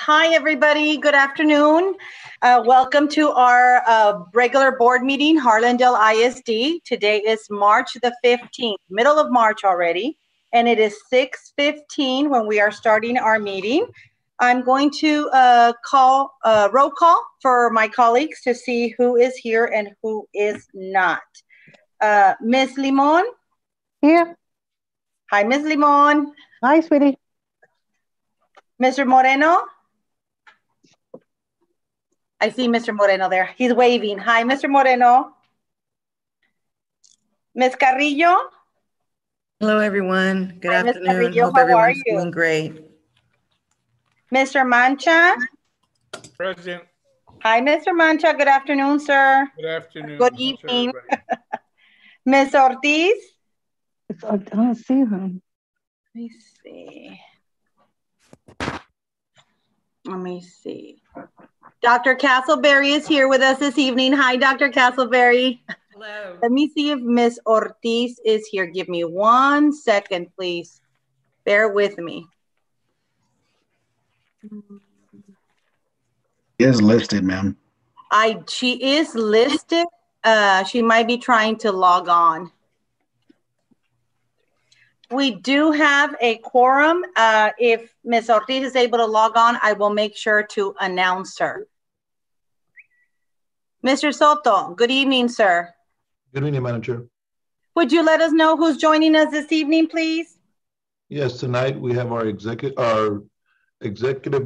Hi, everybody. Good afternoon. Welcome to our regular board meeting, Harlandale ISD. Today is March the 15th, middle of March already, and it is 6:15 when we are starting our meeting. I'm going to call roll call for my colleagues to see who is here and who is not. Ms. Limon? Here. Hi, Ms. Limon. Hi, sweetie. Mr. Moreno? I see Mr. Moreno there. He's waving. Hi, Mr. Moreno. Ms. Carrillo. Hello, everyone. Good afternoon. Carrillo, hope how everyone's are you? doing great. Mr. Mancha. Present. Hi, Mr. Mancha. Good afternoon, sir. Good afternoon. Good evening. Ms. Ortiz. I don't see her. Let me see. Let me see. Dr. Castleberry is here with us this evening. Hi, Dr. Castleberry. Hello. Let me see if Ms. Ortiz is here. Give me 1 second, please. Bear with me. Is listed, ma'am. She is listed. She might be trying to log on. We do have a quorum. If Ms. Ortiz is able to log on, I will make sure to announce her. Mr. Soto, good evening, sir. Good evening, Madam Chair. Would you let us know who's joining us this evening, please? Yes, tonight we have our Executive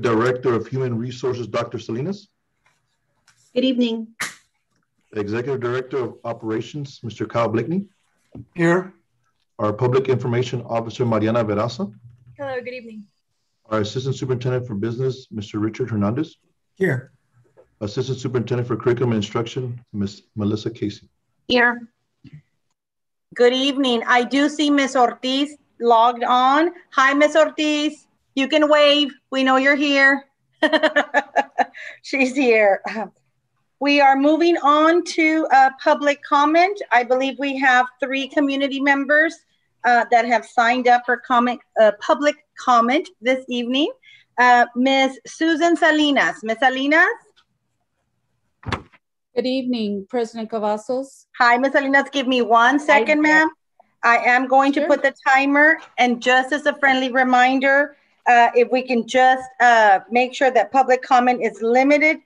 Director of Human Resources, Dr. Salinas. Good evening. Executive Director of Operations, Mr. Kyle Blakeney. Here. Our Public Information Officer, Mariana Veraza. Hello, good evening. Our Assistant Superintendent for Business, Mr. Richard Hernandez. Here. Assistant Superintendent for Curriculum and Instruction, Ms. Melissa Casey. Here. Good evening. I do see Ms. Ortiz logged on. Hi, Ms. Ortiz. You can wave. We know you're here. She's here. We are moving on to public comment. I believe we have 3 community members that have signed up for public comment this evening. Ms. Susan Salinas. Ms. Salinas? Good evening, President Cavazos. Hi, Ms. Salinas. Give me 1 second, ma'am. I am going to put the timer, and just as a friendly reminder, if we can just make sure that public comment is limited,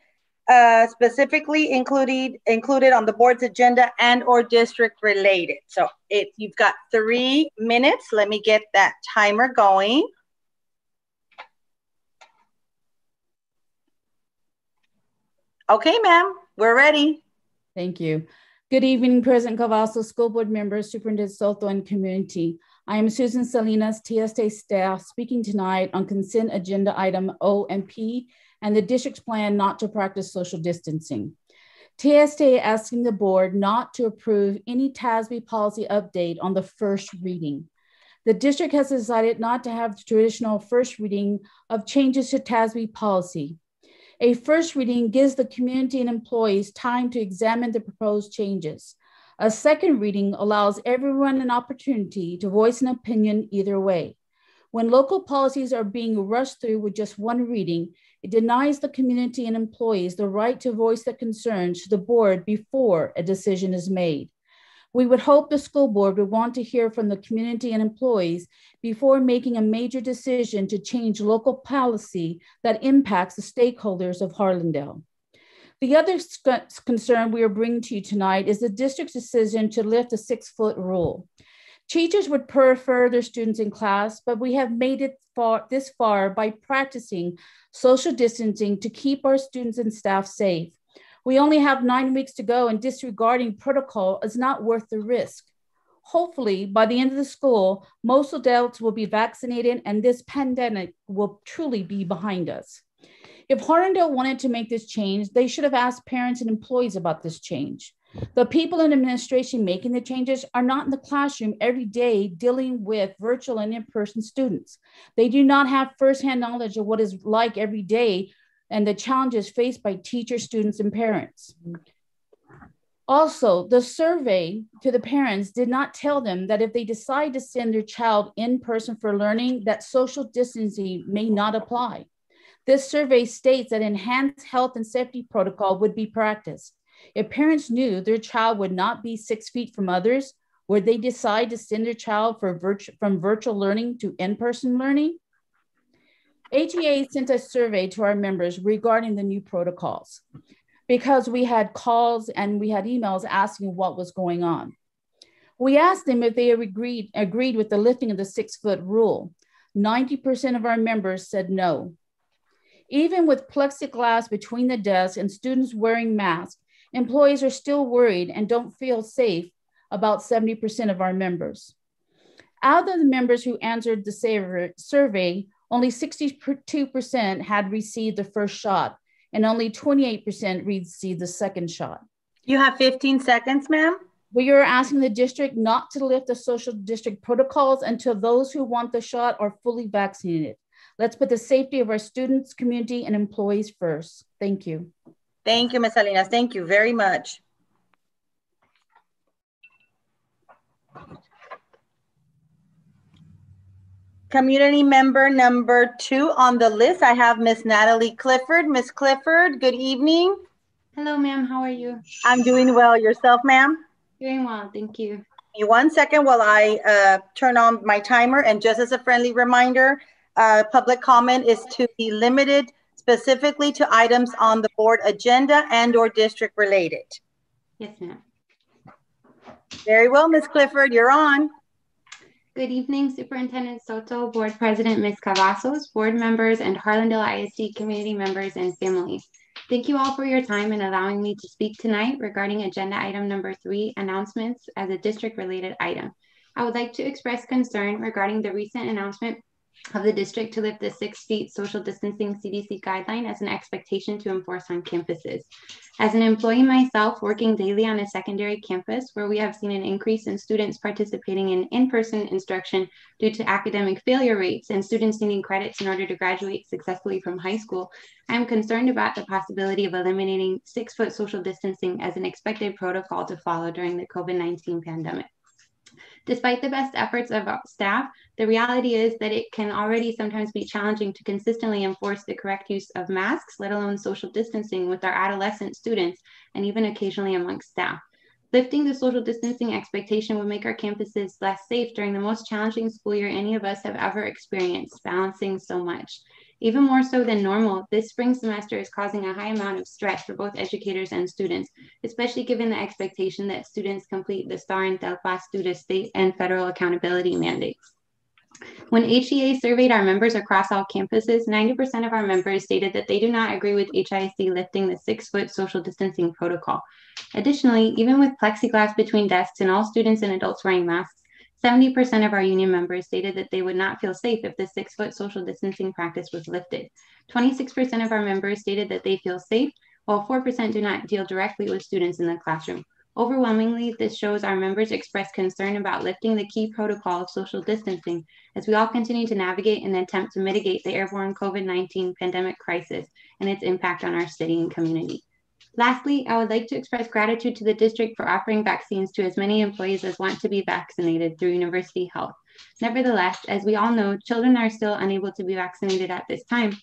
specifically included on the board's agenda and or district related. So if you've got 3 minutes, let me get that timer going. Okay, ma'am, we're ready. Thank you. Good evening, President Cavazos, school board members, Superintendent Soto, and community. I am Susan Salinas, TSA staff, speaking tonight on consent agenda item O and P and the district's plan not to practice social distancing. TSA asking the board not to approve any TASB policy update on the first reading. The district has decided not to have the traditional first reading of changes to TASB policy. A first reading gives the community and employees time to examine the proposed changes. A second reading allows everyone an opportunity to voice an opinion either way. When local policies are being rushed through with just 1 reading, it denies the community and employees the right to voice their concerns to the board before a decision is made. We would hope the school board would want to hear from the community and employees before making a major decision to change local policy that impacts the stakeholders of Harlandale. The other concern we are bringing to you tonight is the district's decision to lift the 6-foot rule. Teachers would prefer their students in class, but we have made it this far by practicing social distancing to keep our students and staff safe. We only have 9 weeks to go, and disregarding protocol is not worth the risk. Hopefully, by the end of the school, most adults will be vaccinated and this pandemic will truly be behind us. If Harlandale wanted to make this change, they should have asked parents and employees about this change. The people in administration making the changes are not in the classroom every day dealing with virtual and in-person students. They do not have firsthand knowledge of what it's like every day and the challenges faced by teachers, students, and parents. Also, the survey to the parents did not tell them that if they decide to send their child in person for learning, that social distancing may not apply. This survey states that enhanced health and safety protocol would be practiced. If parents knew their child would not be 6 feet from others, would they decide to send their child from virtual learning to in-person learning? HEA sent a survey to our members regarding the new protocols because we had calls and we had emails asking what was going on. We asked them if they agreed with the lifting of the 6-foot rule. 90% of our members said no. Even with plexiglass between the desks and students wearing masks, employees are still worried and don't feel safe, about 70% of our members. Out of the members who answered the survey, only 62% had received the first shot and only 28% received the second shot. You have 15 seconds, ma'am. We are asking the district not to lift the social district protocols until those who want the shot are fully vaccinated. Let's put the safety of our students, community, and employees first. Thank you. Thank you, Ms. Salinas. Thank you very much. Community member number 2 on the list, I have Miss Natalie Clifford. Miss Clifford, good evening. Hello, ma'am. How are you? I'm doing well. Yourself, ma'am? Doing well. Thank you. You 1 second while I turn on my timer. And just as a friendly reminder, public comment is to be limited specifically to items on the board agenda and or district related. Yes, ma'am. Very well, Miss Clifford, you're on. Good evening, Superintendent Soto, Board President Ms. Cavazos, board members, and Harlandale ISD community members and families. Thank you all for your time and allowing me to speak tonight regarding agenda item number 3, announcements as a district-related item. I would like to express concern regarding the recent announcement of the district to lift the 6 feet social distancing CDC guideline as an expectation to enforce on campuses. As an employee myself, working daily on a secondary campus where we have seen an increase in students participating in in-person instruction due to academic failure rates and students needing credits in order to graduate successfully from high school, I am concerned about the possibility of eliminating 6-foot social distancing as an expected protocol to follow during the COVID-19 pandemic. Despite the best efforts of our staff, the reality is that it can already sometimes be challenging to consistently enforce the correct use of masks, let alone social distancing with our adolescent students and even occasionally amongst staff. Lifting the social distancing expectation would make our campuses less safe during the most challenging school year any of us have ever experienced, balancing so much. Even more so than normal, this spring semester is causing a high amount of stress for both educators and students, especially given the expectation that students complete the STAR and TELPAS due to state and federal accountability mandates. When HEA surveyed our members across all campuses, 90% of our members stated that they do not agree with HISD lifting the 6-foot social distancing protocol. Additionally, even with plexiglass between desks and all students and adults wearing masks, 70% of our union members stated that they would not feel safe if the 6-foot social distancing practice was lifted. 26% of our members stated that they feel safe, while 4% do not deal directly with students in the classroom. Overwhelmingly, this shows our members express concern about lifting the key protocol of social distancing as we all continue to navigate and attempt to mitigate the airborne COVID-19 pandemic crisis and its impact on our city and community. Lastly, I would like to express gratitude to the district for offering vaccines to as many employees as want to be vaccinated through University Health. Nevertheless, as we all know, children are still unable to be vaccinated at this time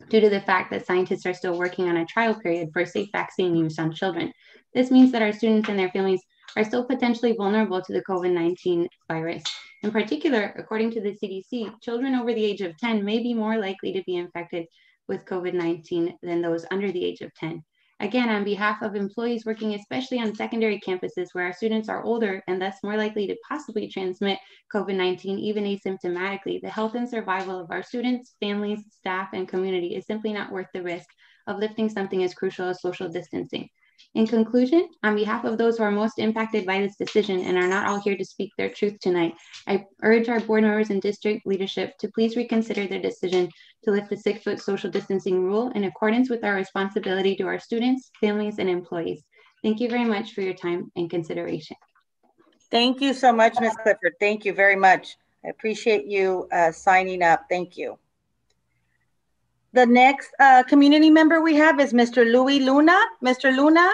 due to the fact that scientists are still working on a trial period for safe vaccine use on children. This means that our students and their families are still potentially vulnerable to the COVID-19 virus. In particular, according to the CDC, children over the age of 10 may be more likely to be infected with COVID-19 than those under the age of 10. Again, on behalf of employees working especially on secondary campuses where our students are older and thus more likely to possibly transmit COVID-19 even asymptomatically, the health and survival of our students, families, staff, and community is simply not worth the risk of lifting something as crucial as social distancing. In conclusion, on behalf of those who are most impacted by this decision and are not all here to speak their truth tonight, I urge our board members and district leadership to please reconsider their decision to lift the 6-foot social distancing rule in accordance with our responsibility to our students, families, and employees. Thank you very much for your time and consideration. Thank you so much, Ms. Clifford. Thank you very much. I appreciate you signing up. Thank you. The next community member we have is Mr. Louis Luna. Mr. Luna?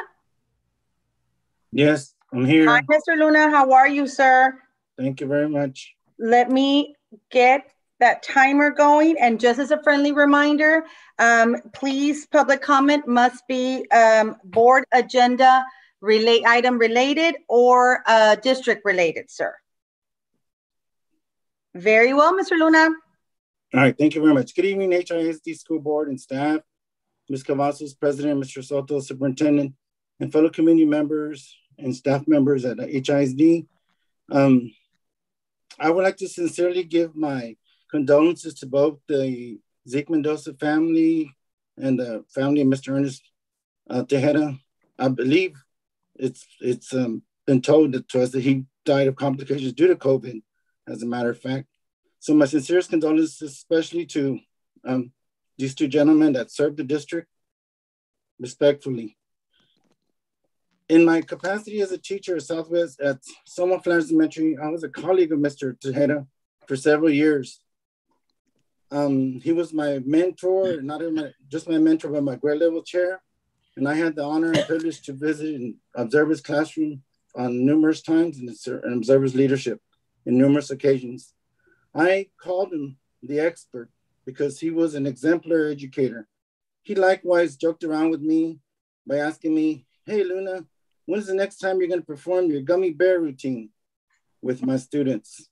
Yes, I'm here. Hi, Mr. Luna. How are you, sir? Thank you very much. Let me get that timer going. And just as a friendly reminder, please, public comment must be board agenda item related or district related, sir. Very well, Mr. Luna. All right, thank you very much. Good evening, HISD School Board and staff, Ms. Cavazos, President, Mr. Soto, Superintendent, and fellow community members and staff members at HISD. I would like to sincerely give my condolences to both the Zeke Mendoza family and the family of Mr. Ernest Tejeda. I believe it's been told to us that he died of complications due to COVID, as a matter of fact. So my sincerest condolences, especially to these two gentlemen that served the district, respectfully. In my capacity as a teacher at Southwest at Soma Flanders Elementary, I was a colleague of Mr. Tejeda for several years. He was my mentor, not just my mentor, but my grade level chair. And I had the honor and privilege to visit and observe his classroom on numerous times and observe his leadership in numerous occasions. I called him the expert because he was an exemplary educator. He likewise joked around with me by asking me, "Hey, Luna, when's the next time you're going to perform your gummy bear routine with my students?"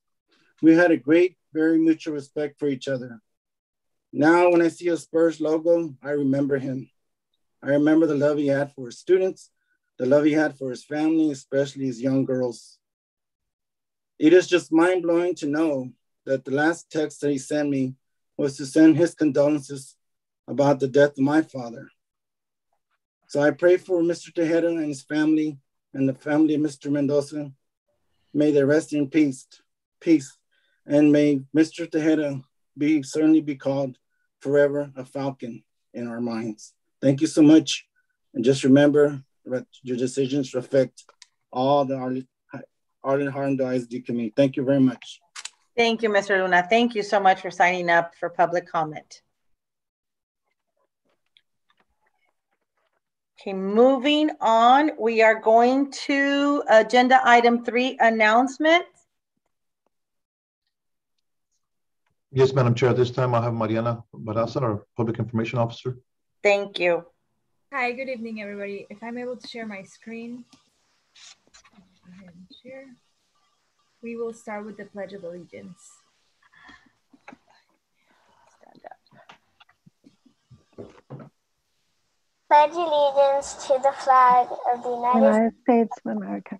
We had a great, very mutual respect for each other. Now, when I see a Spurs logo, I remember him. I remember the love he had for his students, the love he had for his family, especially his young girls. It is just mind-blowing to know that the last text that he sent me was to send his condolences about the death of my father. So I pray for Mr. Tejeda and his family and the family of Mr. Mendoza. May they rest in peace. And may Mr. Tejeda certainly be called forever a falcon in our minds. Thank you so much. And just remember that your decisions affect all the Arlen-Harlendale ISD community. Thank you very much. Thank you, Mr. Luna. Thank you so much for signing up for public comment. Okay, moving on, we are going to agenda item 3, announcements. Yes, Madam Chair. At this time, I'll have Mariana Barraza, our Public Information Officer. Thank you. Hi, good evening, everybody. If I'm able to share my screen, go ahead and share. We will start with the Pledge of Allegiance. Stand up. Pledge allegiance to the flag of the United States of America,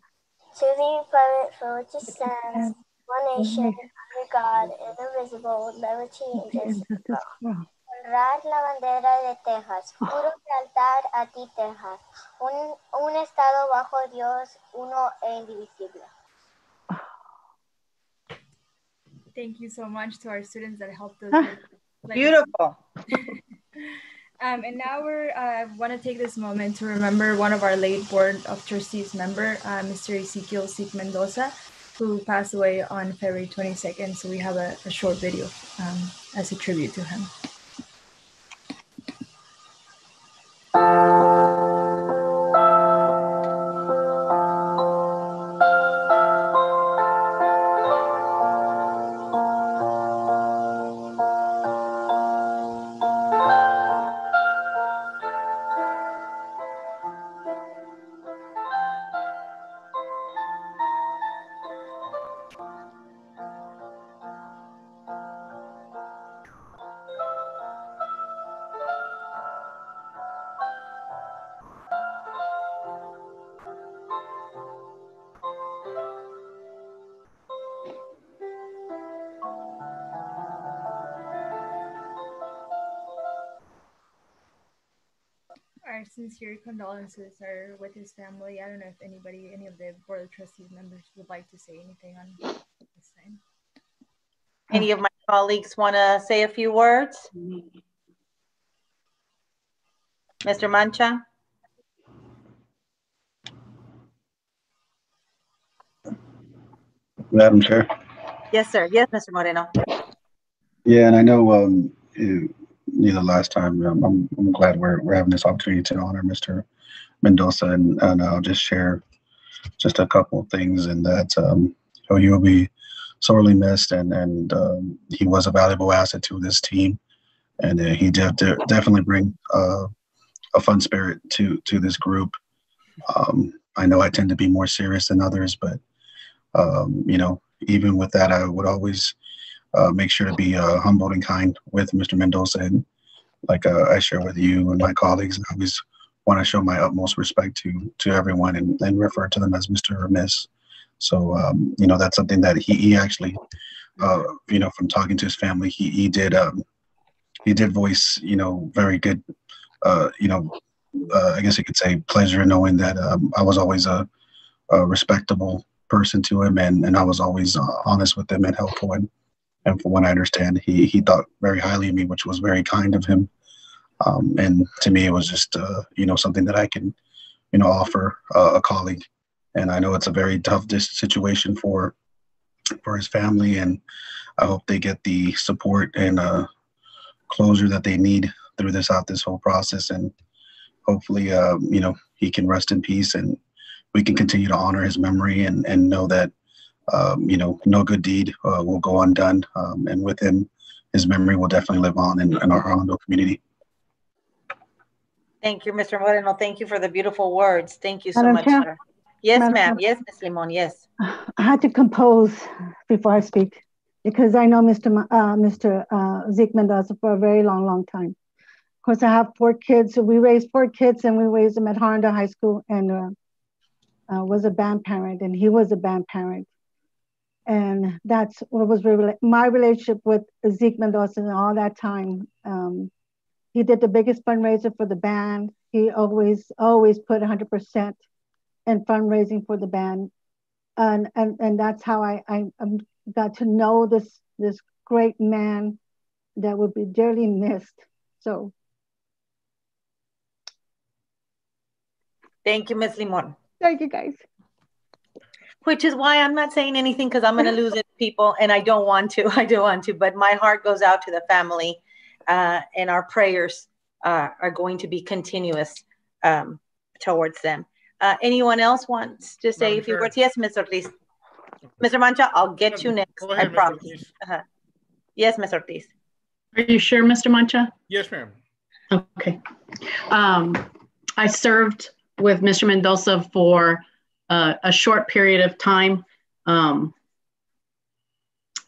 to the republic for which it stands, one nation, under God, indivisible, with liberty and justice for all. Honrar la bandera de Texas, juro lealtad a ti, Texas, un estado bajo Dios, uno e indivisible. Thank you so much to our students that helped us. Beautiful. And now I want to take this moment to remember one of our late Board of Trustees member, Mr. Ezekiel Zeke Mendoza, who passed away on February 22nd. So we have a short video as a tribute to him. Our sincere condolences are with his family. I don't know if any of the Board of Trustees members would like to say anything on this time. Any of my colleagues want to say a few words? Mr. Mancha? Madam Chair. Yes, sir. Yes, Mr. Moreno. Yeah, and I know the last time, I'm glad we're having this opportunity to honor Mr. Mendoza, and I'll just share just a couple of things, and that he will be sorely missed, and he was a valuable asset to this team, and he did definitely bring a fun spirit to this group. I know I tend to be more serious than others, but you know, even with that, I would always make sure to be humble and kind with Mr. Mendoza, and like I share with you and my colleagues, I always want to show my utmost respect to everyone and refer to them as Mr. or Miss. So you know, that's something that he actually, you know, from talking to his family, he did voice, you know, very good, you know, I guess you could say pleasure knowing that I was always a respectable person to him, and I was always honest with him and helpful, and from what I understand, he thought very highly of me, which was very kind of him. And to me, it was just you know, something that I can, you know, offer a colleague. And I know it's a very tough situation for his family, and I hope they get the support and closure that they need through this whole process, and hopefully you know, he can rest in peace, and we can continue to honor his memory, and know that you know, no good deed will go undone, and with him, his memory will definitely live on in our Harlandale community. Thank you, Mr. Moreno. Thank you for the beautiful words. Thank you so Madam much, Chair? sir. Yes, Madam ma'am. Chair? Yes, Ms. Limon. Yes. I had to compose before I speak because I know Mr. Zeke Mendoza for a very long time. Of course, I have 4 kids. So we raised 4 kids, and we raised them at Harlandale High School, and was a band parent, and he was a band parent. And that's what was my relationship with Zeke Mendoza and all that time. He did the biggest fundraiser for the band. He always put 100% in fundraising for the band. And that's how I got to know this great man that would be dearly missed. So. Thank you, Ms. Limon. Thank you, guys. Which is why I'm not saying anything, because I'm going to lose it, people, and I don't want to. I don't want to, but my heart goes out to the family, and our prayers are going to be continuous towards them. Anyone else wants to say a few words? Yes, Mr. Ortiz. Mr. Mancha, I'll get you next. Go ahead, I promise. Yes, Ms. Ortiz. Are you sure, Mr. Mancha? Yes, ma'am. Okay. I served with Mr. Mendoza for a short period of time.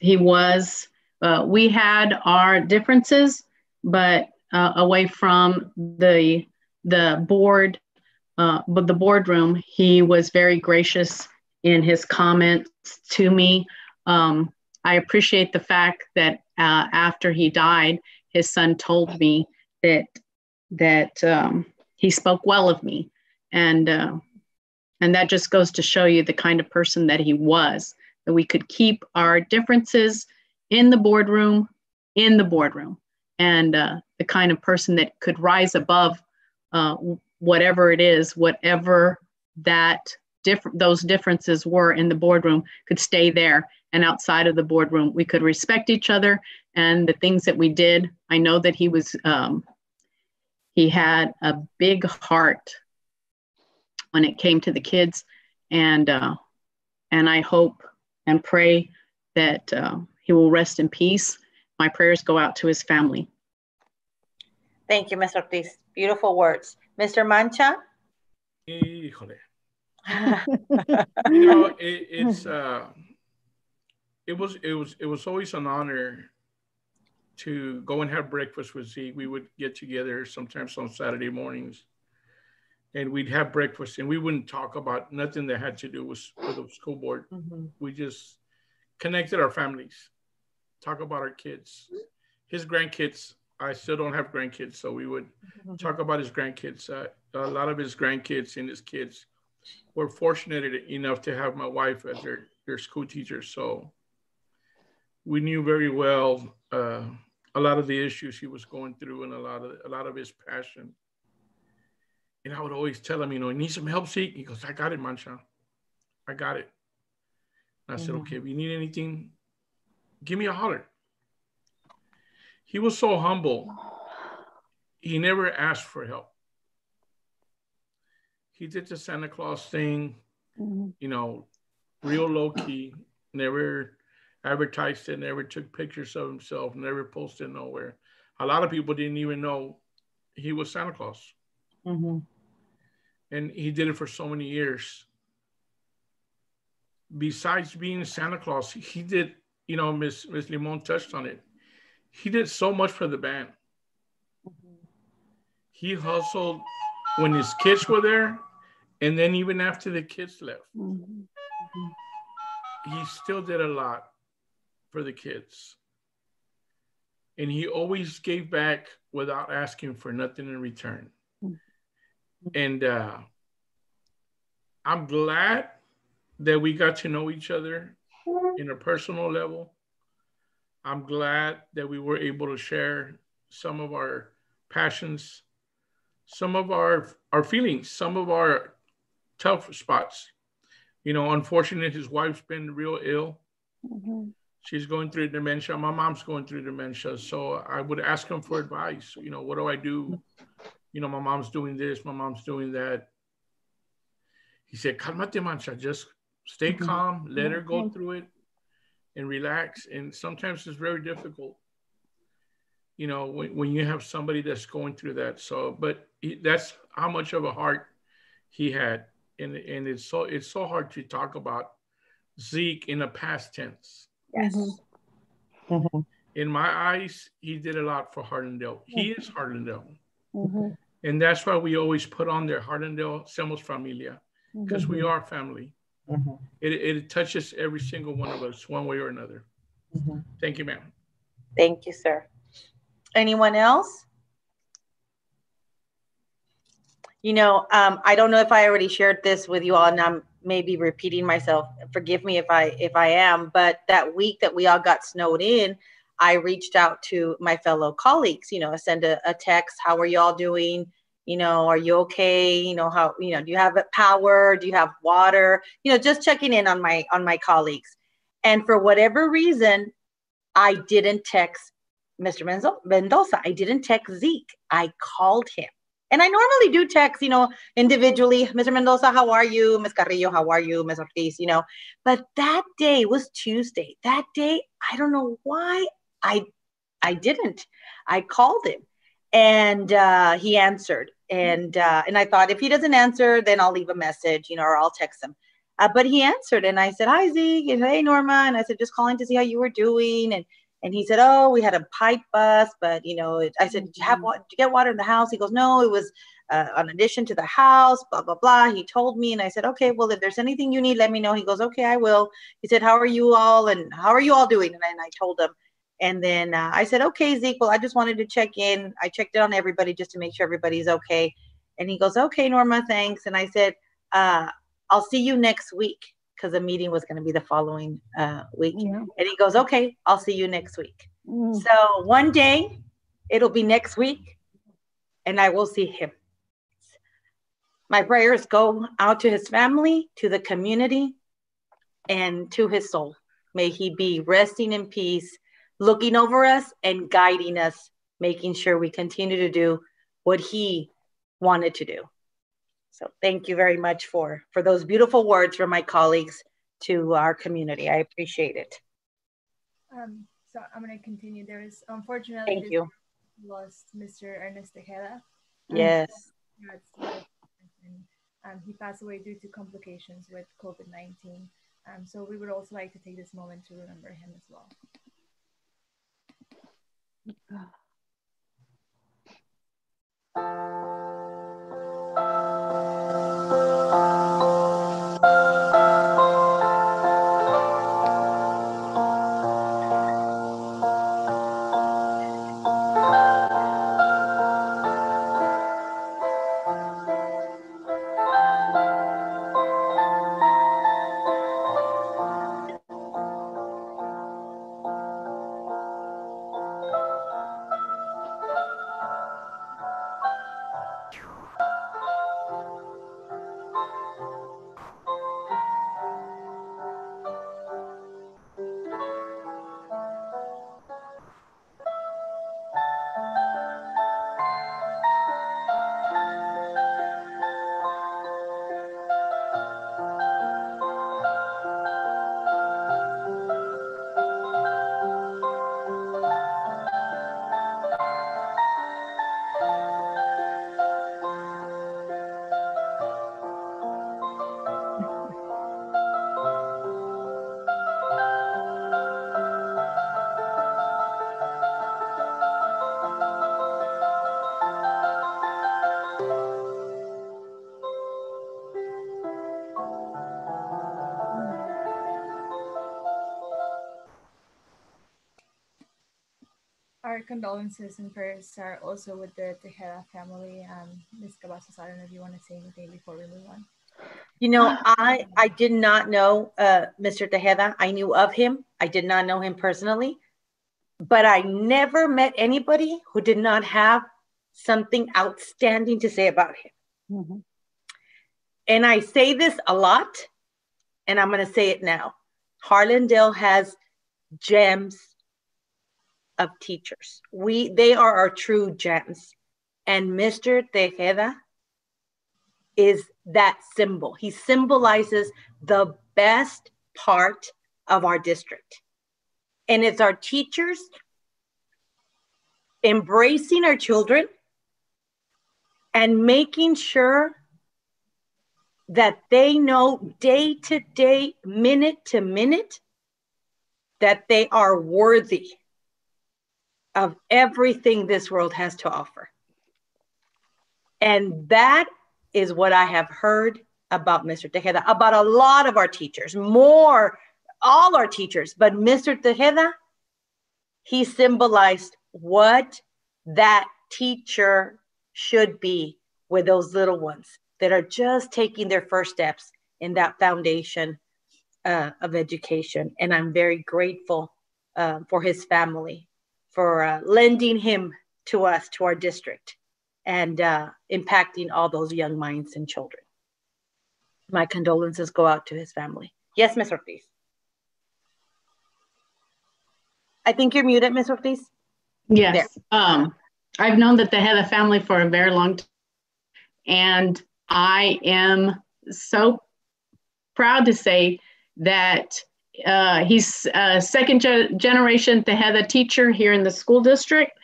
We had our differences, but away from the board, but the boardroom, he was very gracious in his comments to me. I appreciate the fact that after he died, his son told me that he spoke well of me, and that just goes to show you the kind of person that he was, that we could keep our differences in the boardroom, and the kind of person that could rise above whatever it is, whatever those differences were in the boardroom, could stay there. And outside of the boardroom, we could respect each other and the things that we did. I know that he had a big heart when it came to the kids, and I hope and pray that he will rest in peace. My prayers go out to his family. Thank you, Mr. Ortiz. Beautiful words. Mr. Mancha? Híjole. You know, it was always an honor to go and have breakfast with Zeke. We would get together sometimes on Saturday mornings, and we'd have breakfast, and we wouldn't talk about nothing that had to do with the school board. Mm-hmm. We just connected our families, talk about our kids, his grandkids. I still don't have grandkids, so we would talk about his grandkids. A lot of his grandkids and his kids were fortunate enough to have my wife as their school teacher. So we knew very well a lot of the issues he was going through and a lot of his passion. And I would always tell him, you know, you need some help, Zeke? He goes, I got it, Mancha. I got it. And I said, okay, if you need anything, give me a holler. He was so humble. He never asked for help. He did the Santa Claus thing, you know, real low key, never advertised it, never took pictures of himself, never posted nowhere. A lot of people didn't even know he was Santa Claus. Mm-hmm. And he did it for so many years. Besides being Santa Claus, he did, you know, Miss Limon touched on it. He did so much for the band. He hustled when his kids were there, and then even after the kids left. He still did a lot for the kids. And he always gave back without asking for nothing in return. And I'm glad that we got to know each other in a personal level. I'm glad that we were able to share some of our passions, some of our feelings, some of our tough spots. You know, unfortunately, his wife's been real ill. She's going through dementia. My mom's going through dementia. So I would ask him for advice. You know, what do I do? You know, my mom's doing this, my mom's doing that. He said, Calmate, Mancha, just stay calm, let her go through it and relax. And sometimes it's very difficult, you know, when you have somebody that's going through that. So, but that's how much of a heart he had. And it's so hard to talk about Zeke in a past tense. Yes. In my eyes, he did a lot for Harlandale. He is Harlandale. And that's why we always put on there, Harlandale Somos Familia, because we are family. It touches every single one of us one way or another. Thank you, ma'am. Thank you, sir. Anyone else? You know, I don't know if I already shared this with you all, and I'm maybe repeating myself. Forgive me if I am, but that week that we all got snowed in, I reached out to my fellow colleagues, you know, I send a text, how are you all doing? You know, are you okay? You know, how, you know, do you have power? Do you have water? You know, just checking in on my colleagues. And for whatever reason, I didn't text Mr. Mendoza. I didn't text Zeke. I called him. And I normally do text, you know, individually, Mr. Mendoza, how are you? Ms. Carrillo, how are you? Ms. Ortiz, you know. But that day was Tuesday. That day, I don't know why I didn't. I called him and he answered. And I thought if he doesn't answer, then I'll leave a message, you know, or I'll text him. But he answered and I said, hi, Zeke. And hey, Norma. And I said, just calling to see how you were doing. And he said, oh, we had a pipe bust, but, you know, I said, did you get water in the house? He goes, no, it was an addition to the house, blah, blah, blah. He told me, and I said, okay, well, if there's anything you need, let me know. He goes, okay, I will. He said, how are you all? And how are you all doing? And I told him. And then I said, okay, Zeke, well, I just wanted to check in. I checked in on everybody just to make sure everybody's okay. And he goes, okay, Norma, thanks. And I said, I'll see you next week, because the meeting was going to be the following week. Yeah. And he goes, okay, I'll see you next week. So one day it'll be next week and I will see him. My prayers go out to his family, to the community, and to his soul. May he be resting in peace, looking over us and guiding us, making sure we continue to do what he wanted to do. So thank you very much for those beautiful words from my colleagues to our community. I appreciate it. So I'm going to continue. There is, unfortunately, thank you. Lost Mr. Ernest Tejeda. Yes. He passed away due to complications with COVID-19. So we would also like to take this moment to remember him as well. our condolences and prayers are also with the Tejeda family. Ms. Cavazos, I don't know if you want to say anything before we move on. You know, I did not know Mr. Tejeda. I knew of him. I did not know him personally, but I never met anybody who did not have something outstanding to say about him. Mm-hmm. And I say this a lot, and I'm going to say it now. Harlandale has gems of teachers. They are our true gems. And Mr. Tejeda is that symbol. He symbolizes the best part of our district. And it's our teachers embracing our children and making sure that they know day to day, minute to minute, that they are worthy of everything this world has to offer. And that is what I have heard about Mr. Tejeda, about a lot of our teachers, all our teachers, but Mr. Tejeda, he symbolized what that teacher should be with those little ones that are just taking their first steps in that foundation of education. And I'm very grateful for his family, for lending him to us, to our district, and impacting all those young minds and children. My condolences go out to his family. Yes, Ms. Ortiz. I think you're muted, Ms. Ortiz. Yes. I've known the Tejeda family for a very long time, and I am so proud to say that he's a second generation Tejeda teacher here in the school district,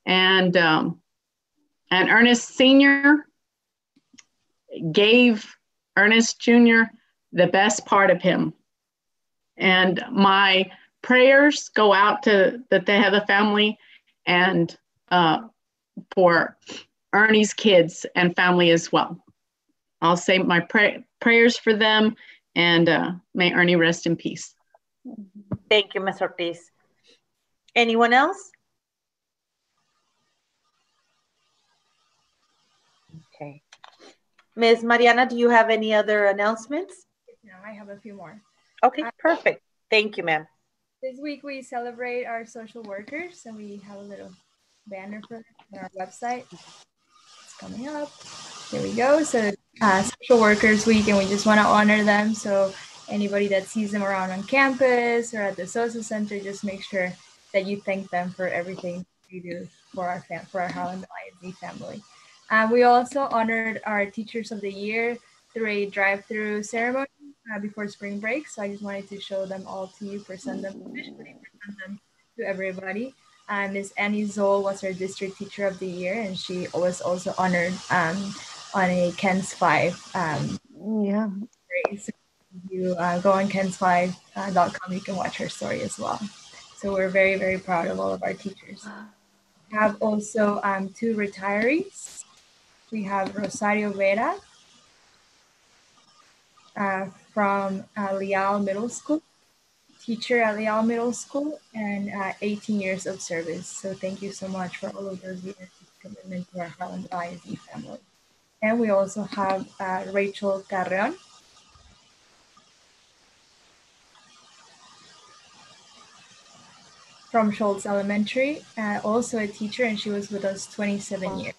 and Ernest Sr. gave Ernest Jr. the best part of him. And my prayers go out to the Tejeda family and for Ernie's kids and family as well. I'll say my prayers for them, and may Ernie rest in peace. Thank you, Ms. Ortiz. Anyone else? Okay. Ms. Mariana, do you have any other announcements? No, I have a few more. Okay, perfect. Thank you, ma'am. This week we celebrate our social workers, and we have a little banner for on our website. It's coming up. There we go. So Social Workers Week, and we just want to honor them. So anybody that sees them around on campus or at the social center, just make sure that you thank them for everything you do for our Harlandale ISD family. We also honored our Teachers of the Year through a drive-through ceremony before spring break. So I just wanted to show them all to you, present them to everybody. Ms. Annie Zoll was our District Teacher of the Year, and she was also honored on a KENS 5. Yeah. So if you go on KENS5.com, you can watch her story as well. So we're very, very proud of all of our teachers. We have also 2 retirees. We have Rosario Vera from Leal Middle School, teacher at Leal Middle School, and 18 years of service. So thank you so much for all of those years of commitment to our Harlandale ISD family. And we also have Rachel Carreon from Schultz Elementary, also a teacher, and she was with us 27 years.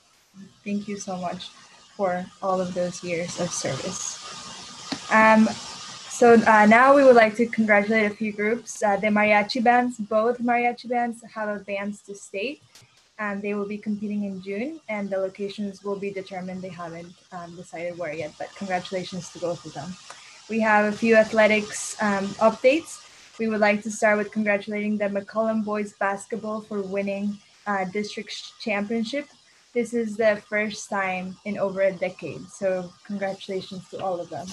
Thank you so much for all of those years of service. So now we would like to congratulate a few groups. The mariachi bands, both mariachi bands have advanced to state, and they will be competing in June, and the locations will be determined. They haven't decided where yet, but congratulations to both of them. We have a few athletics updates. We would like to start with congratulating the McCollum boys basketball for winning district championship. This is the first time in over a decade, so congratulations to all of them.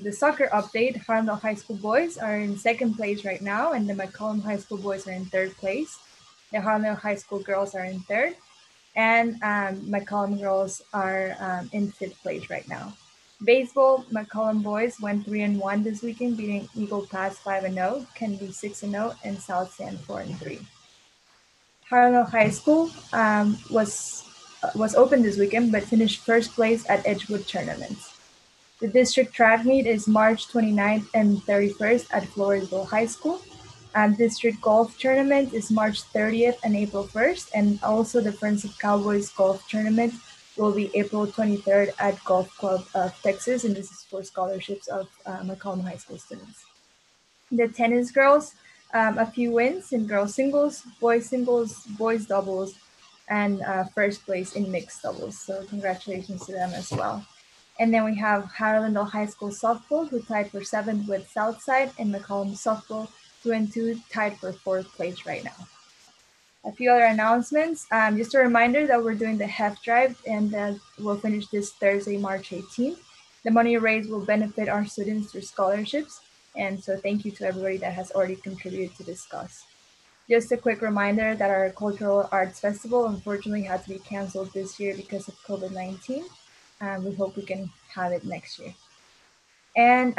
The soccer update, Harlandale High School boys are in 2nd place right now, and the McCollum High School boys are in 3rd place. The Harlandale High School girls are in 3rd, and McCollum girls are in 5th place right now. Baseball, McCollum boys went 3-1 this weekend, beating Eagle Pass 5-0, Kennedy 6-0, and South San 4-3. Harlem High School was open this weekend, but finished first place at Edgewood tournaments. The district track meet is March 29th and 31st at Floresville High School. District golf tournament is March 30th and April 1st, and also the Friends of Cowboys golf tournament will be April 23rd at Golf Club of Texas, and this is for scholarships of McCollum High School students. The tennis girls, a few wins in girls singles, boys doubles, and first place in mixed doubles. So congratulations to them as well. And then we have Harlandale High School softball, who tied for 7th with Southside, and McCollum softball 2-2 tied for 4th place right now. A few other announcements. Just a reminder that we're doing the HEF drive, and we'll finish this Thursday, March 18th. The money raised will benefit our students through scholarships. And so thank you to everybody that has already contributed to this cause. Just a quick reminder that our Cultural Arts Festival unfortunately had to be canceled this year because of COVID-19. We hope we can have it next year. And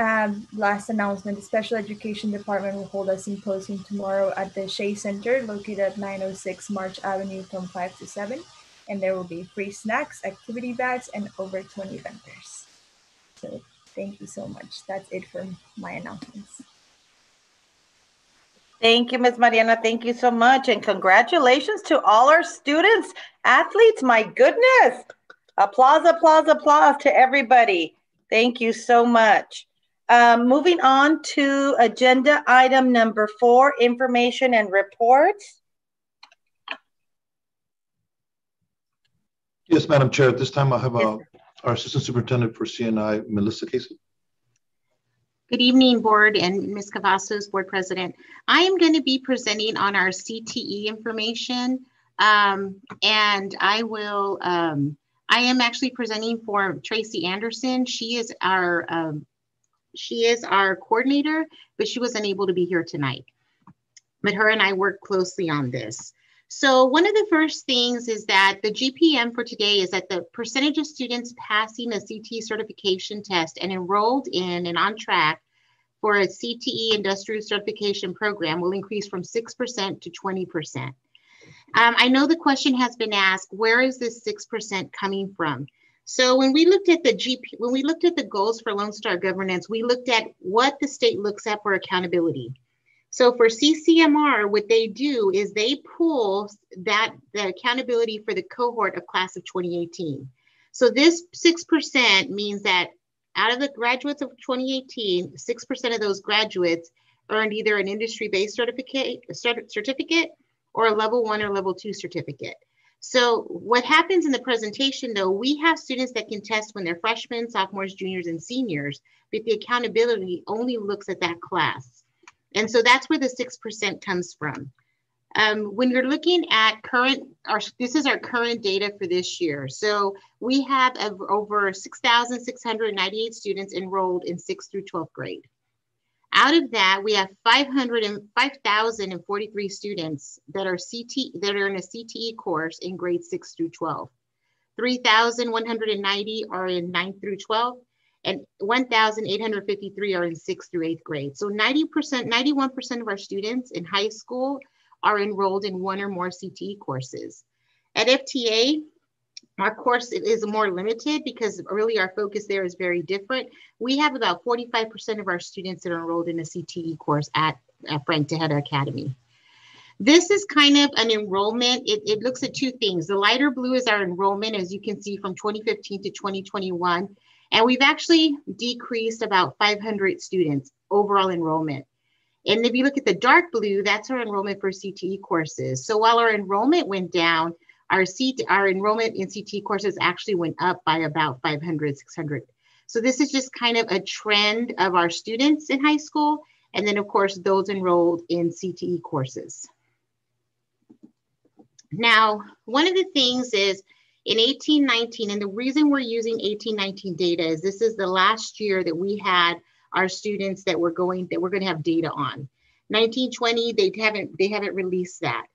last announcement, the Special Education Department will hold a symposium tomorrow at the Shea Center located at 906 March Avenue from 5 to 7. And there will be free snacks, activity bags, and over 20 vendors. So thank you so much. That's it for my announcements. Thank you, Ms. Mariana. Thank you so much. And congratulations to all our students, athletes. My goodness. Applause, applause, applause to everybody. Thank you so much. Moving on to agenda item number 4, information and reports. Yes, Madam Chair. At this time, I have our Assistant Superintendent for CNI, Melissa Casey. Good evening, Board and Ms. Cavazos, Board President. I am going to be presenting on our CTE information, and I am actually presenting for Tracy Anderson. She is our coordinator, but she was unable to be here tonight. But her and I work closely on this. So one of the first things is that the GPM for today is that the percentage of students passing a CTE certification test and enrolled in and on track for a CTE industrial certification program will increase from 6% to 20%. I know the question has been asked, where is this 6% coming from? So when we looked at the goals for Lone Star governance, we looked at what the state looks at for accountability. So for CCMR, what they do is they pull the accountability for the cohort of class of 2018. So this 6% means that out of the graduates of 2018, 6% of those graduates earned either an industry-based certificate or a level 1 or level 2 certificate. So what happens in the presentation though, we have students that can test when they're freshmen, sophomores, juniors, and seniors, but the accountability only looks at that class. And so that's where the 6% comes from. When you're looking at this is our current data for this year. So we have over 6,698 students enrolled in 6th through 12th grade. Out of that, we have 5,043 students that are in a CTE course in grades 6 through 12. 3,190 are in 9th through 12, and 1,853 are in 6th through 8th grade. So 91% of our students in high school are enrolled in one or more CTE courses. At FTA, our course is more limited because really our focus there is very different. We have about 45% of our students that are enrolled in a CTE course at Frank Tejeda Academy. This is kind of an enrollment. It looks at two things. The lighter blue is our enrollment, as you can see, from 2015 to 2021. And we've actually decreased about 500 students overall enrollment. And if you look at the dark blue, that's our enrollment for CTE courses. So while our enrollment went down, our enrollment in CTE courses actually went up by about 500, 600. So this is just kind of a trend of our students in high school. And then of course, those enrolled in CTE courses. Now, one of the things is in 1819, and the reason we're using 1819 data is this is the last year that we had our students that we're going to have data on. 1920, they haven't released that.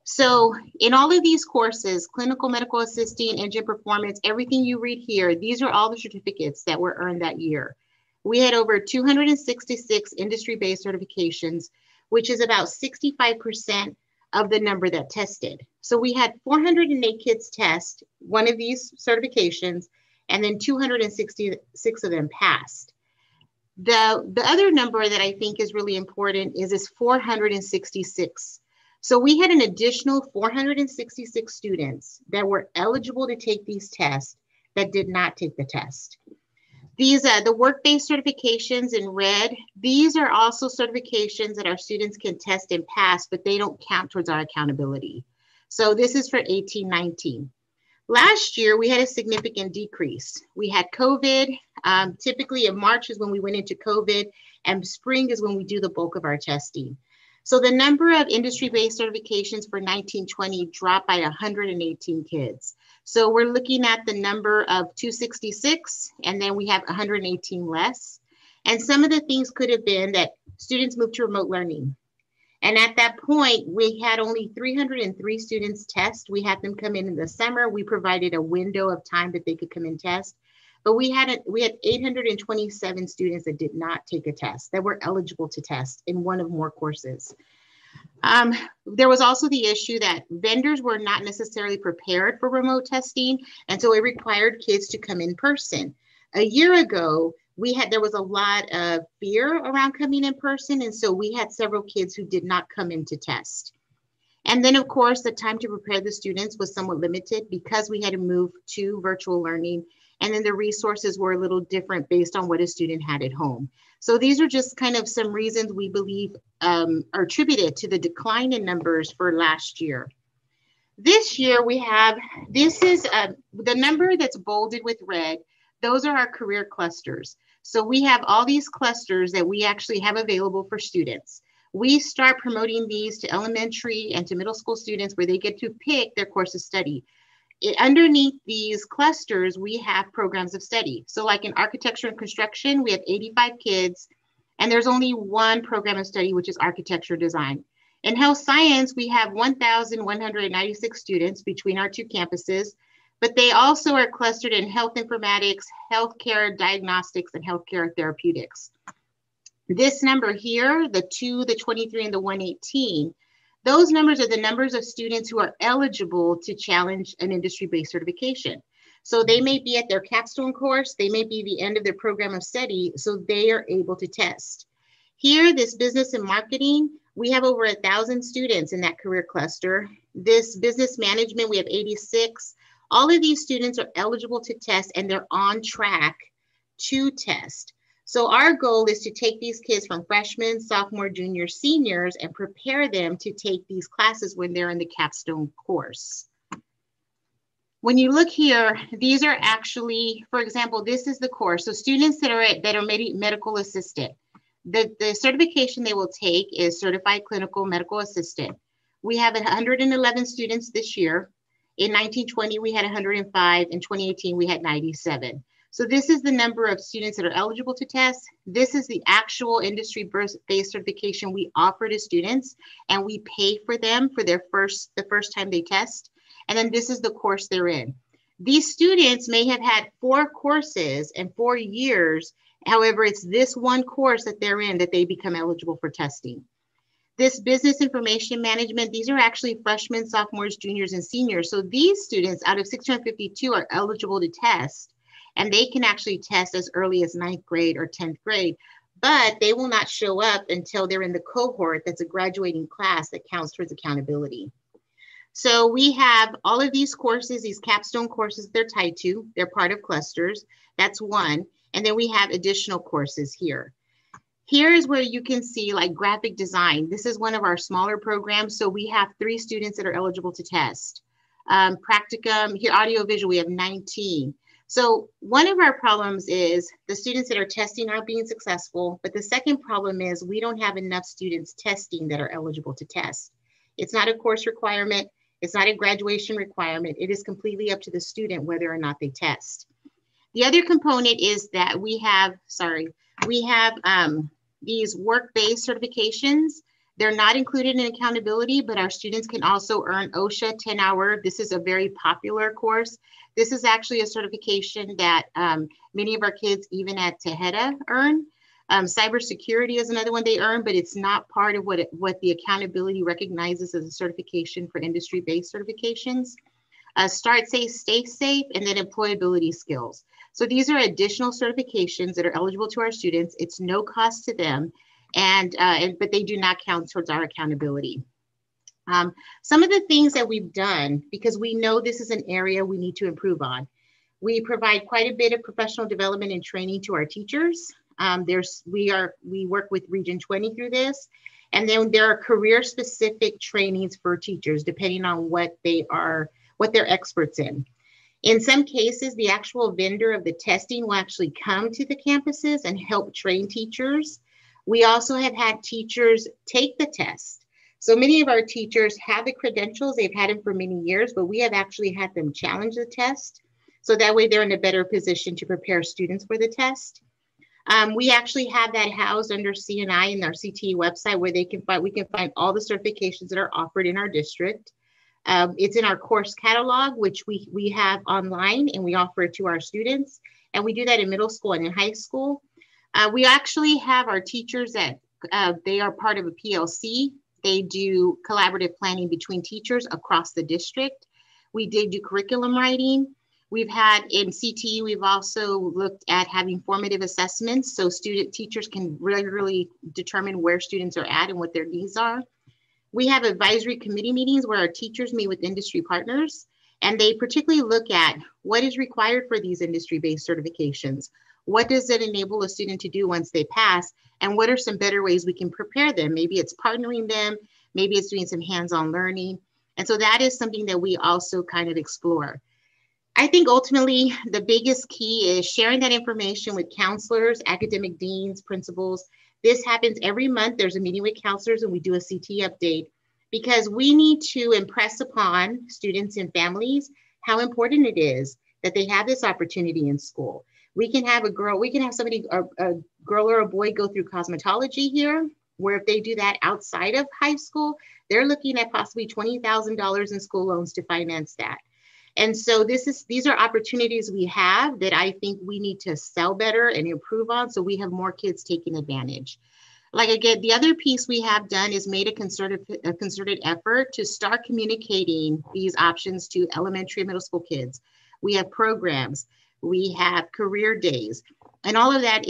So in all of these courses, clinical medical assisting, engine performance, everything you read here, these are all the certificates that were earned that year. We had over 266 industry-based certifications, which is about 65% of the number that tested. So we had 408 kids test one of these certifications, and then 266 of them passed. The other number that I think is really important is this 466. So we had an additional 466 students that were eligible to take these tests that did not take the test. These, the work-based certifications in red, these are also certifications that our students can test and pass, but they don't count towards our accountability. So this is for 18-19. Last year, we had a significant decrease. We had COVID. Typically in March is when we went into COVID, and spring is when we do the bulk of our testing. So the number of industry-based certifications for 19-20 dropped by 118 kids. So we're looking at the number of 266, and then we have 118 less. And some of the things could have been that students moved to remote learning. And at that point, we had only 303 students test. We had them come in the summer. We provided a window of time that they could come and test. But we had 827 students that did not take a test, that were eligible to test in one of more courses. There was also the issue that vendors were not necessarily prepared for remote testing, and so it required kids to come in person. A year ago, there was a lot of fear around coming in person, and so we had several kids who did not come in to test. And then, of course, the time to prepare the students was somewhat limited because we had to move to virtual learning. And then the resources were a little different based on what a student had at home. So these are just kind of some reasons we believe are attributed to the decline in numbers for last year. This year we have, this is the number that's bolded with red. Those are our career clusters. So we have all these clusters that we actually have available for students. We start promoting these to elementary and to middle school students where they get to pick their course of study. Underneath these clusters, we have programs of study. So like in architecture and construction, we have 85 kids, and there's only one program of study, which is architecture design. In health science, we have 1,196 students between our two campuses, but they also are clustered in health informatics, healthcare diagnostics, and healthcare therapeutics. This number here, the 2, the 23, and the 118, those numbers are the numbers of students who are eligible to challenge an industry-based certification. So they may be at their capstone course, they may be the end of their program of study, so they are able to test. Here, this business and marketing, we have over 1,000 students in that career cluster. This business management, we have 86. All of these students are eligible to test, and they're on track to test. So our goal is to take these kids from freshmen, sophomore, junior, seniors, and prepare them to take these classes when they're in the capstone course. When you look here, these are actually, for example, this is the course. So students that are medical assistant, the certification they will take is certified clinical medical assistant. We have 111 students this year. In 19-20, we had 105. In 2018, we had 97. So this is the number of students that are eligible to test. This is the actual industry-based certification we offer to students, and we pay for them for the first time they test. And then this is the course they're in. These students may have had 4 courses and 4 years. However, it's this one course that they're in that they become eligible for testing. This business information management, these are actually freshmen, sophomores, juniors, and seniors. So these students out of 652 are eligible to test. And they can actually test as early as 9th grade or 10th grade, but they will not show up until they're in the cohort that's a graduating class that counts towards accountability. So we have all of these courses, these capstone courses they're tied to, they're part of clusters, that's one. And then we have additional courses here. Here is where you can see like graphic design. This is one of our smaller programs. So we have 3 students that are eligible to test. Practicum, here audiovisual, we have 19. So one of our problems is the students that are testing aren't being successful, but the second problem is we don't have enough students testing that are eligible to test. It's not a course requirement. It's not a graduation requirement. It is completely up to the student whether or not they test. The other component is that we have these work-based certifications. They're not included in accountability, but our students can also earn OSHA 10-hour. This is a very popular course. This is actually a certification that many of our kids, even at Tejeda, earn. Cybersecurity is another one they earn, but it's not part of what the accountability recognizes as a certification for industry-based certifications. Start safe, stay safe, and then employability skills. So these are additional certifications that are eligible to our students. It's no cost to them, but they do not count towards our accountability. Some of the things that we've done, because we know this is an area we need to improve on, we provide quite a bit of professional development and training to our teachers. We work with Region 20 through this, and then there are career-specific trainings for teachers depending on what they're experts in. In some cases, the actual vendor of the testing will actually come to the campuses and help train teachers. We also have had teachers take the test. So many of our teachers have the credentials, they've had them for many years, but we have actually had them challenge the test. So that way they're in a better position to prepare students for the test. We actually have that housed under CNI in our CTE website where we can find all the certifications that are offered in our district. It's in our course catalog, which we have online and we offer it to our students. And we do that in middle school and in high school. We actually have our teachers that they are part of a PLC. They do collaborative planning between teachers across the district. We did do curriculum writing. We've had in CTE, we've also looked at having formative assessments so teachers can regularly determine where students are at and what their needs are. We have advisory committee meetings where our teachers meet with industry partners, and they particularly look at what is required for these industry-based certifications. What does it enable a student to do once they pass? And what are some better ways we can prepare them? Maybe it's partnering them, maybe it's doing some hands-on learning. And so that is something that we also kind of explore. I think ultimately the biggest key is sharing that information with counselors, academic deans, principals. This happens every month. There's a meeting with counselors and we do a CT update because we need to impress upon students and families how important it is that they have this opportunity in school. We can have a girl or a boy go through cosmetology here, where if they do that outside of high school, they're looking at possibly $20,000 in school loans to finance that. And so these are opportunities we have that I think we need to sell better and improve on so we have more kids taking advantage. Like again, the other piece we have done is made a concerted effort to start communicating these options to elementary and middle school kids. We have programs, we have career days, and all of that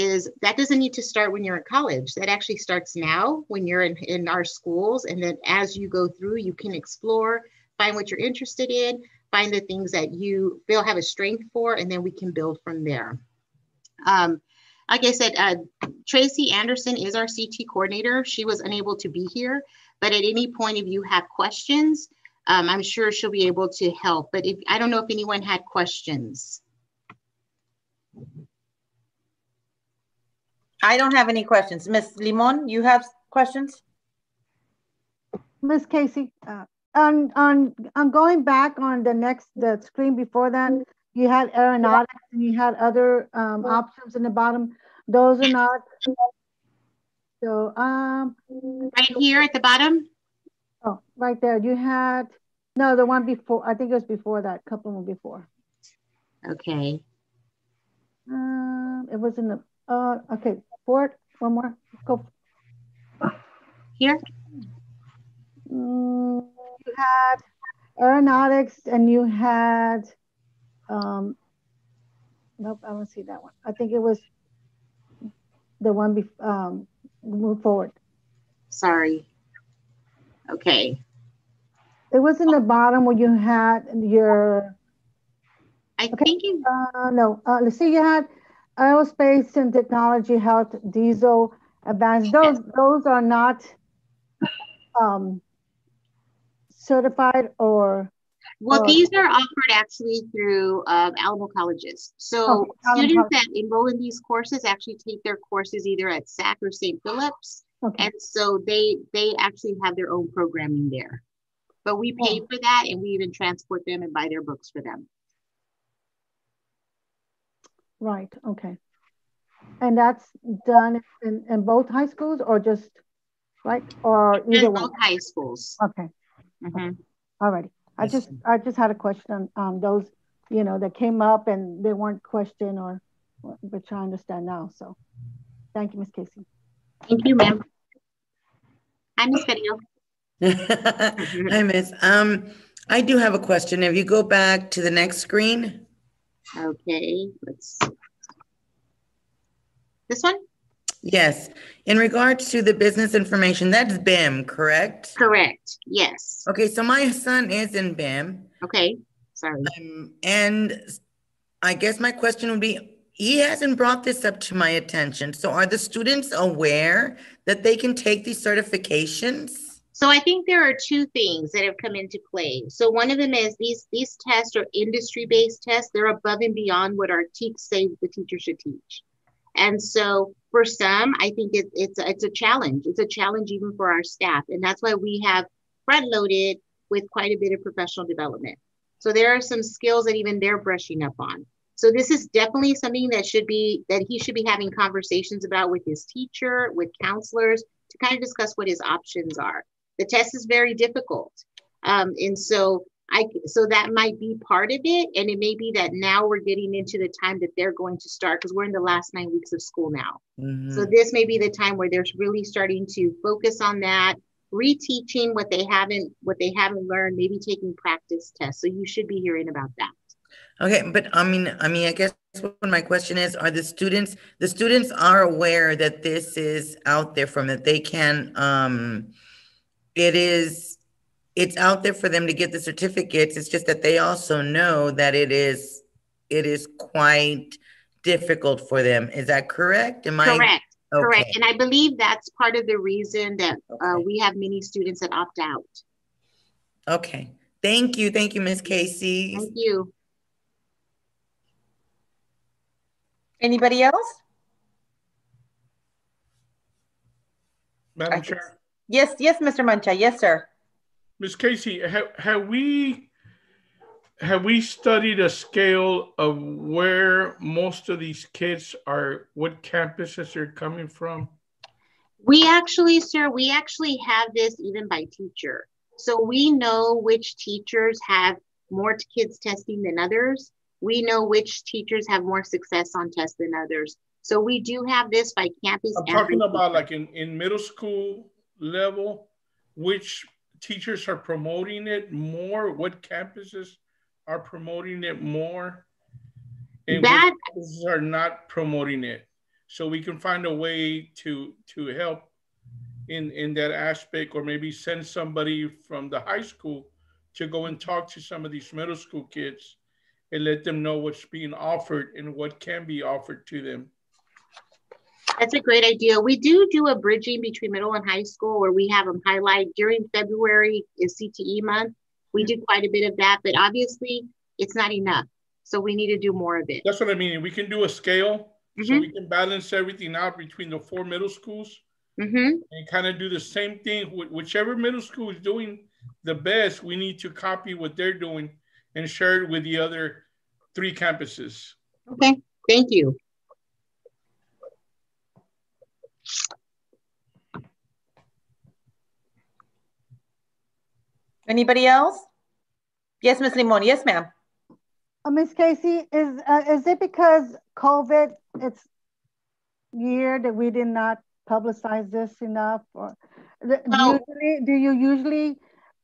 doesn't need to start when you're in college. That actually starts now when you're in our schools. And then as you go through, you can explore, find what you're interested in, find the things that you feel have a strength for, and then we can build from there. Like I said, Tracy Anderson is our CT coordinator. She was unable to be here, but at any point, if you have questions, I'm sure she'll be able to help. But I don't know if anyone had questions. I don't have any questions. Ms. Limon, you have questions? Ms. Casey, on going back on the screen before that, you had aeronautics and you had other options in the bottom. Those are not. So right here at the bottom. Oh, right there. You had the one before. I think it was before that. Couple more before. Okay. It was in the. Okay. Forward. One more. Go. Here. You had aeronautics and you had. Nope, I don't see that one. I think it was the one move forward. Sorry. Okay. It was in the bottom where you had your. Think you. No. Let's see. You had aerospace and technology, health, diesel, advanced. Those are not certified or. Well, these are offered actually through Alamo colleges. So students that enroll in these courses actually take their courses either at SAC or St. Philip's. Okay. And so they actually have their own programming there. But we pay for that and we even transport them and buy their books for them. Right, okay. And that's done in both high schools or just, right? Or either one? Both high schools. Okay. Mm-hmm. All righty. I just had a question on those, that came up and they weren't questioned which I understand now. So Thank you, Ms. Casey. Thank you, ma'am. Hi, Ms. Petio. Hi, Miss. I do have a question. If you go back to the next screen. Okay, let's see. This one? Yes. In regards to the business information, that's BIM, correct? Correct. Yes. Okay, so my son is in BIM. Okay, sorry. And I guess my question would be, he hasn't brought this up to my attention. So are the students aware that they can take these certifications? So I think there are two things that have come into play. So one of them is these tests are industry-based tests. They're above and beyond what our TEKS say the teacher should teach. And so for some, I think it's a challenge. It's a challenge even for our staff. And that's why we have front-loaded with quite a bit of professional development. So there are some skills that even they're brushing up on. So this is definitely something that he should be having conversations about with his teacher, with counselors, to kind of discuss what his options are. The test is very difficult. And so that might be part of it. And it may be that now we're getting into the time that they're going to start, because we're in the last 9 weeks of school now. Mm-hmm. So this may be the time where they're really starting to focus on that, reteaching what they haven't learned, maybe taking practice tests. So you should be hearing about that. Okay, but I mean, I guess what my question is, are the students are aware that this is out there from that they can, it's out there for them to get the certificates. It's just that they also know that it is quite difficult for them. Is that correct? Correct. Okay. Correct. And I believe that's part of the reason that we have many students that opt out. Okay. Thank you. Thank you, Ms. Casey. Thank you. Anybody else? Madam Chair. Yes, Mr. Mancha. Yes, sir. Ms. Casey, have we studied a scale of where most of these kids are, what campuses they're coming from? We actually, sir, have this even by teacher. So we know which teachers have more kids testing than others. We know which teachers have more success on tests than others. So we do have this by campus. I'm talking about like in middle school level, which teachers are promoting it more, what campuses are promoting it more, and which campuses are not promoting it. So we can find a way to help in that aspect, or maybe send somebody from the high school to go and talk to some of these middle school kids and let them know what's being offered and what can be offered to them. That's a great idea. We do a bridging between middle and high school where we have them highlight. During February is CTE month. We do quite a bit of that, but obviously it's not enough. So we need to do more of it. That's what I mean. We can do a scale so we can balance everything out between the 4 middle schools and kind of do the same thing. Whichever middle school is doing the best, we need to copy what they're doing and share it with the other 3 campuses. Okay, thank you. Anybody else? Yes, Ms. Limon. Yes, ma'am. Ms. Casey, is it because COVID, it's year that we did not publicize this enough? Or do you usually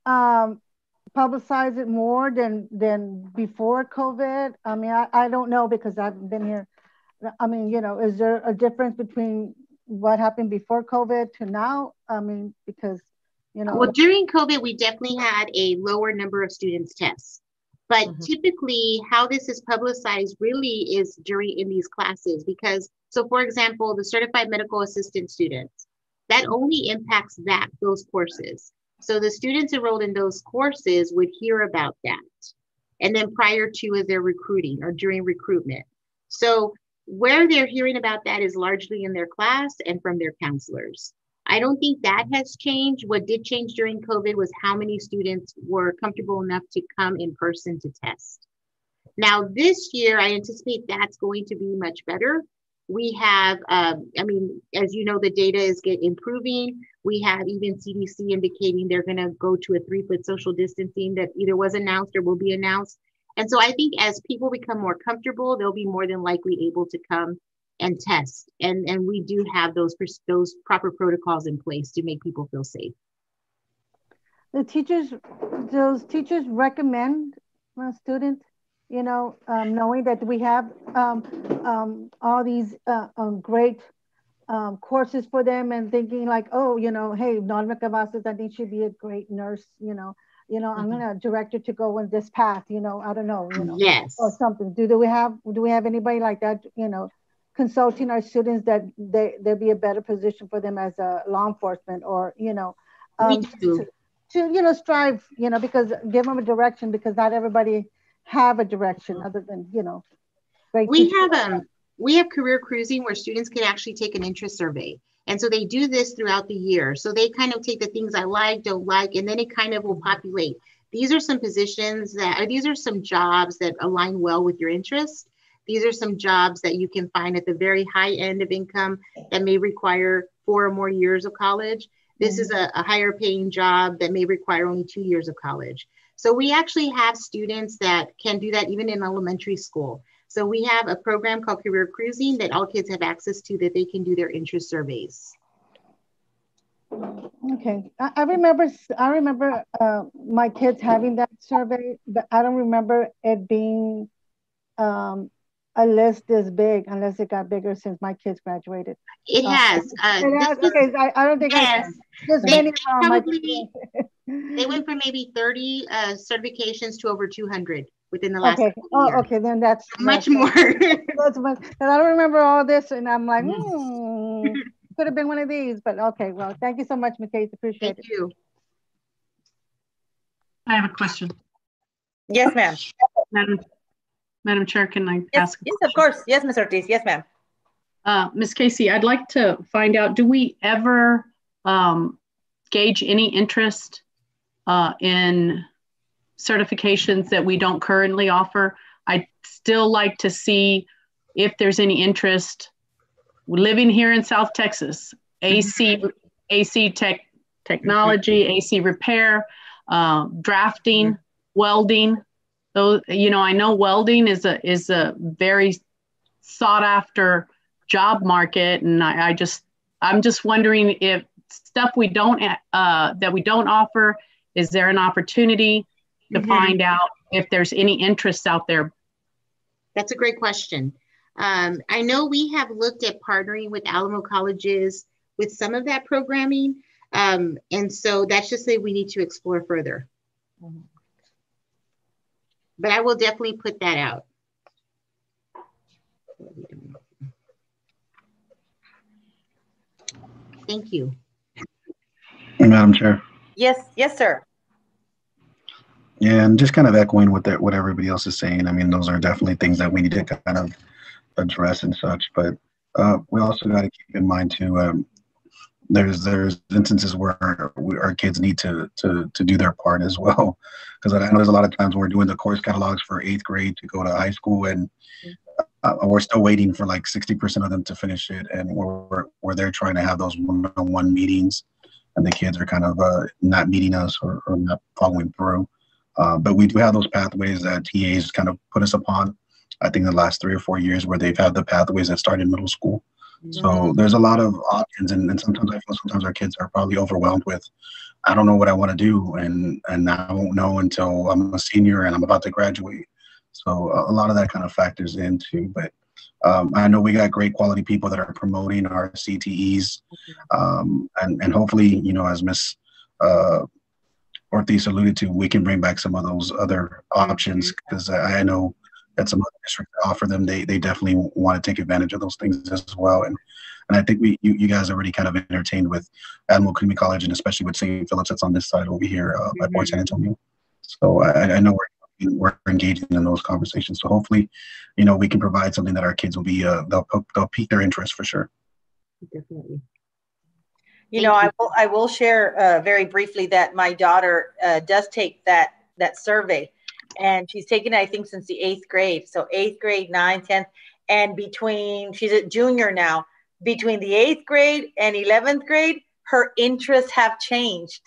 publicize it more than before COVID? I mean, I don't know because I haven't been here. I mean, you know, is there a difference between what happened before COVID to now? I mean, because, you know. Well, during COVID, we definitely had a lower number of students tests. But typically how this is publicized really is in these classes, because, so for example, the certified medical assistant students, that only impacts those courses. So the students enrolled in those courses would hear about that. And then prior to as they're recruiting or during recruitment. So where they're hearing about that is largely in their class and from their counselors. I don't think that has changed. What did change during COVID was how many students were comfortable enough to come in person to test. Now this year, I anticipate that's going to be much better. We have, I mean, as you know, the data is improving. We have even CDC indicating they're gonna go to a 3-foot social distancing that either was announced or will be announced. And so I think as people become more comfortable, they'll be more than likely able to come and test. And we do have those proper protocols in place to make people feel safe. Those teachers recommend students, knowing that we have all these great courses for them, and thinking like, oh, hey, Norma Cavazos, I think she'd be a great nurse, I'm gonna direct her to go in this path, I don't know, yes, or something. Do we have anybody like that, consulting our students that there'd be a better position for them as a law enforcement, or to strive, because give them a direction, because not everybody have a direction other than, we have career cruising where students can actually take an interest survey. And so they do this throughout the year. So they kind of take the things I like, don't like, and then it kind of will populate. These are some positions these are some jobs that align well with your interests. These are some jobs that you can find at the very high end of income that may require 4 or more years of college. This is a higher paying job that may require only 2 years of college. So we actually have students that can do that even in elementary school. So we have a program called Career Cruising that all kids have access to, that they can do their interest surveys. Okay, I remember my kids having that survey, but I don't remember it being a list this big, unless it got bigger since my kids graduated. It has. Okay, I don't think they went from maybe 30 certifications to over 200 within the last year. Okay, then that's much more. That's much, and I don't remember all this, and I'm like, could have been one of these, but okay. Well, thank you so much, Ms. Case. Appreciate it. Thank you. I have a question. Yes, ma'am. Madam Chair, can I ask? Yes, of course. Yes, Ms. Ortiz. Yes, ma'am. Ms. Casey, I'd like to find out, do we ever gauge any interest in certifications that we don't currently offer? I'd still like to see if there's any interest. Living here in South Texas, AC technology, AC repair, drafting, welding. Those, I know welding is a very sought after job market, and I'm just wondering if stuff that we don't offer, is there an opportunity to find out if there's any interest out there? That's a great question. I know we have looked at partnering with Alamo colleges with some of that programming. And so that's just that we need to explore further. But I will definitely put that out. Thank you. Madam Chair. Yes, sir. Yeah, and just kind of echoing what everybody else is saying. I mean, those are definitely things that we need to kind of address and such. But we also got to keep in mind too. There's instances where our kids need to do their part as well, because I know there's a lot of times when we're doing the course catalogs for 8th grade to go to high school, and we're still waiting for like 60% of them to finish it, and we're there trying to have those one-on-one meetings, and the kids are kind of not meeting us or not following through. But we do have those pathways that TAs kind of put us upon. I think the last 3 or 4 years where they've had the pathways that start in middle school. So there's a lot of options, and sometimes I feel our kids are probably overwhelmed with, I don't know what I want to do, and I won't know until I'm a senior and I'm about to graduate. So a lot of that kind of factors into, but I know we got great quality people that are promoting our CTEs, and hopefully, as Ms. Ortiz alluded to, we can bring back some of those other options, because I know that some other districts offer them. They definitely want to take advantage of those things as well. And I think you guys already kind of entertained with Admiral Community College, and especially with St. Philip's that's on this side over here by Port San Antonio. So I know we're engaging in those conversations. So hopefully, we can provide something that our kids will be, they'll pique their interest for sure. Definitely. I will share very briefly that my daughter does take that survey, and she's taken it, I think, since the 8th grade. So 8th grade, 9th, 10th, and she's a junior now. Between the 8th grade and 11th grade, her interests have changed.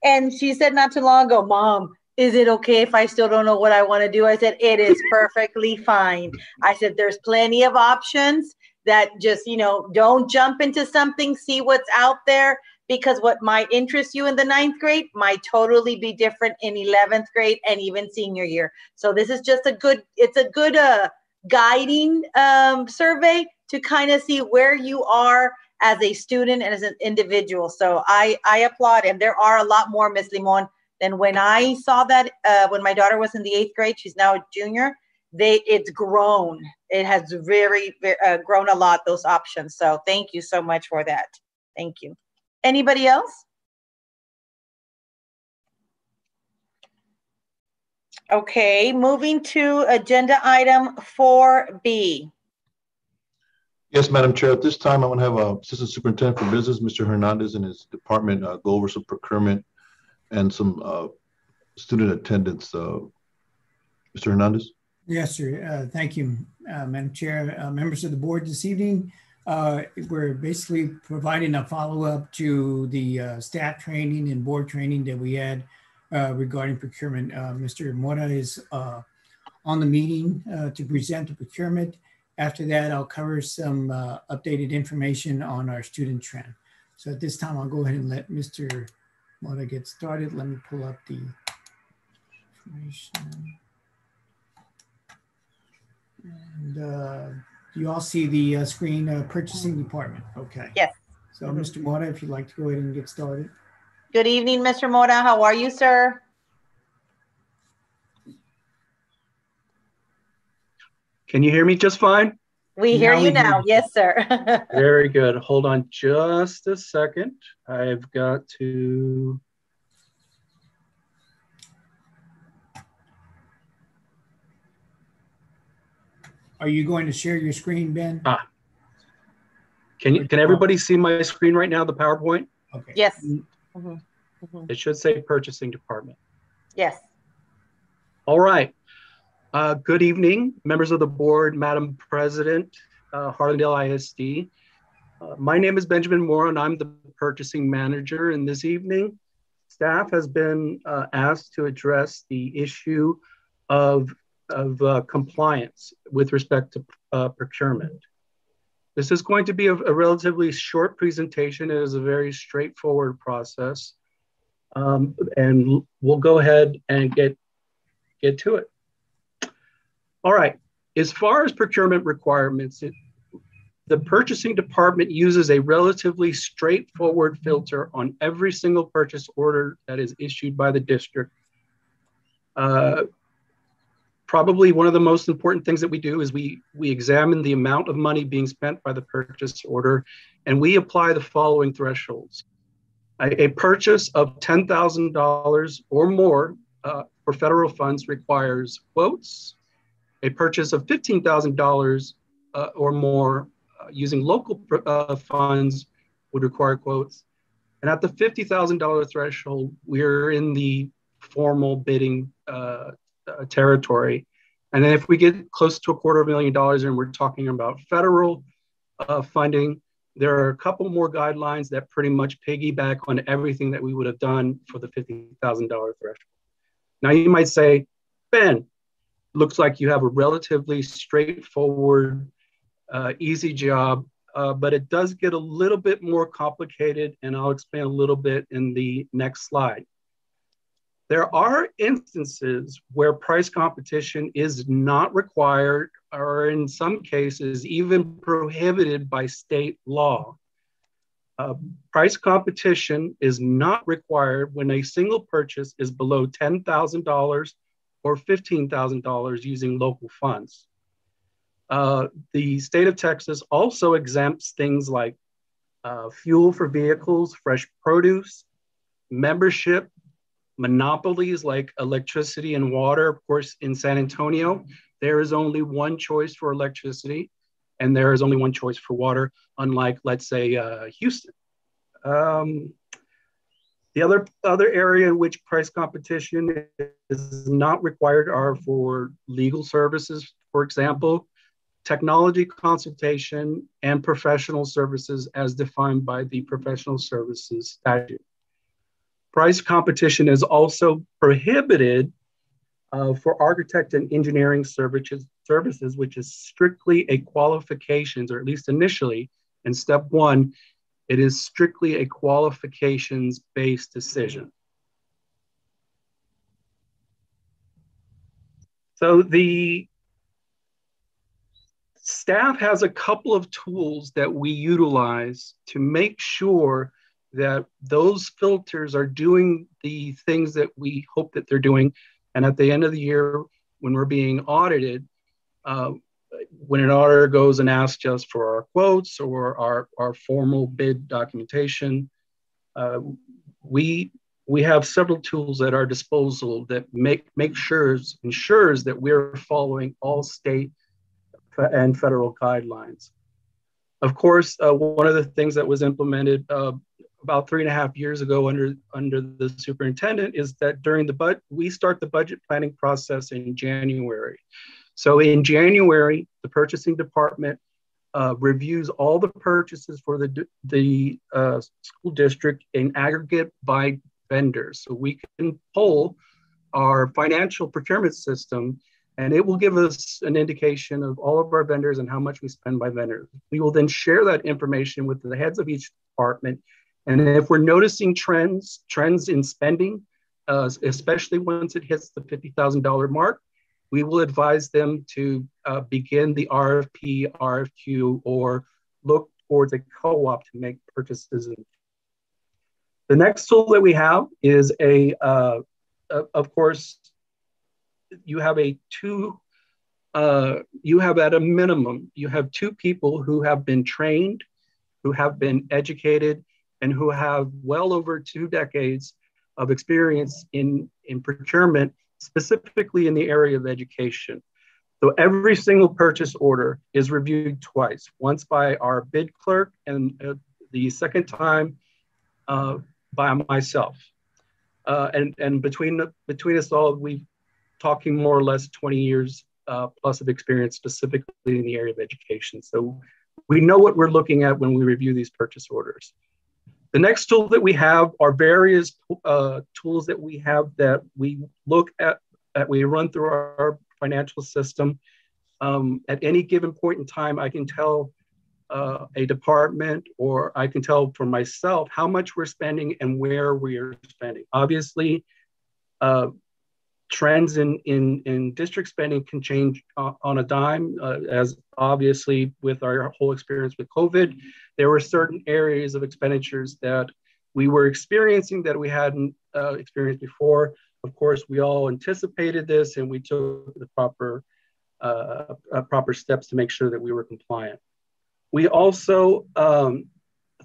And she said not too long ago, Mom, is it okay if I still don't know what I want to do? I said, it is perfectly fine. I said, there's plenty of options. that just, don't jump into something, see what's out there, because what might interest you in the 9th grade might totally be different in 11th grade and even senior year. So this is just a good guiding survey to kind of see where you are as a student and as an individual. So I applaud, and there are a lot more, Ms. Limon, than when I saw that when my daughter was in the 8th grade. She's now a junior. It's grown. It has very grown a lot, those options. So thank you so much for that. Thank you. Anybody else? Okay, moving to agenda item 4B. Yes, Madam Chair. At this time, I want to have Assistant Superintendent for Business, Mr. Hernandez, and his department go over some procurement and some student attendance. Mr. Hernandez? Yes, sir. Thank you, Madam Chair. Members of the board, this evening, we're basically providing a follow-up to the staff training and board training that we had regarding procurement. Mr. Mora is on the meeting to present the procurement. After that, I'll cover some updated information on our student trend. So at this time, I'll go ahead and let Mr. Mora get started. Let me pull up the information. And you all see the screen, purchasing department. Okay. Yes. So Mr. Mora, if you'd like to go ahead and get started. Good evening, Mr. Mora. How are you, sir? Can you hear me just fine? We hear you now. Yes, sir. Very good. Hold on just a second. I've got to. Are you going to share your screen, Ben? Can everybody see my screen right now, the PowerPoint? Okay. Yes. It should say purchasing department. Yes. All right. Good evening, members of the board, Madam President, Harlandale ISD. My name is Benjamin Moore, and I'm the purchasing manager. And this evening, staff has been asked to address the issue of compliance with respect to procurement. This is going to be a relatively short presentation. It is a very straightforward process. And we'll go ahead and get to it. All right, as far as procurement requirements, the purchasing department uses a relatively straightforward filter on every single purchase order that is issued by the district. Probably one of the most important things that we do is we examine the amount of money being spent by the purchase order, and we apply the following thresholds. A purchase of $10,000 or more for federal funds requires quotes. A purchase of $15,000 or more using local funds would require quotes. And at the $50,000 threshold, we're in the formal bidding territory. And then if we get close to $250,000 and we're talking about federal funding, there are a couple more guidelines that pretty much piggyback on everything that we would have done for the $50,000 threshold. Now you might say, Ben, looks like you have a relatively straightforward, easy job, but it does get a little bit more complicated, and I'll explain a little bit in the next slide. There are instances where price competition is not required, or in some cases, even prohibited by state law. Price competition is not required when a single purchase is below $10,000 or $15,000 using local funds. The state of Texas also exempts things like fuel for vehicles, fresh produce, membership, monopolies like electricity and water. Of course, in San Antonio, there is only one choice for electricity, and there is only one choice for water, unlike, let's say, Houston. The other area in which price competition is not required are for legal services, for example, technology consultation, and professional services as defined by the professional services statute. Price competition is also prohibited for architect and engineering services services, which is strictly a qualifications, or at least initially in step one, it is strictly a qualifications-based decision. So the staff has a couple of tools that we utilize to make sure that those filters are doing the things that we hope that they're doing. And at the end of the year, when we're being audited, when an auditor goes and asks us for our quotes or our formal bid documentation, we have several tools at our disposal that ensures that we're following all state and federal guidelines. Of course, one of the things that was implemented about 3.5 years ago under the superintendent is that we start the budget planning process in January. So in January, the purchasing department reviews all the purchases for the school district in aggregate by vendors. So we can pull our financial procurement system, and it will give us an indication of all of our vendors and how much we spend by vendors. We will then share that information with the heads of each department. And if we're noticing trends in spending, especially once it hits the $50,000 mark, we will advise them to begin the RFP, RFQ, or look towards a co-op to make purchases. The next tool that we have is of course, you have at a minimum, you have 2 people who have been trained, who have been educated, and who have well over 2 decades of experience in procurement, specifically in the area of education. So every single purchase order is reviewed twice, once by our bid clerk and the second time by myself. And between us all, we've talking more or less 20 years plus of experience specifically in the area of education. So we know what we're looking at when we review these purchase orders. The next tool that we have are various tools that we have that we look at, that we run through our financial system. At any given point in time, I can tell a department, or I can tell for myself how much we're spending and where we are spending. Obviously, trends in district spending can change on a dime, as obviously with our whole experience with COVID, there were certain areas of expenditures that we were experiencing that we hadn't experienced before. Of course, we all anticipated this and we took the proper steps to make sure that we were compliant. We also,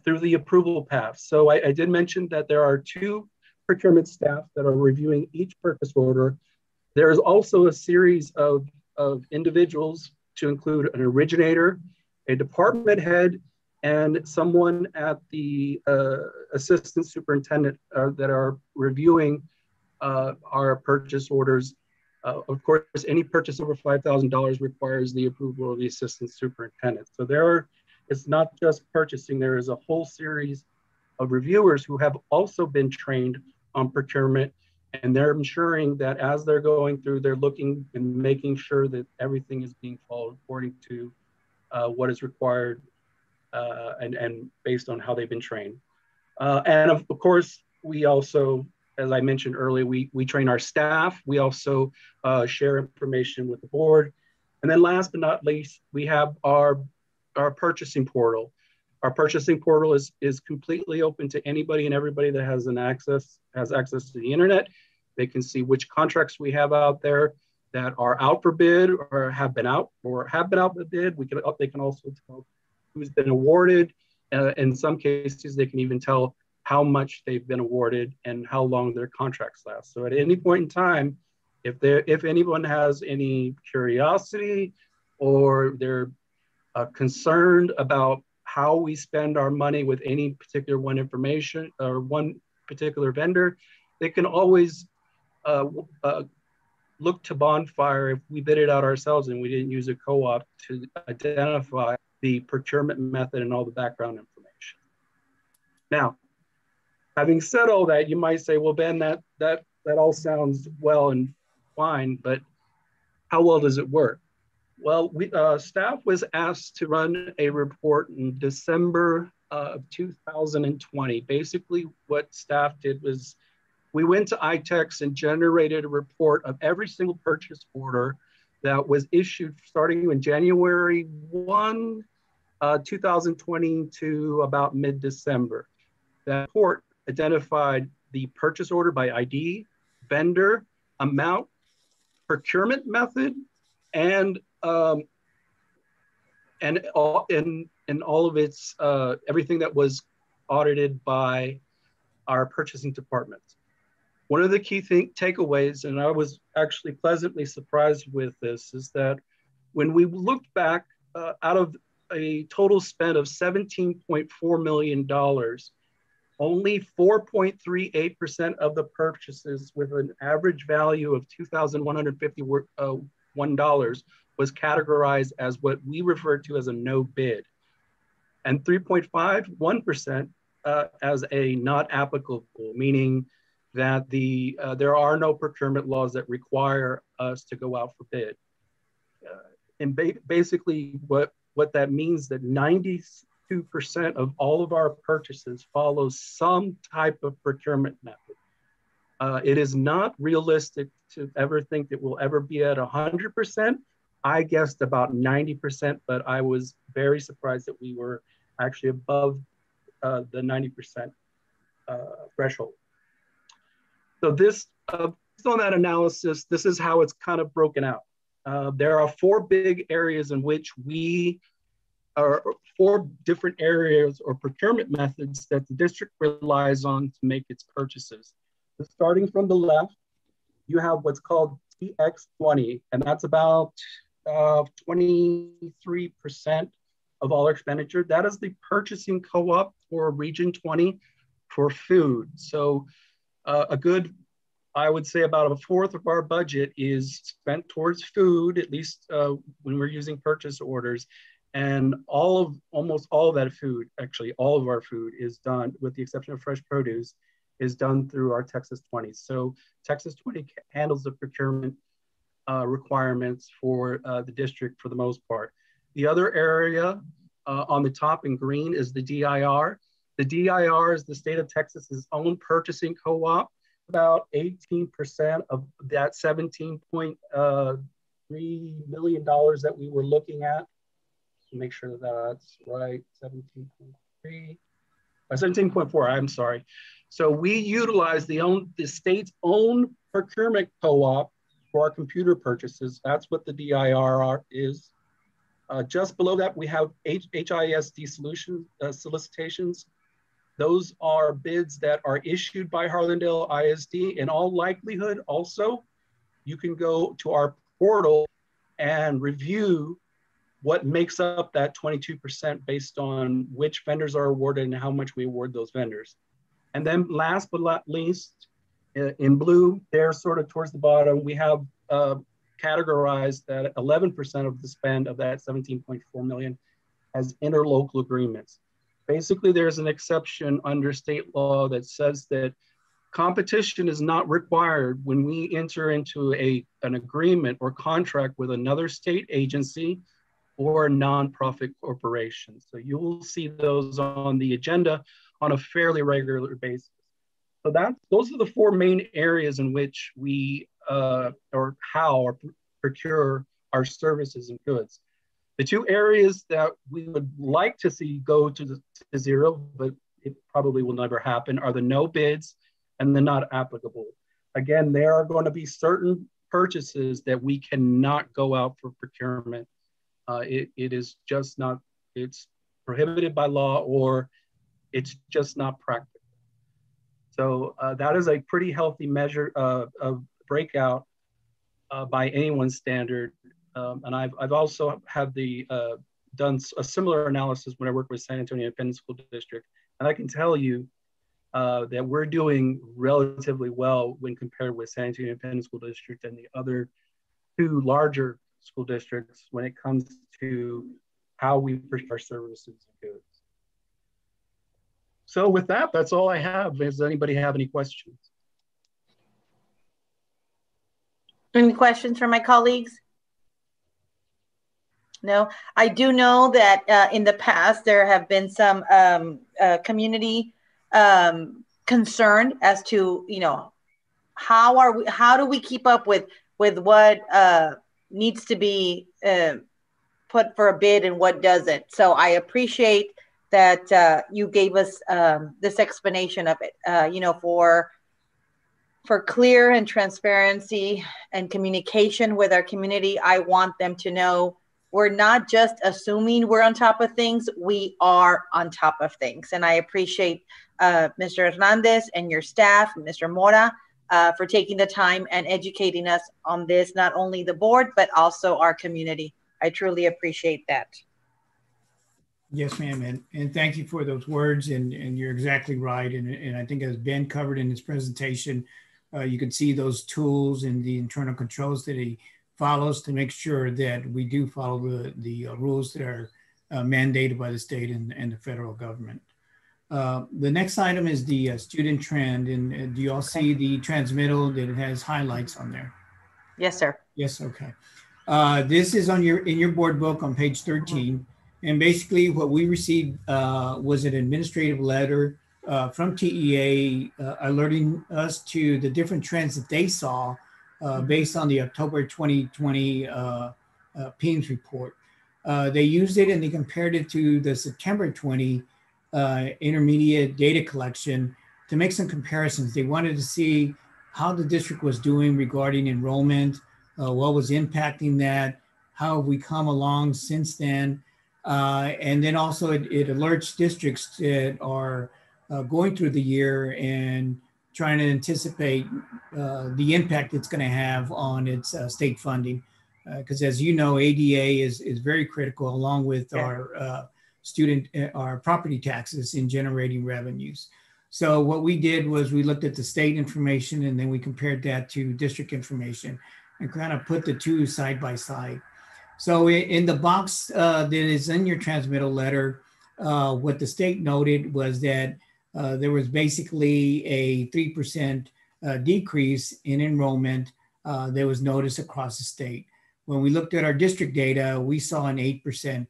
through the approval path. So I did mention that there are 2 procurement staff that are reviewing each purchase order. There is also a series of individuals to include an originator, a department head, and someone at the assistant superintendent that are reviewing our purchase orders. Of course, any purchase over $5,000 requires the approval of the assistant superintendent. So it's not just purchasing, there is a whole series of reviewers who have also been trained on procurement, and they're ensuring that as they're going through, they're looking and making sure that everything is being followed according to what is required and based on how they've been trained. And of course, we also, as I mentioned earlier, we train our staff. We also share information with the board. And then last but not least, we have our purchasing portal. Our purchasing portal is completely open to anybody and everybody that has access to the internet. They can see which contracts we have out there that are out for bid or have been out for bid. They can also tell who's been awarded. In some cases, they can even tell how much they've been awarded and how long their contracts last. So at any point in time, if anyone has any curiosity or they're concerned about how we spend our money with any particular one particular vendor, they can always look to Bonfire if we bid it out ourselves and we didn't use a co-op to identify the procurement method and all the background information. Now, having said all that, you might say, well, Ben, that all sounds well and fine, but how well does it work? Well, staff was asked to run a report in December of 2020. Basically, what staff did was we went to ITEX and generated a report of every single purchase order that was issued starting in January 1, 2020 to about mid-December. That report identified the purchase order by ID, vendor, amount, procurement method, and all of its everything that was audited by our purchasing department. One of the key takeaways, and I was actually pleasantly surprised with this, is that when we looked back out of a total spend of $17.4 million, only 4.38% of the purchases with an average value of $2,151 was categorized as what we refer to as a no bid, and 3.51% as a not applicable, meaning that there are no procurement laws that require us to go out for bid. And basically what that means that 92% of all of our purchases follow some type of procurement method. It is not realistic to ever think that we'll ever be at 100%. I guessed about 90%, but I was very surprised that we were actually above the 90% threshold. So this, based on that analysis, this is how it's kind of broken out. There are four big areas in which four different areas or procurement methods that the district relies on to make its purchases. So starting from the left, you have what's called TX20, and that's about 23% of all expenditure. That is the purchasing co-op for Region 20 for food. So I would say about a fourth of our budget is spent towards food, at least when we're using purchase orders. And almost all of that food, actually all of our food is done, with the exception of fresh produce, is done through our Texas 20. So Texas 20 handles the procurement requirements for the district for the most part. The other area on the top in green is the DIR. The DIR is the state of Texas's own purchasing co-op. About 18% of that $17.3 million that we were looking at. Make sure that that's right, 17.3, 17.4, I'm sorry. So we utilize the state's own procurement co-op for our computer purchases. That's what the DIR is. Just below that, we have HISD solution solicitations. Those are bids that are issued by Harlandale ISD. In all likelihood, also, you can go to our portal and review what makes up that 22% based on which vendors are awarded and how much we award those vendors. And then last but not least, in blue, there sort of towards the bottom, we have categorized that 11% of the spend of that 17.4 million as interlocal agreements. Basically, there's an exception under state law that says that competition is not required when we enter into an agreement or contract with another state agency or a nonprofit corporation. So you will see those on the agenda on a fairly regular basis. So those are the four main areas in which we procure our services and goods. The two areas that we would like to see go to zero, but it probably will never happen, are the no bids and the not applicable. Again, there are going to be certain purchases that we cannot go out for procurement. It is just not, it's prohibited by law, or it's just not practical. So that is a pretty healthy measure of breakout by anyone's standard. And I've also had done a similar analysis when I worked with San Antonio Independent School District. And I can tell you that we're doing relatively well when compared with San Antonio Independent School District and the other two larger school districts when it comes to how we procure our services and goods. So with that, that's all I have. Does anybody have any questions? Any questions from my colleagues? No, I do know that in the past there have been some community concern as to, you know, how do we keep up with what needs to be put for a bid and what doesn't. So I appreciate that you gave us this explanation of it. You know, for clear and transparency and communication with our community, I want them to know we're not just assuming we're on top of things, we are on top of things. And I appreciate Mr. Hernandez and your staff, Mr. Mora, for taking the time and educating us on this, not only the board, but also our community. I truly appreciate that. Yes, ma'am, and thank you for those words, and you're exactly right. And I think as Ben covered in his presentation, you can see those tools and the internal controls that he follows to make sure that we do follow the rules that are mandated by the state and the federal government. The next item is the student trend, and do you all see the transmittal that it has highlights on there? Yes, sir. Yes, okay. This is in your board book on page 13. And basically what we received was an administrative letter from TEA alerting us to the different trends that they saw based on the October 2020 PEIMS report. They used it and they compared it to the September 20 intermediate data collection to make some comparisons. They wanted to see how the district was doing regarding enrollment, what was impacting that, how have we come along since then. And then also it alerts districts that are going through the year and trying to anticipate the impact it's going to have on its state funding. Because as you know, ADA is very critical along with our our property taxes in generating revenues. So what we did was we looked at the state information and then we compared that to district information and kind of put the two side by side. So in the box that is in your transmittal letter, what the state noted was that there was basically a 3% decrease in enrollment that was noticed across the state. When we looked at our district data, we saw an 8%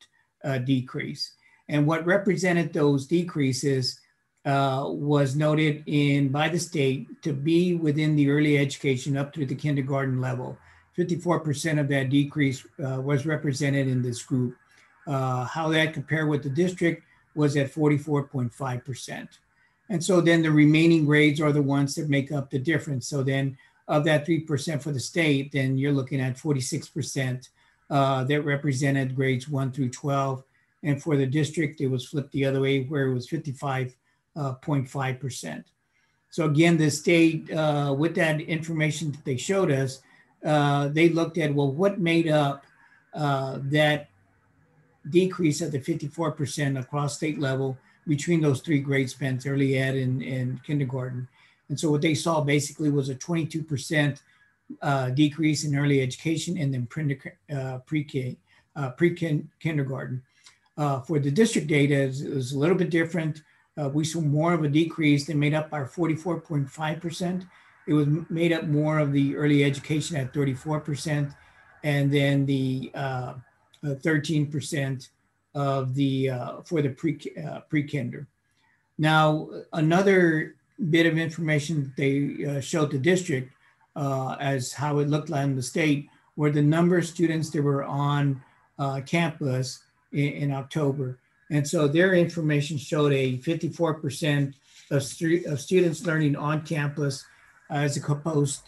decrease. And what represented those decreases was noted by the state to be within the early education up through the kindergarten level. 54% of that decrease was represented in this group. How that compared with the district was at 44.5%. And so then the remaining grades are the ones that make up the difference. So then of that 3% for the state, then you're looking at 46% that represented grades 1 through 12. And for the district, it was flipped the other way where it was 55.5%. So again, the state, with that information that they showed us, they looked at, well, what made up that decrease of the 54% across state level between those three grade spans, early ed and kindergarten. And so what they saw basically was a 22% decrease in early education and then pre-kindergarten. For the district data, it was a little bit different. We saw more of a decrease that made up our 44.5%. It was made up more of the early education at 34%, and then the 13% of the for the pre-kinder. Now, another bit of information they showed the district as how it looked like in the state were the number of students that were on campus in October. And so their information showed a 54% of students learning on campus as composed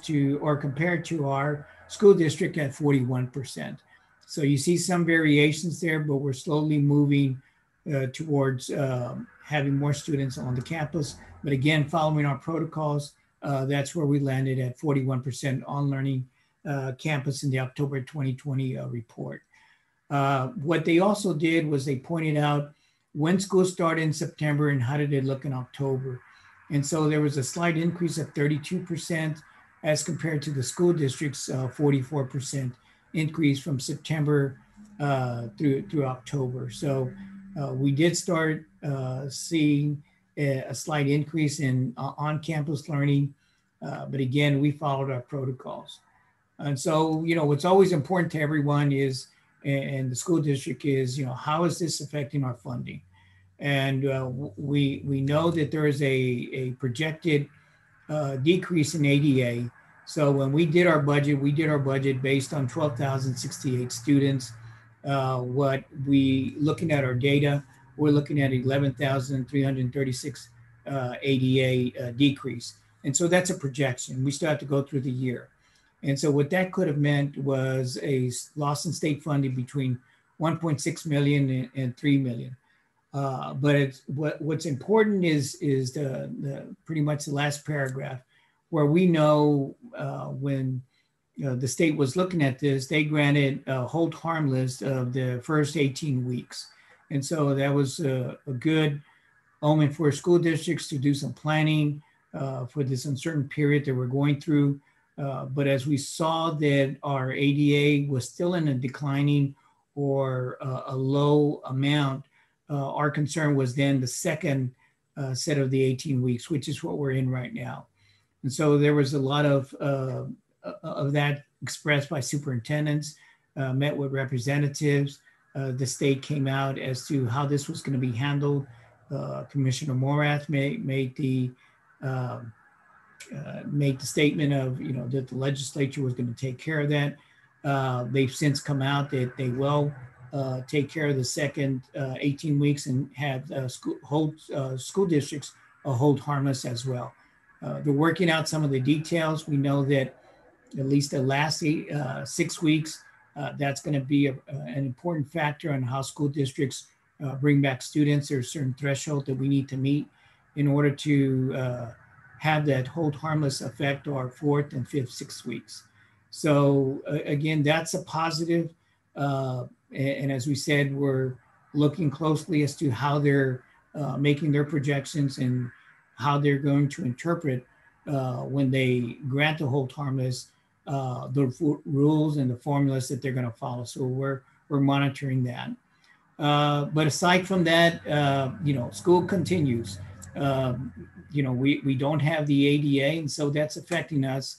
to or compared to our school district at 41%. So you see some variations there, but we're slowly moving towards having more students on the campus. But again, following our protocols, that's where we landed at 41% on learning campus in the October 2020 report. What they also did was they pointed out when school started in September and how did it look in October. And so there was a slight increase of 32% as compared to the school district's 44% increase from September through October. So we did start seeing a slight increase in on-campus learning, but again, we followed our protocols. And so, you know, what's always important to everyone is and the school district is, how is this affecting our funding? And we know that there is a projected decrease in ADA. So when we did our budget based on 12,068 students. Looking at our data, we're looking at 11,336 ADA decrease. And so that's a projection. We still have to go through the year. And so what that could have meant was a loss in state funding between 1.6 million and 3 million. But what's important is the pretty much the last paragraph, where we know when the state was looking at this, they granted a hold harmless of the first 18 weeks. And so that was a good omen for school districts to do some planning for this uncertain period that we're going through. But as we saw that our ADA was still in a declining or a low amount, our concern was then the second set of the 18 weeks, which is what we're in right now. And so there was a lot of that expressed by superintendents, met with representatives. The state came out as to how this was going to be handled. Commissioner Morath made the statement of, that the legislature was going to take care of that. They've since come out that they will take care of the second 18 weeks and have school districts hold harmless as well. They're working out some of the details. We know that at least the last 6 weeks, that's going to be an important factor on how school districts bring back students. There's a certain threshold that we need to meet in order to have that hold harmless effect our 4th and 5th, 6 weeks. So again, that's a positive. And as we said, we're looking closely as to how they're making their projections and how they're going to interpret when they grant the hold harmless, the rules and the formulas that they're going to follow. So we're monitoring that. But aside from that, school continues. We don't have the ADA, and so that's affecting us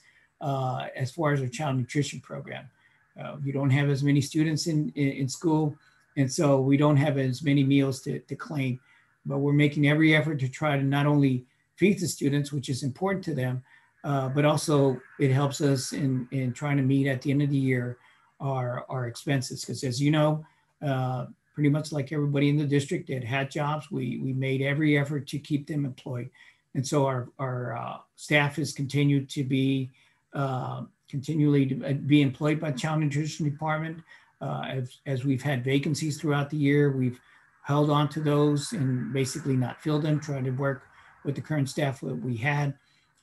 as far as our child nutrition program. We don't have as many students in school, and so we don't have as many meals to claim. But we're making every effort to try to not only feed the students, which is important to them, but also it helps us in trying to meet at the end of the year our expenses. Because as you know, pretty much like everybody in the district that had jobs, we made every effort to keep them employed. And so our staff has continued to be continually to be employed by the Child Nutrition Department. As we've had vacancies throughout the year, we've held on to those and basically not filled them, trying to work with the current staff that we had.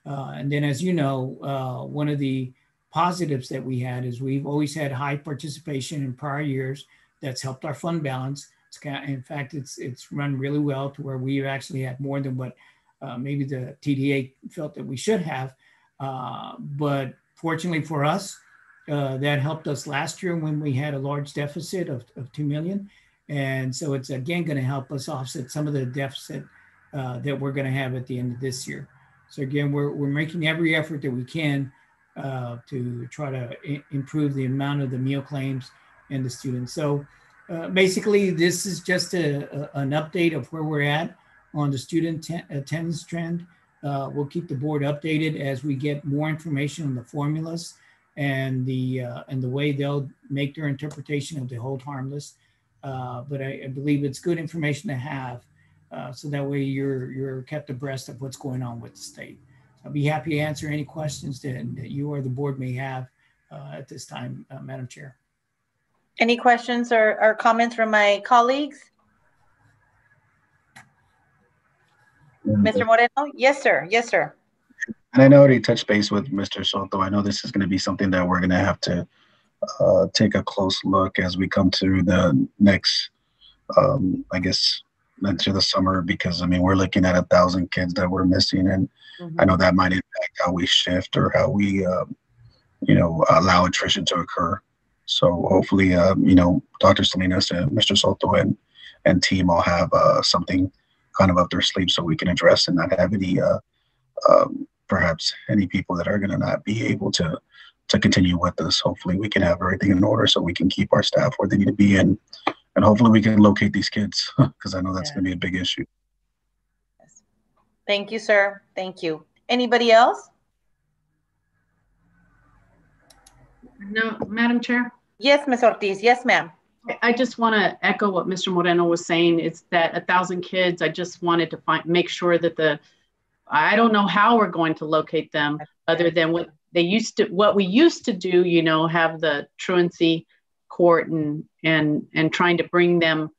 And then, as you know, one of the positives that we had is we've always had high participation in prior years. That's helped our fund balance. In fact, it's run really well to where we've actually had more than what maybe the TDA felt that we should have. But fortunately for us, that helped us last year when we had a large deficit of 2 million. And so it's again going to help us offset some of the deficit that we're going to have at the end of this year. So again, we're making every effort that we can to try to improve the amount of the meal claims and the students. So basically, this is just an update of where we're at on the student attendance trend. We'll keep the board updated as we get more information on the formulas and the way they'll make their interpretation of the hold harmless. But I believe it's good information to have, so that way you're kept abreast of what's going on with the state. I'll be happy to answer any questions that you or the board may have at this time, Madam Chair. Any questions or comments from my colleagues? Mr. Moreno? Yes, sir. Yes, sir. And I know I already touched base with Mr. Soto. I know this is going to be something that we're going to have to take a close look as we come through the next, I guess, into the summer, because I mean, we're looking at 1,000 kids that we're missing, and I know that might impact how we shift or how we, allow attrition to occur. So hopefully, Dr. Salinas and Mr. Soto and team all have something kind of up their sleeve so we can address and not have any, perhaps any people that are going to not be able to to continue with this. Hopefully we can have everything in order so we can keep our staff where they need to be in. And hopefully we can locate these kids because I know that's going to be a big issue. Yes. Thank you, sir. Thank you. Anybody else? No, Madam Chair. Yes, Ms. Ortiz. Yes, ma'am. I just want to echo what Mr. Moreno was saying. It's that 1,000 kids. I just wanted to make sure that I don't know how we're going to locate them other than what we used to do, you know, have the truancy court and trying to bring them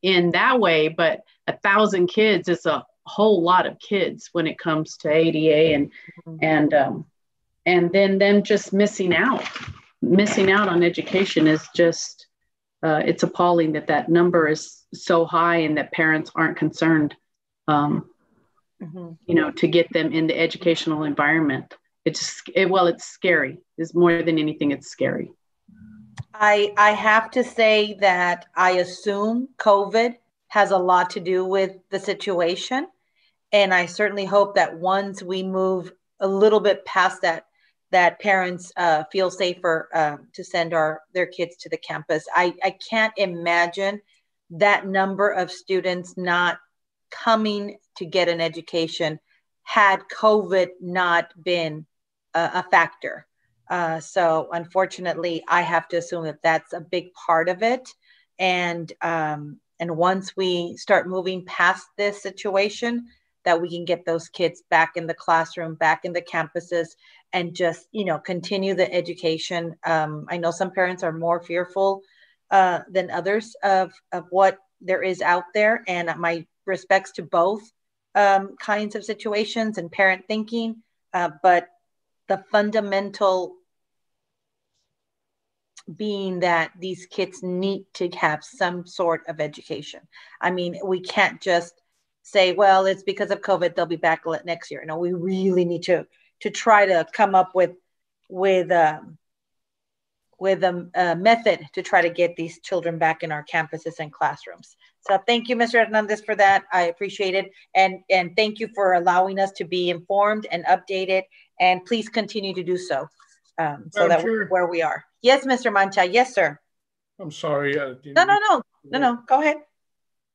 in that way. But 1,000 kids is a whole lot of kids when it comes to ADA and then them just missing out on education is just, it's appalling that number is so high and that parents aren't concerned, you know, to get them in the educational environment. It's scary. It's more than anything, it's scary. I have to say that I assume COVID has a lot to do with the situation. And I certainly hope that once we move a little bit past that parents feel safer to send their kids to the campus. I can't imagine that number of students not coming to get an education had COVID not been a factor. So unfortunately, I have to assume that that's a big part of it. And once we start moving past this situation, that we can get those kids back in the classroom, back in the campuses, and just, you know, continue the education. I know some parents are more fearful than others of what there is out there. And my respects to both kinds of situations and parent thinking. But the fundamental being that these kids need to have some sort of education. I mean, we can't just say, well, it's because of COVID, they'll be back next year. No, we really need to try to come up with a method to try to get these children back in our campuses and classrooms. So thank you, Mr. Hernandez, for that. I appreciate it. And thank you for allowing us to be informed and updated. And please continue to do so, so that we're where we are. Yes, Mr. Mancha. Yes, sir. I'm sorry. No. Go ahead.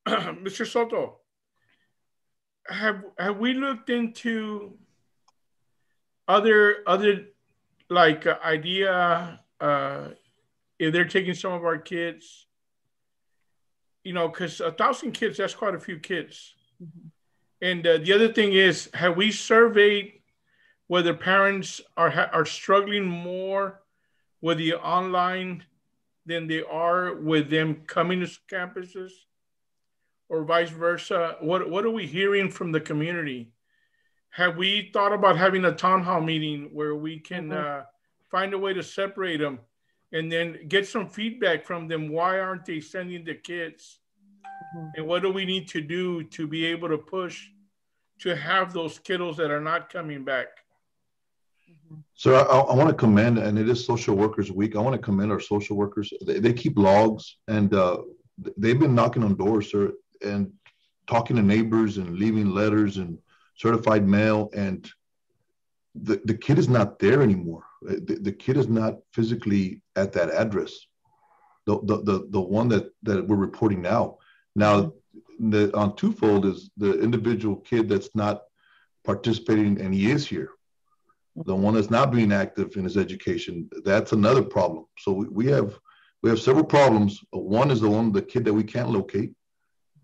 Mr. Soto, have we looked into other like idea if they're taking some of our kids, you know, because 1,000 kids, that's quite a few kids. And the other thing is, have we surveyed whether parents are struggling more with the online than they are with them coming to campuses, or vice versa? What are we hearing from the community? Have we thought about having a town hall meeting where we can find a way to separate them and then get some feedback from them? Why aren't they sending the kids? And what do we need to do to be able to push to have those kiddos that are not coming back? So I want to commend, and it is Social Workers Week, I want to commend our social workers. They keep logs, and they've been knocking on doors, sir, and talking to neighbors and leaving letters and certified mail, and the kid is not there anymore. The kid is not physically at that address, the one that we're reporting now. Now, on twofold is the individual kid that's not participating, and he is here. The one that's not being active in his education, that's another problem. So we have several problems. One is the kid that we can't locate,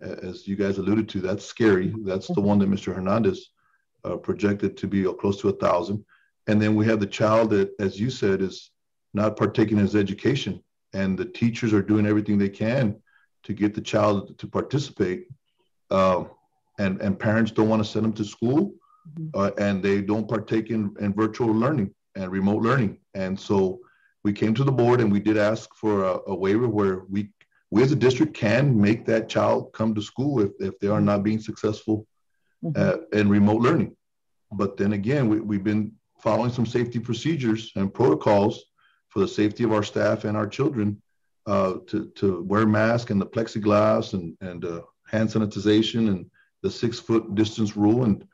as you guys alluded to. That's scary. That's the one that Mr. Hernandez projected to be close to 1,000. And then we have the child that, as you said, is not partaking in his education, and the teachers are doing everything they can to get the child to participate. And parents don't want to send them to school. And they don't partake in virtual learning and remote learning. And so we came to the board and we did ask for a waiver where we as a district can make that child come to school if they are not being successful in remote learning. But then again, we've been following some safety procedures and protocols for the safety of our staff and our children to wear masks and the plexiglass and hand sanitization and the 6-foot distance rule. And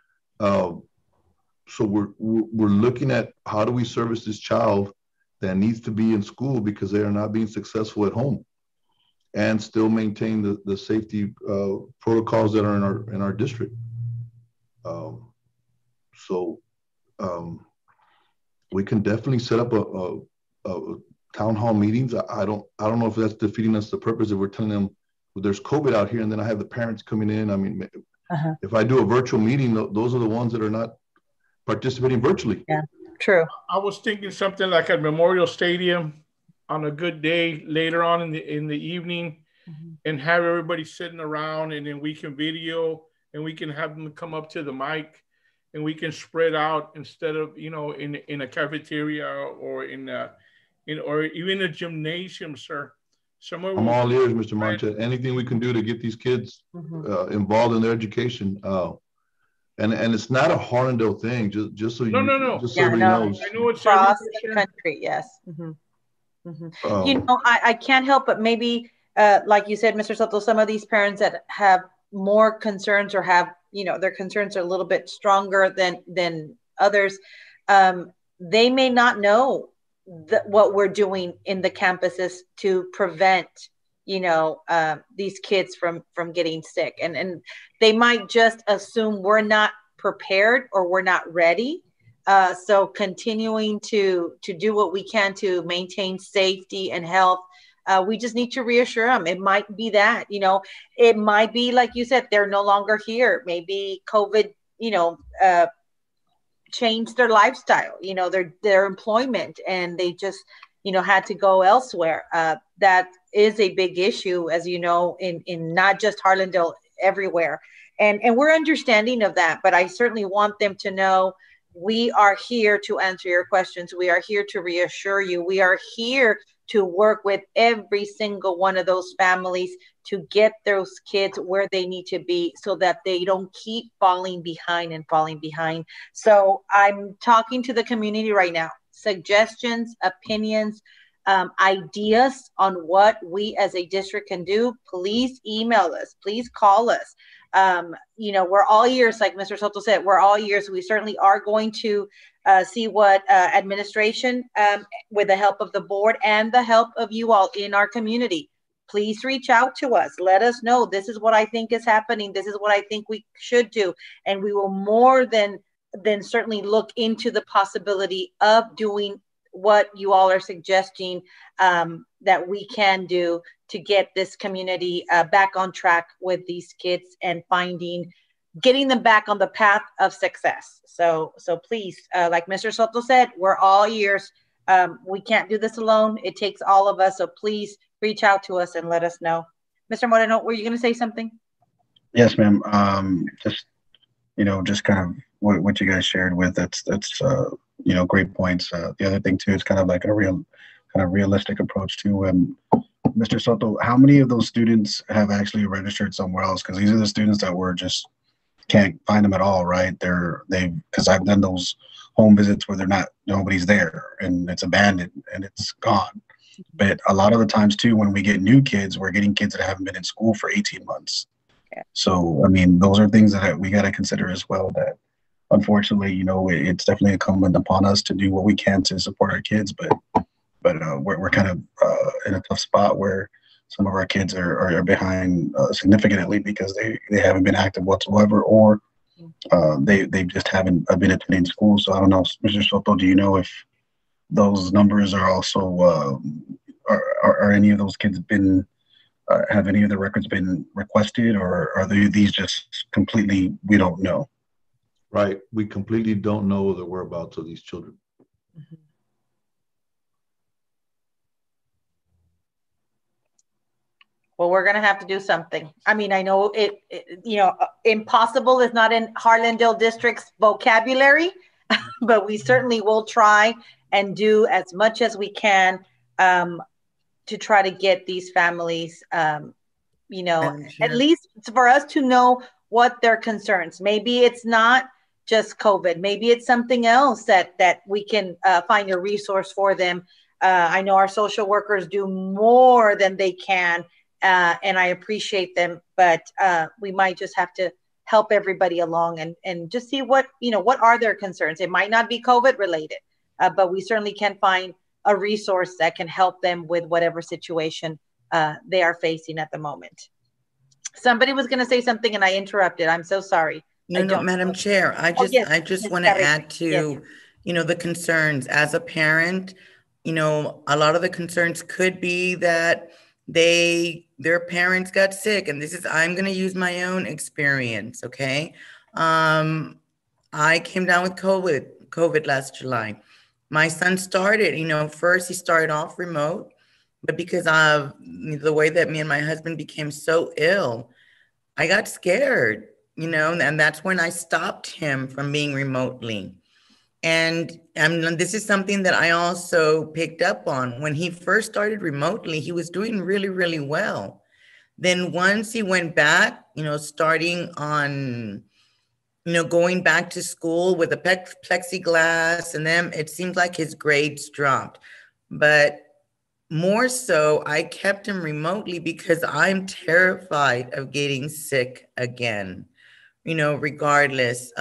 So we're looking at how do we service this child that needs to be in school because they are not being successful at home, and still maintain the safety protocols that are in our district. We can definitely set up a town hall meetings. I don't know if that's defeating us the purpose if we're telling them, well, there's COVID out here, and then I have the parents coming in. I mean, if I do a virtual meeting, those are the ones that are not participating virtually. Yeah, true. I was thinking something like at Memorial Stadium on a good day later on in the evening, and have everybody sitting around, and then we can video, and we can have them come up to the mic, and we can spread out instead of, you know, in a cafeteria or or even a gymnasium, sir. Somewhere. I'm all ears, Mr. Mancha. Anything we can do to get these kids involved in their education. And it's not a Harlandale thing, just so just so everybody knows. I know it's across the country, yes. You know, I can't help but maybe, like you said, Mr. Soto, some of these parents that have more concerns or have, you know, their concerns are a little bit stronger than others. They may not know what we're doing in the campuses to prevent, you know, these kids from getting sick, and they might just assume we're not prepared or we're not ready. So continuing to do what we can to maintain safety and health. We just need to reassure them. It might be that, you know, it might be, like you said, they're no longer here. Maybe COVID, you know, changed their lifestyle, you know, their employment, and they just, you know, had to go elsewhere. That is a big issue, as you know, in not just Harlandale, everywhere. And we're understanding of that, but I certainly want them to know we are here to answer your questions. We are here to reassure you. We are here to work with every single one of those families to get those kids where they need to be so that they don't keep falling behind. So I'm talking to the community right now. Suggestions, opinions, ideas on what we as a district can do, please email us, please call us. You know, we're all ears, like Mr. Soto said, we're all ears. We certainly are going to see what administration, with the help of the board and the help of you all in our community, please reach out to us. Let us know, this is what I think is happening. This is what I think we should do. And we will more than certainly look into the possibility of doing what you all are suggesting that we can do to get this community back on track with these kids and getting them back on the path of success. So please, like Mr. Soto said, we're all ears. We can't do this alone. It takes all of us. So please reach out to us and let us know. Mr. Moreno, were you going to say something? Yes, ma'am. Just, you know, just kind of what you guys shared with, that's you know, great points. The other thing too is kind of like a realistic approach to Mr. Soto, how many of those students have actually registered somewhere else? Because these are the students that were just can't find them at all, right? Because I've done those home visits where nobody's there and it's abandoned and it's gone. But a lot of the times too, when we get new kids, we're getting kids that haven't been in school for 18 months. Yeah. So, I mean, those are things that we got to consider as well, that unfortunately, you know, it's definitely incumbent upon us to do what we can to support our kids, but we're kind of in a tough spot where some of our kids are behind significantly because they haven't been active whatsoever, or they just haven't been attending school. So I don't know, Mr. Soto, do you know if those numbers are also are any of those kids been have any of the records been requested, or are these just completely, we don't know? Right, we completely don't know the whereabouts of these children. Mm-hmm. Well, we're going to have to do something. I mean, I know it you know, impossible is not in Harlandale District's vocabulary, but we certainly will try and do as much as we can to try to get these families, you know, at least for us to know what their concerns. Maybe it's not just COVID. Maybe it's something else that we can find a resource for them. I know our social workers do more than they can. And I appreciate them, but we might just have to help everybody along and just see what are their concerns. It might not be COVID related, but we certainly can find a resource that can help them with whatever situation they are facing at the moment. Somebody was going to say something and I interrupted. I'm so sorry. No, Madam Chair, I just want to add to, the concerns. As a parent, a lot of the concerns could be that their parents got sick, and I'm going to use my own experience, okay? I came down with COVID last July. My son started, first he started off remote, but because of the way that me and my husband became so ill, I got scared, and that's when I stopped him from being remotely. And this is something that I also picked up on. When he first started remotely, he was doing really, really well. Then once he went back, starting on, going back to school with a plexiglass, and then it seemed like his grades dropped. But more so, I kept him remotely because I'm terrified of getting sick again, regardless.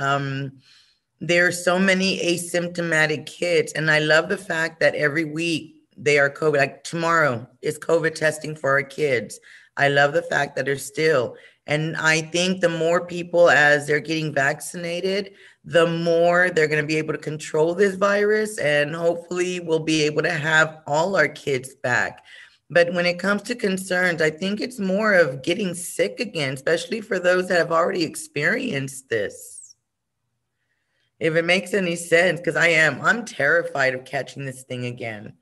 There are so many asymptomatic kids, and I love the fact that every week they are COVID. Like tomorrow is COVID testing for our kids. I love the fact that they're still. And I think the more people, as they're getting vaccinated, the more they're going to be able to control this virus, and hopefully we'll be able to have all our kids back. But when it comes to concerns, I think it's more of getting sick again, especially for those that have already experienced this. If it makes any sense, because I'm terrified of catching this thing again.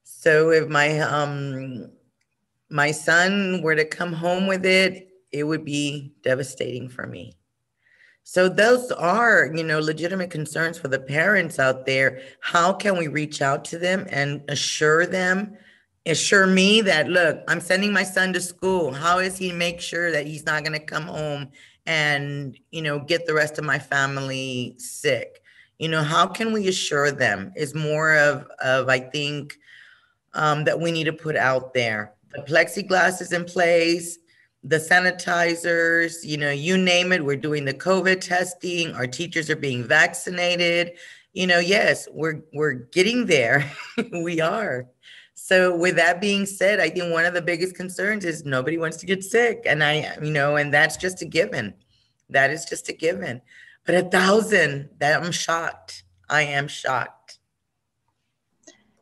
So if my son were to come home with it, it would be devastating for me. So those are, legitimate concerns for the parents out there. How can we reach out to them and assure me that, look, I'm sending my son to school. How is he make sure that he's not going to come home and, get the rest of my family sick? How can we assure them is more of I think, that we need to put out there. The plexiglass is in place, the sanitizers, you name it. We're doing the COVID testing. Our teachers are being vaccinated. Yes, we're getting there. We are. So with that being said, I think one of the biggest concerns is nobody wants to get sick. And and that's just a given. That is just a given. But 1,000, I'm shocked. I am shocked.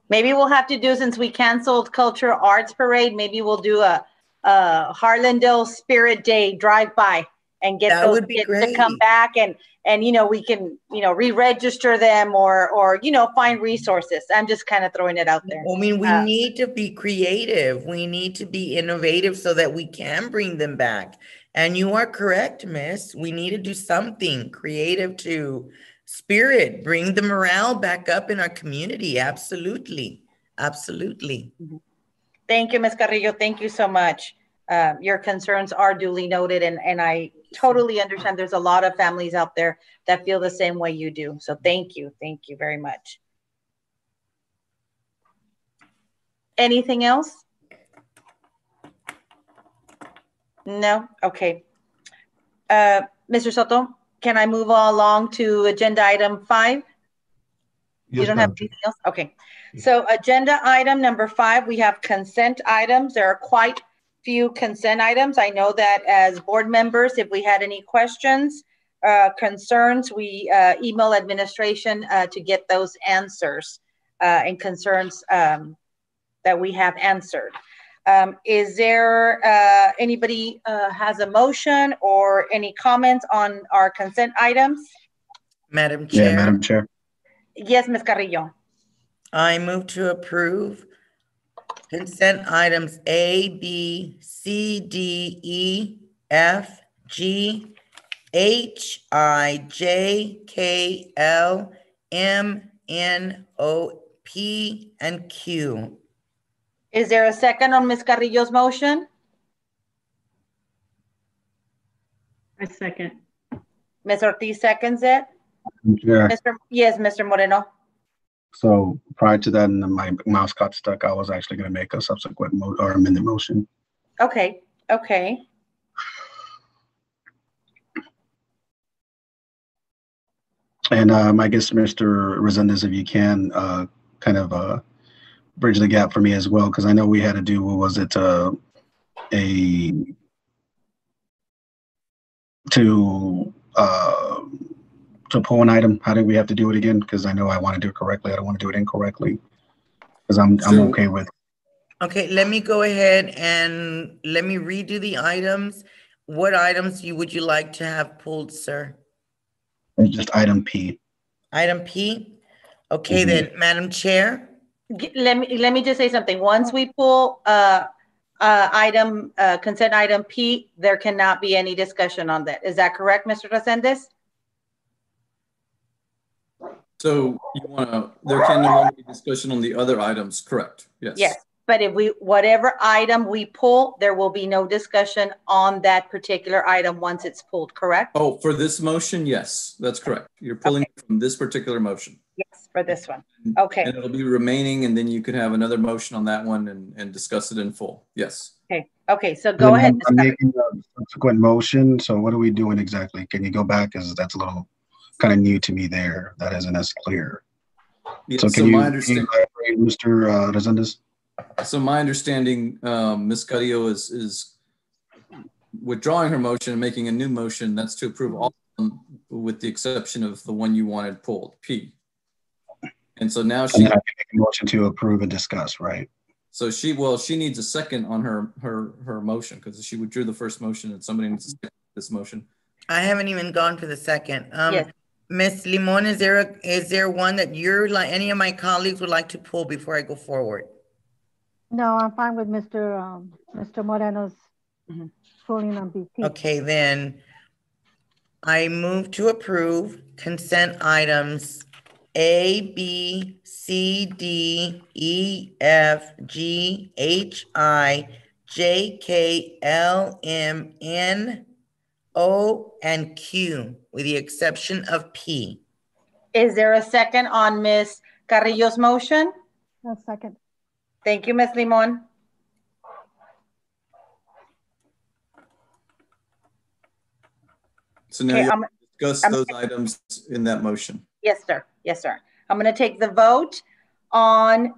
Maybe we'll have to do, since we canceled Cultural Arts Parade, maybe we'll do a Harlandale Spirit Day drive-by and get those kids to come back and we can, re-register them or find resources. I'm just kind of throwing it out there. I mean, we need to be creative. We need to be innovative so that we can bring them back. And you are correct, Miss. We need to do something creative to bring the morale back up in our community. Absolutely. Absolutely. Thank you, Ms. Carrillo. Thank you so much. Your concerns are duly noted, and I totally understand there's a lot of families out there that feel the same way you do. So thank you. Thank you very much. Anything else? No? Okay. Mr. Soto, can I move along to agenda item 5? Yes, you don't have anything else? Okay. So agenda item number 5, we have consent items. There are quite few consent items. I know that as board members, if we had any questions, concerns, we email administration to get those answers and concerns that we have answered. Is there anybody has a motion or any comments on our consent items? Madam Chair. Yeah, Madam Chair. Yes, Ms. Carrillo. I move to approve consent items A, B, C, D, E, F, G, H, I, J, K, L, M, N, O, P, and Q. Is there a second on Ms. Carrillo's motion? I second. Ms. Ortiz seconds it. Yeah. Yes, Mr. Moreno. So prior to that, and my mouse got stuck, I was actually going to make a subsequent amended motion. Okay. Okay. And I guess Mr. Resendez, if you can kind of bridge the gap for me as well, because I know we had to do, what was it, to pull an item. How do we have to do it again? Because I know I want to do it correctly. I don't want to do it incorrectly, because I'm okay with. Okay, let me go ahead and let me redo the items. What items would you like to have pulled, sir? It's just item P. Item P? Okay, then, Madam Chair. Let me just say something. Once we pull consent item P, there cannot be any discussion on that. Is that correct, Mr. Resendez? So there can no longer be discussion on the other items, correct? Yes. Yes, but if whatever item we pull, there will be no discussion on that particular item once it's pulled, correct? Oh, for this motion, yes, that's correct. You're pulling from this particular motion. Yes, for this one. Okay. And it'll be remaining, and then you could have another motion on that one and discuss it in full. Yes. Okay, so go ahead. I'm making a subsequent motion. So what are we doing exactly? Can you go back? Because that's a little kind of new to me there. That isn't as clear. Yeah, so can you elaborate, Mr. Resendez? So my understanding, Ms. Carrillo is withdrawing her motion and making a new motion. That's to approve all of them with the exception of the one you wanted pulled, P. And so now she I can make a motion to approve and discuss, right? So she needs a second on her motion because she withdrew the first motion and somebody needs to second this motion. I haven't even gone for the second. Yes. Ms. Limon, is there one that any of my colleagues would like to pull before I go forward? No, I'm fine with Mr. Moreno's pulling on BP. Okay, then I move to approve consent items A, B, C, D, E, F, G, H, I, J, K, L, M, N, O, and Q, with the exception of P. Is there a second on Ms. Carrillo's motion? A second. Thank you, Ms. Limon. So now you discuss those items in that motion. Yes, sir. Yes, sir. I'm going to take the vote on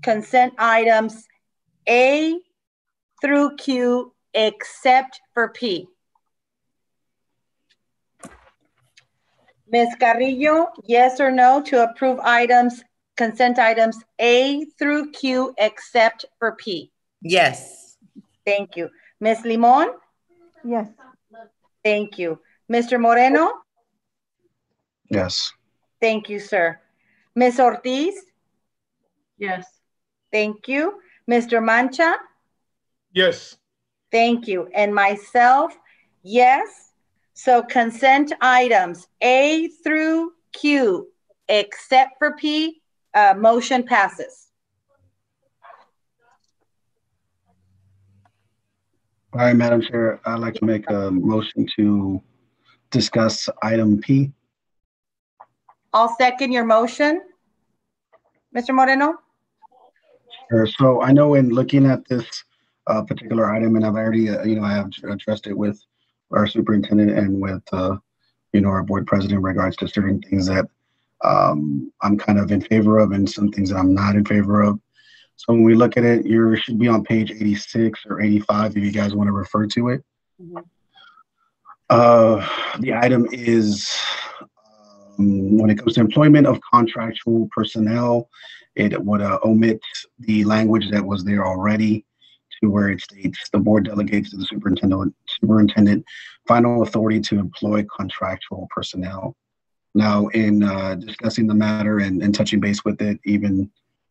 consent items A through Q except for P. Ms. Carrillo, yes or no to approve consent items A through Q except for P? Yes. Thank you. Ms. Limon? Yes. Thank you. Mr. Moreno? Yes. Thank you, sir. Ms. Ortiz? Yes. Thank you. Mr. Mancha? Yes. Thank you. And myself, yes. So consent items A through Q, except for P, motion passes. All right, Madam Chair, I'd like to make a motion to discuss item P. I'll second your motion. Mr. Moreno? Sure. So I know in looking at this particular item, and I've already, I have addressed it with our superintendent and with, our board president in regards to certain things that I'm kind of in favor of and some things that I'm not in favor of. So when we look at it, you should be on page 86 or 85 if you guys want to refer to it. The item is when it comes to employment of contractual personnel, it would omit the language that was there already to where it states the board delegates to the superintendent final authority to employ contractual personnel. Now, in discussing the matter and touching base with it, even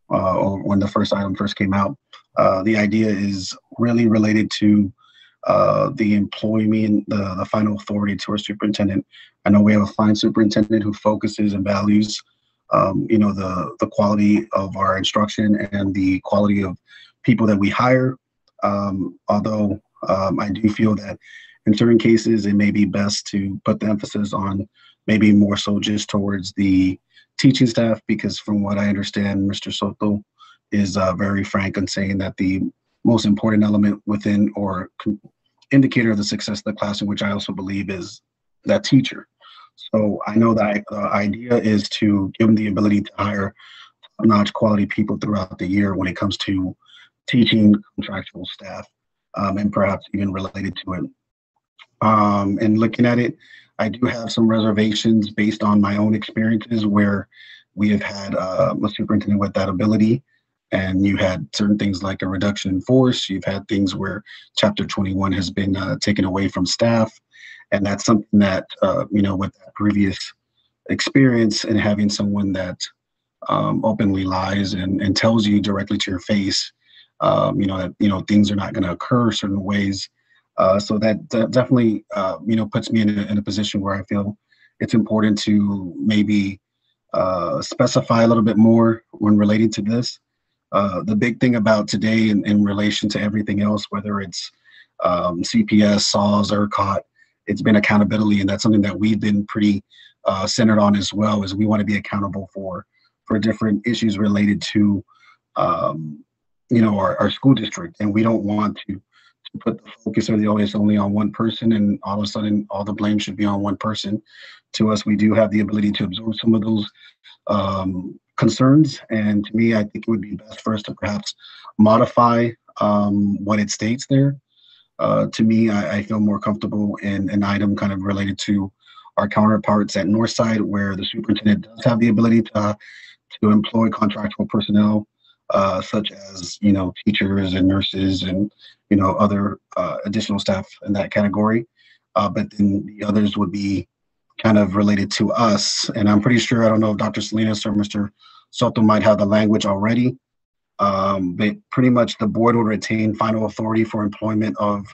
when the first item first came out, the idea is really related to the employment, the final authority to our superintendent. I know we have a fine superintendent who focuses and values, the quality of our instruction and the quality of people that we hire. Although I do feel that in certain cases, it may be best to put the emphasis on maybe more so just towards the teaching staff, because from what I understand, Mr. Soto is very frank in saying that the most important element within or indicator of the success of the classroom, which I also believe is that teacher. So I know that the idea is to give them the ability to hire top-notch quality people throughout the year when it comes to teaching contractual staff, and perhaps even related to it. And looking at it, I do have some reservations based on my own experiences where we have had a superintendent with that ability, and you had certain things like a reduction in force. You've had things where Chapter 21 has been taken away from staff, and that's something that, with that previous experience and having someone that openly lies and tells you directly to your face, that things are not going to occur certain ways. So that definitely, puts me in a position where I feel it's important to maybe specify a little bit more when relating to this. The big thing about today in relation to everything else, whether it's CPS, SAWS, ERCOT, it's been accountability, and that's something that we've been pretty centered on as well, is we want to be accountable for different issues related to our school district, and we don't want to put the focus or the onus only on one person, and all of a sudden all the blame should be on one person. To us, we do have the ability to absorb some of those concerns, and to me, I think it would be best for us to perhaps modify what it states there. To me, I feel more comfortable in an item kind of related to our counterparts at Northside, where the superintendent does have the ability to employ contractual personnel, such as teachers and nurses and other additional staff in that category. But then the others would be kind of related to us. And I'm pretty sure, I don't know if Dr. Salinas or Mr. Soto might have the language already, but pretty much the board will retain final authority for employment of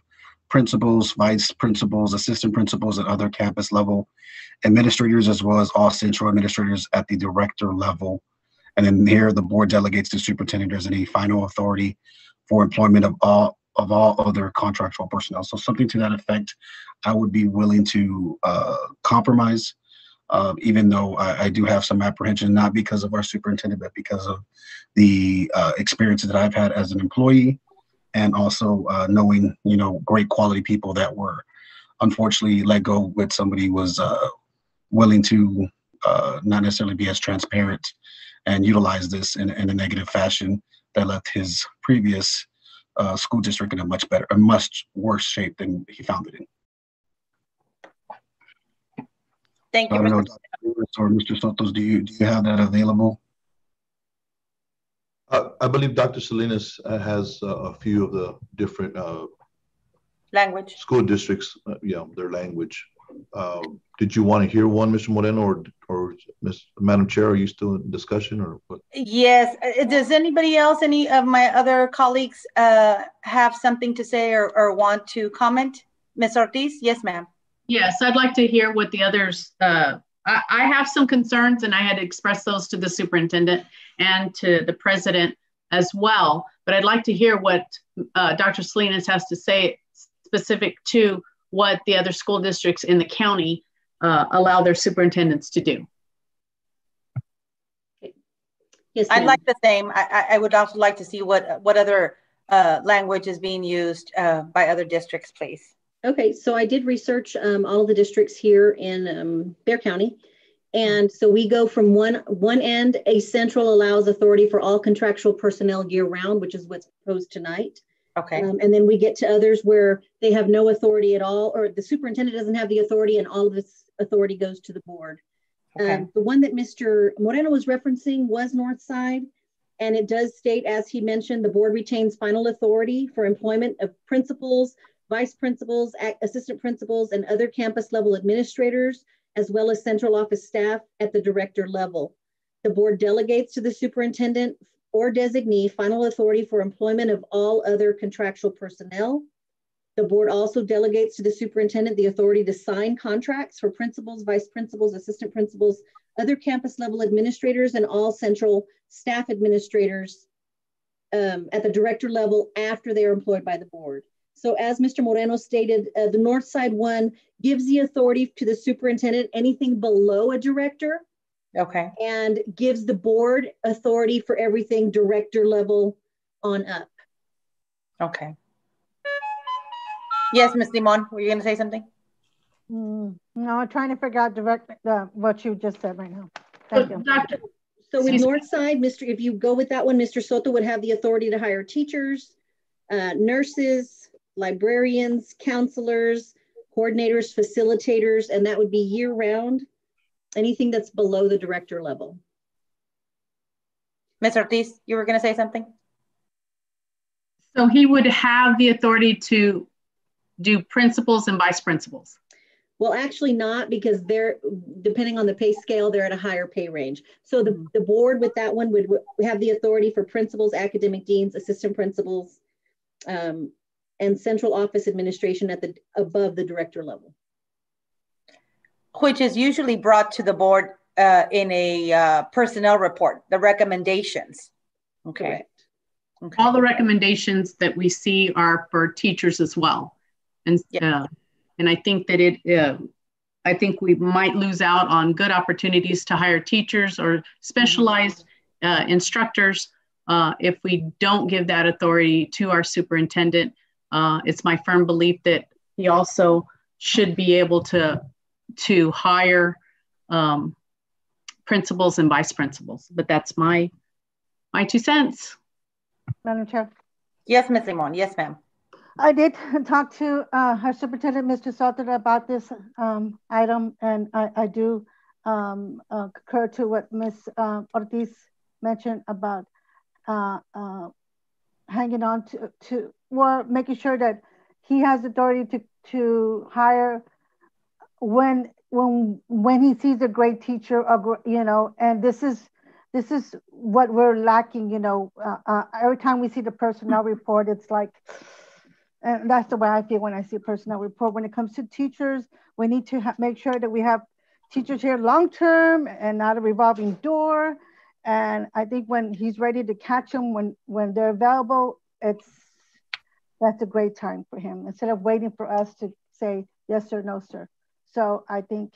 principals, vice principals, assistant principals, and other campus level administrators, as well as all central administrators at the director level. And then here, the board delegates to superintendent as any final authority for employment of all other contractual personnel. So something to that effect, I would be willing to compromise, even though I do have some apprehension, not because of our superintendent, but because of the experiences that I've had as an employee, and also knowing, great quality people that were unfortunately let go with somebody was willing to not necessarily be as transparent and utilize this in a negative fashion that left his previous school district in a much worse shape than he found it in. Thank you, Mr. Or Mr. Sotos, do you have that available? I believe Dr. Salinas has a few of the different language school districts, their language. Did you want to hear one, Mr. Moreno, or Madam Chair, are you still in discussion or what? Yes. Does anybody else, any of my other colleagues have something to say or want to comment? Ms. Ortiz? Yes, ma'am. Yes, I'd like to hear what the others, I have some concerns, and I had expressed those to the superintendent and to the president as well, but I'd like to hear what Dr. Salinas has to say specific to what the other school districts in the county allow their superintendents to do. Yes, I'd like the same. I would also like to see what other language is being used by other districts, please. Okay, so I did research all of the districts here in Bexar County. And so we go from one end, a central allows authority for all contractual personnel year round, which is what's proposed tonight. Okay. And then we get to others where they have no authority at all, or the superintendent doesn't have the authority and all of this authority goes to the board. Okay. The one that Mr. Moreno was referencing was Northside. And it does state, as he mentioned, the board retains final authority for employment of principals, vice principals, assistant principals, and other campus level administrators, as well as central office staff at the director level. The board delegates to the superintendent or designee final authority for employment of all other contractual personnel. The board also delegates to the superintendent the authority to sign contracts for principals, vice principals, assistant principals, other campus level administrators, and all central staff administrators at the director level after they are employed by the board. So as Mr. Moreno stated, the Northside one gives the authority to the superintendent, anything below a director. Okay. And gives the board authority for everything director level on up. Okay. Yes, Ms. Limon, were you going to say something? No, I'm trying to figure out what you just said right now. Thank you. So with Northside, if you go with that one, Mr. Soto would have the authority to hire teachers, nurses, librarians, counselors, coordinators, facilitators, and that would be year round, anything that's below the director level. Ms. Ortiz, you were going to say something? So he would have the authority to do principals and vice principals. Well, actually not, because they're, depending on the pay scale, they're at a higher pay range. So the board with that one would have the authority for principals, academic deans, assistant principals, and central office administration at above the director level. Which is usually brought to the board in a personnel report, the recommendations. Okay. Correct. Okay. All the recommendations that we see are for teachers as well. And and I think that I think we might lose out on good opportunities to hire teachers or specialized instructors if we don't give that authority to our superintendent. It's my firm belief that he also should be able to hire principals and vice principals. But that's my 2 cents. Madam Chair. Yes, Ms. Limon. Yes, ma'am. I did talk to her superintendent, Mr. Soto, about this item, and I do concur to what Ms. Ortiz mentioned about hanging on to or making sure that he has authority to hire when he sees a great teacher, and this is what we're lacking, every time we see the personnel report, it's like, and that's the way I feel when I see a personnel report. When it comes to teachers, we need to make sure that we have teachers here long-term and not a revolving door. And I think when he's ready to catch them, when they're available, that's a great time for him, instead of waiting for us to say, yes, sir, no, sir. So I think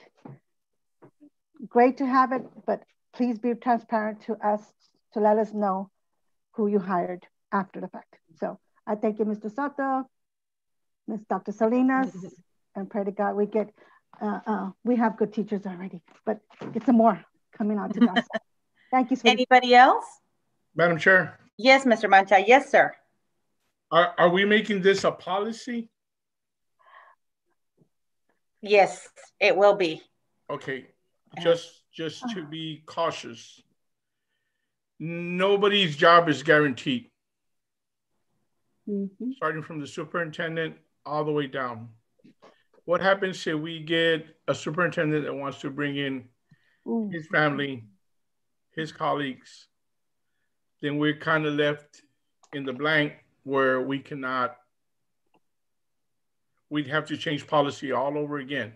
great to have it, but please be transparent to us to let us know who you hired after the fact. So I thank you, Mr. Soto, Ms. Dr. Salinas, and pray to God we have good teachers already, but get some more coming out to us. Thank you, sweetie. Anybody else? Madam Chair. Yes, Mr. Mancha. Yes, sir. Are we making this a policy? Yes, it will be. Okay, just to be cautious. Nobody's job is guaranteed. Starting from the superintendent all the way down. What happens if we get a superintendent that wants to bring in his family, his colleagues? Then we're kind of left in the blank where we cannot, we'd have to change policy all over again.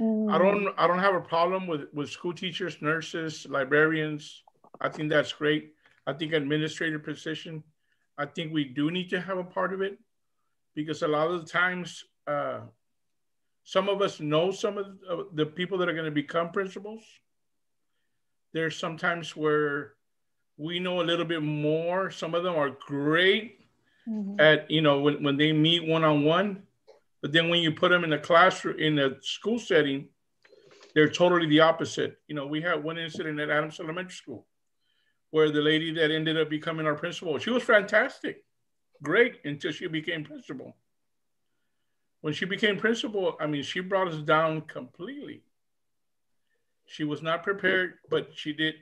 I don't have a problem with school teachers, nurses, librarians. I think that's great. I think administrative position, I think we do need to have a part of it, because a lot of the times, some of us know some of the people that are going to become principals. There's sometimes where we know a little bit more. Some of them are great at, when they meet one-on-one, but then when you put them in a classroom, in a school setting, they're totally the opposite. We had one incident at Adams Elementary School where the lady that ended up becoming our principal, she was fantastic, great, until she became principal. When she became principal, she brought us down completely. She was not prepared, but she did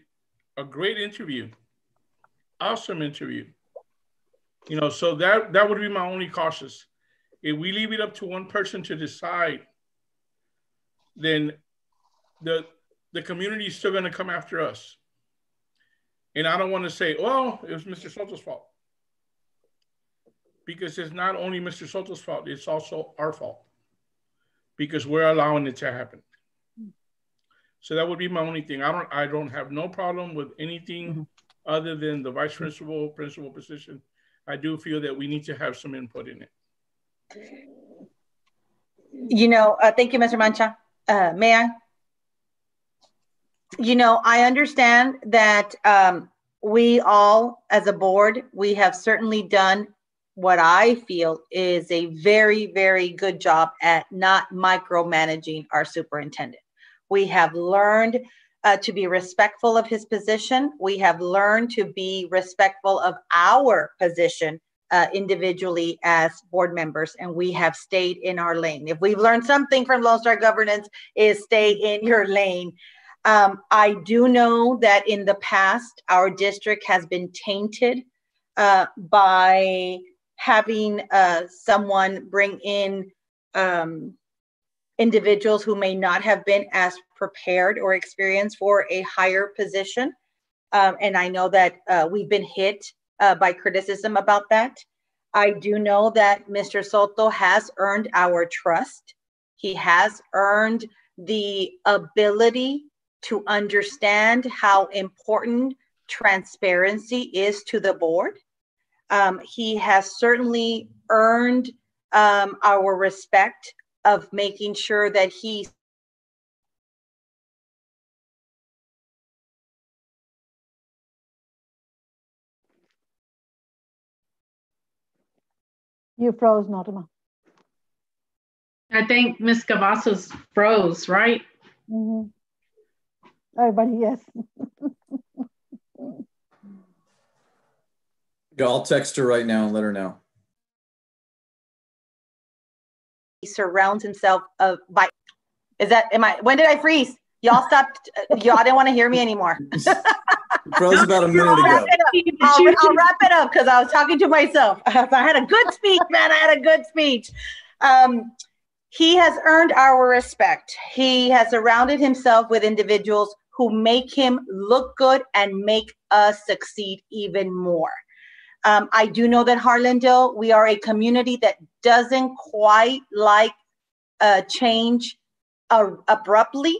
a great interview, awesome interview. So that would be my only cautious. If we leave it up to one person to decide, then the community is still going to come after us. And I don't want to say, well, it was Mr. Soto's fault. Because it's not only Mr. Soto's fault, it's also our fault. Because we're allowing it to happen. So that would be my only thing. I don't have no problem with anything other than the vice principal position. I do feel that we need to have some input in it. Thank you, Mr. Mancha. May I? I understand that we all, as a board, we have certainly done what I feel is a very, very good job at not micromanaging our superintendent. We have learned to be respectful of his position. We have learned to be respectful of our position individually as board members, and we have stayed in our lane. If we've learned something from Lone Star Governance, is stay in your lane. I do know that in the past, our district has been tainted by having someone bring in individuals who may not have been as prepared or experienced for a higher position. And I know that we've been hit by criticism about that. I do know that Mr. Soto has earned our trust. He has earned the ability to understand how important transparency is to the board. He has certainly earned our respect of making sure that he You froze, Notima. I think Ms. Cavazos froze, right? Mm-hmm. Everybody, yes. I'll text her right now and let her know. He surrounds himself by, when did I freeze? Y'all stopped, y'all didn't want to hear me anymore. Froze about a minute ago. I'll wrap it up because I was talking to myself. I had a good speech, man. I had a good speech. He has earned our respect. He has surrounded himself with individuals who make him look good and make us succeed even more. I do know that Harlandale, we are a community that doesn't quite like change abruptly.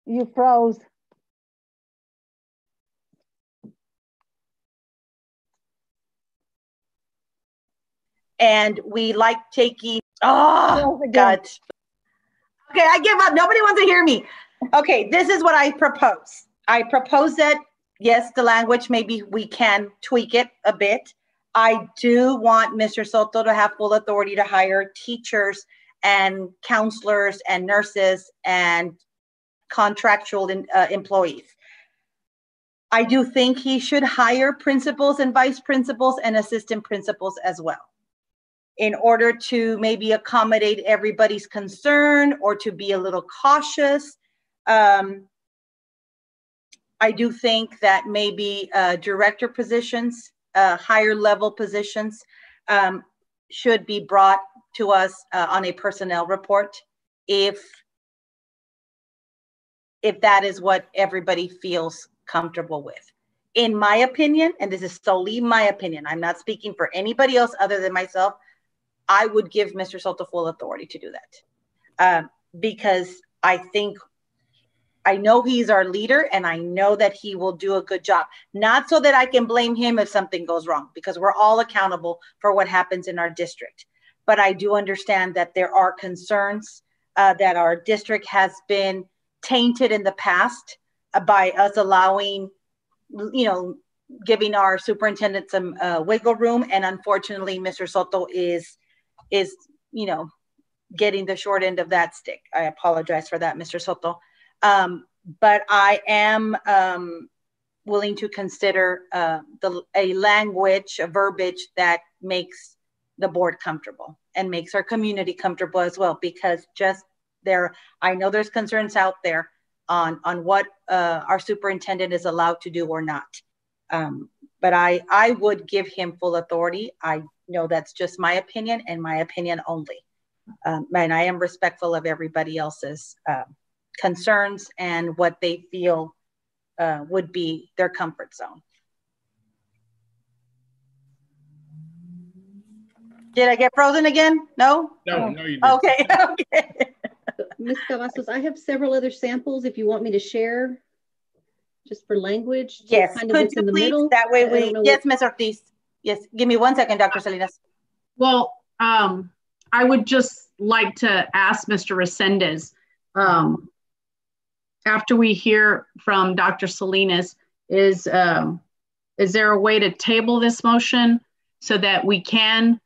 You froze. And we like taking, oh, God. Okay, I give up. Nobody wants to hear me. Okay, this is what I propose. I propose that, yes, the language, maybe we can tweak it a bit. I do want Mr. Soto to have full authority to hire teachers and counselors and nurses and contractual employees. I do think he should hire principals and vice principals and assistant principals as well, in order to maybe accommodate everybody's concern or to be a little cautious. I do think that maybe director positions, higher level positions should be brought to us on a personnel report if that is what everybody feels comfortable with. In my opinion, and this is solely my opinion, I'm not speaking for anybody else other than myself, I would give Mr. Soto full authority to do that because I know he's our leader and I know that he will do a good job. Not so that I can blame him if something goes wrong, because we're all accountable for what happens in our district. But I do understand that there are concerns that our district has been tainted in the past by us allowing, giving our superintendent some wiggle room. And unfortunately, Mr. Soto is getting the short end of that stick. I apologize for that, Mr. Soto. But I am willing to consider a language, a verbiage that makes the board comfortable and makes our community comfortable as well, because I know there's concerns out there on what our superintendent is allowed to do or not. But I would give him full authority. I know that's just my opinion and my opinion only. And I am respectful of everybody else's concerns and what they feel would be their comfort zone. Did I get frozen again? No? No, you didn't. Okay. Ms. Cavazos, I have several other samples if you want me to share, just for language. Yes, kind of could you in the please? middle. That way yes, Ms. Ortiz. Yes, give me 1 second, Dr. Salinas. Well, I would just like to ask Mr. Resendez, after we hear from Dr. Salinas, is there a way to table this motion so that we can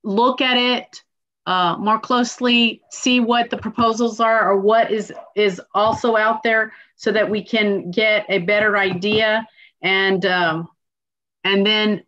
look at it more closely, see what the proposals are or what is also out there so that we can get a better idea? And then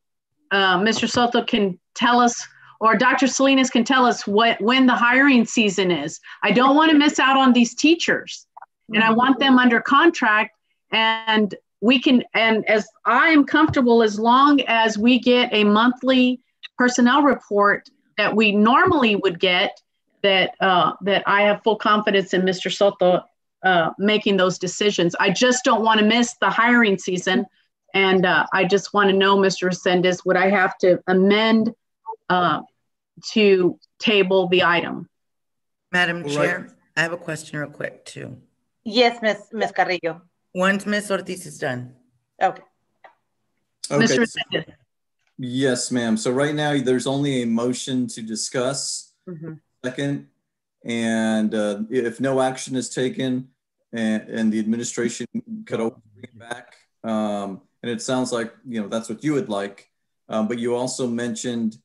Mr. Soto can tell us, or Dr. Salinas can tell us when the hiring season is. I don't want to miss out on these teachers, and I want them under contract, and we can, and as I am comfortable, as long as we get a monthly personnel report that we normally would get, that I have full confidence in Mr. Soto making those decisions. I just don't want to miss the hiring season. And I just want to know, Mr. Resendez, would I have to amend to table the item? Madam Chair, I have a question real quick too. Yes, Ms. Carrillo. Once Ms. Ortiz is done. Okay. Mr. Resendez. Yes, ma'am. So right now there's only a motion to discuss. Second, and if no action is taken and the administration could always bring it back. And it sounds like, you know, that's what you would like. But you also mentioned,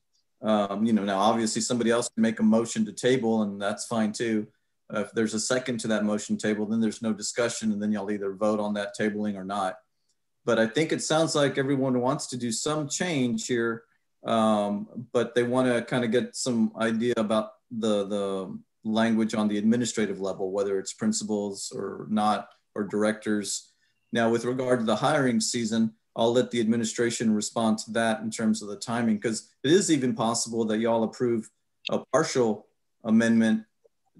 you know, now obviously somebody else can make a motion to table, and that's fine too. If there's a second to that motion table, then there's no discussion, and then y'all either vote on that tabling or not. But I think it sounds like everyone wants to do some change here, but they want to kind of get some idea about the language on the administrative level, whether it's principals or not, or directors. Now, with regard to the hiring season, I'll let the administration respond to that in terms of the timing, because it is even possible that y'all approve a partial amendment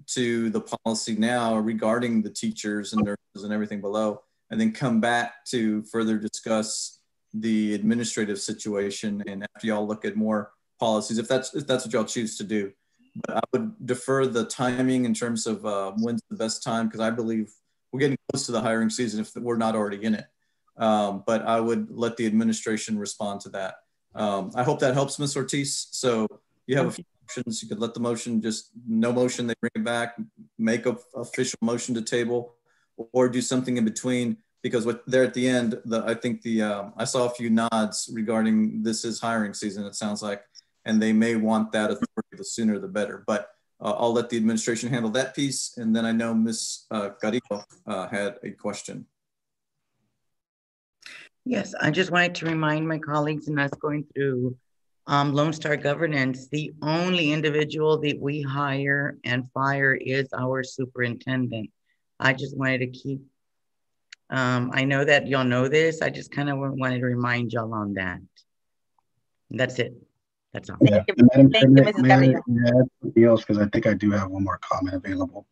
to the policy now regarding the teachers and nurses and everything below, and then come back to further discuss the administrative situation. And after y'all look at more policies, if that's what y'all choose to do. But I would defer the timing in terms of when's the best time, because I believe we're getting close to the hiring season if we're not already in it. But I would let the administration respond to that. I hope that helps, Ms. Ortiz. So you have a few options. You could let the motion, just no motion, they bring it back, make an official motion to table, or do something in between, because what there at the end, I think I saw a few nods regarding this is hiring season, it sounds like, and they may want that authority the sooner the better. But I'll let the administration handle that piece. And then I know Ms. Carrillo had a question. Yes, I just wanted to remind my colleagues and us going through Lone Star governance, the only individual that we hire and fire is our superintendent. I just wanted to keep, I know that y'all know this, I just kind of wanted to remind y'all on that. That's it. That's all. Yeah. Thank you, Mrs. Carrillo. Add something else, because I think I do have one more comment available.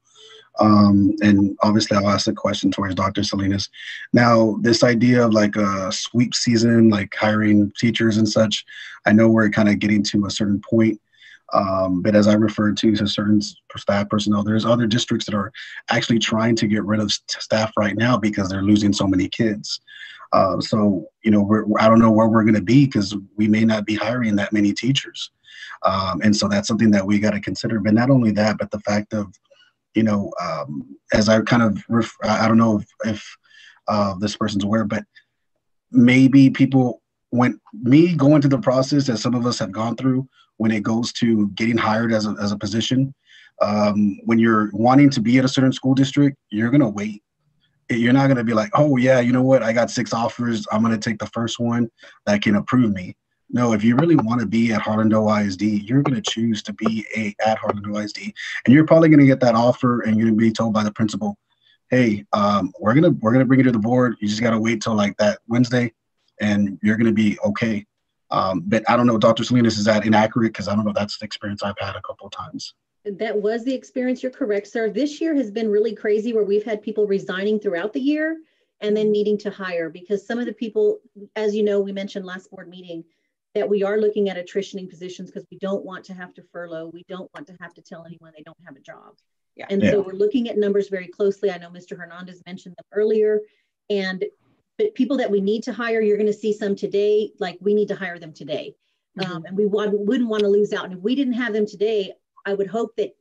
And obviously I'll ask the question towards Dr. Salinas. Now, this idea of like a sweep season, like hiring teachers and such, I know we're kind of getting to a certain point. But as I referred to certain staff personnel, there's other districts that are actually trying to get rid of staff right now because they're losing so many kids. So, you know, I don't know where we're going to be, because we may not be hiring that many teachers. And so that's something that we got to consider. But not only that, but the fact of, you know, as I kind of, I don't know if this person's aware, but maybe people, when me going through the process that some of us have gone through, when it goes to getting hired as a position, when you're wanting to be at a certain school district, you're going to wait. You're not going to be like, oh yeah, you know what? I got 6 offers. I'm going to take the first one that can approve me. No, if you really want to be at Harlandale ISD, you're going to choose to be at Harlandale ISD, and you're probably going to get that offer, and you're going to be told by the principal, hey, we're going to bring you to the board. You just got to wait till like that Wednesday, and you're going to be okay. But I don't know, Dr. Salinas, is that inaccurate? Because I don't know, that's the experience I've had a couple of times. That was the experience. You're correct, sir. This year has been really crazy, where we've had people resigning throughout the year and then needing to hire, because some of the people, as you know, we mentioned last board meeting that we are looking at attritioning positions because we don't want to have to furlough. We don't want to have to tell anyone they don't have a job. Yeah. And so we're looking at numbers very closely. I know Mr. Hernandez mentioned them earlier, but people that we need to hire, you're going to see some today, like we need to hire them today. And we wouldn't want to lose out. And if we didn't have them today, I would hope that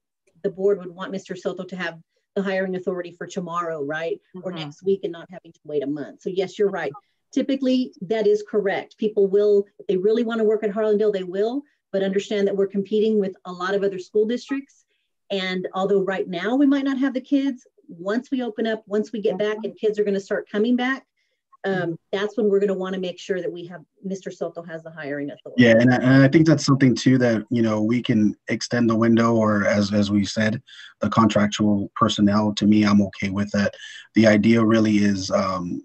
the board would want Mr. Soto to have the hiring authority for tomorrow, right? Or next week, and not having to wait a month. So yes, you're right. typically that is correct. People will, if they really want to work at Harlandale, they will, but understand that we're competing with a lot of other school districts. And although right now we might not have the kids, once we open up, once we get back and kids are going to start coming back, that's when we're going to want to make sure that we have Mr. Soto has the hiring authority. Yeah, and I think that's something too that, you know, we can extend the window, or as we said, the contractual personnel. To me, I'm okay with that. The idea really is,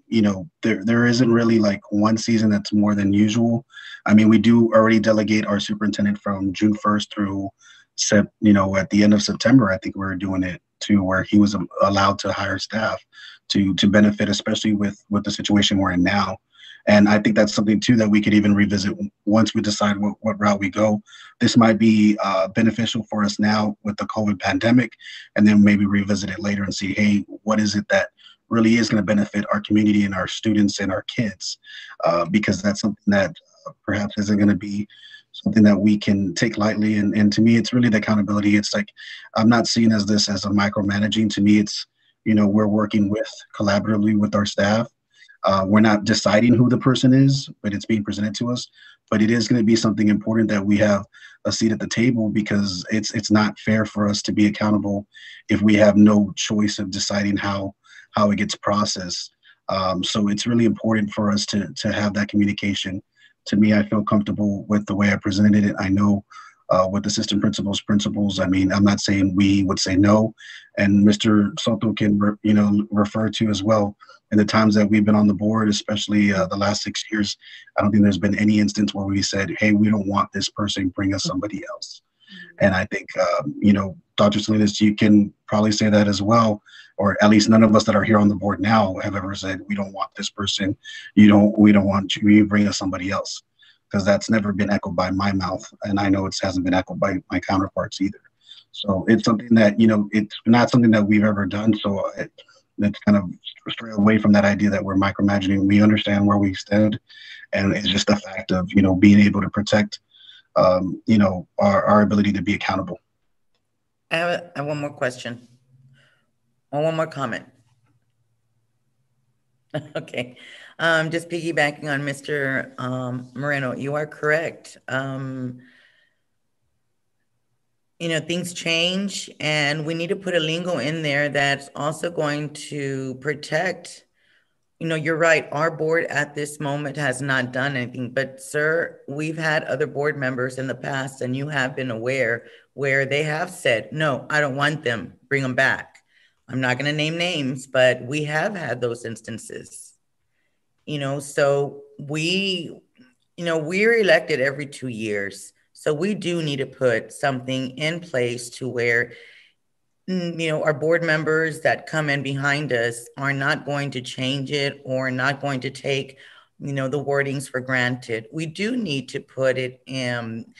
you know, there isn't really like one season that's more than usual. I mean, we do already delegate our superintendent from June 1st through, you know, at the end of September. I think we were doing it to where he was allowed to hire staff to benefit, especially with the situation we're in now. And I think that's something too that we could even revisit once we decide what route we go. This might be beneficial for us now with the COVID pandemic, and then maybe revisit it later and see, hey, what is it that really is going to benefit our community and our students and our kids? Because that's something that perhaps isn't going to be something that we can take lightly. And to me, it's really the accountability. It's like, I'm not seeing this as a micromanaging. To me, it's, you know, we're working collaboratively with our staff. We're not deciding who the person is, but it's being presented to us. But it is going to be something important that we have a seat at the table, because it's not fair for us to be accountable if we have no choice of deciding how it gets processed. So it's really important for us to have that communication. To me, I feel comfortable with the way I presented it. I know with assistant principals, I mean, I'm not saying we would say no, and Mr. Soto can, you know, refer to as well. In the times that we've been on the board, especially the last 6 years, I don't think there's been any instance where we said, hey, we don't want this person, bring us somebody else. And I think, you know, Dr. Salinas, you can probably say that as well, or at least none of us that are here on the board now have ever said, we don't want this person, we don't want you, you bring us somebody else. Because that's never been echoed by my mouth. And I know it hasn't been echoed by my counterparts either. So it's something that, you know, it's not something that we've ever done. So it's kind of stray away from that idea that we're micromanaging. We understand where we stand. And it's just the fact of, you know, being able to protect, you know, our ability to be accountable. I have one more question. Or one more comment. Okay. Just piggybacking on Mr. Moreno, you are correct. You know, things change, and we need to put a lingo in there that's also going to protect, you know, you're right, our board at this moment has not done anything, but sir, we've had other board members in the past, and you have been aware, where they have said, no, I don't want them, bring them back. I'm not going to name names, but we have had those instances. You know, so we're elected every 2 years. So we do need to put something in place to where, you know, our board members that come in behind us are not going to change it or not going to take, you know, the wordings for granted. We do need to put it in,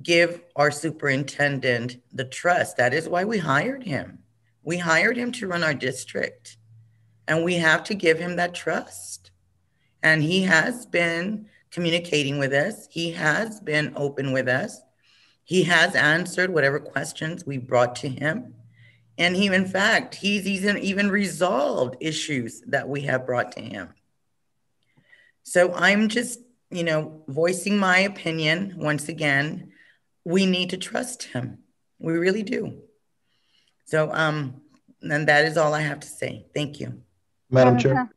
give our superintendent the trust. That is why we hired him. We hired him to run our district, and we have to give him that trust. And he has been communicating with us. He has been open with us. He has answered whatever questions we brought to him. And he, in fact, he's even resolved issues that we have brought to him. So I'm just, you know, voicing my opinion once again. We need to trust him. We really do. So, and that is all I have to say. Thank you. Madam Chair.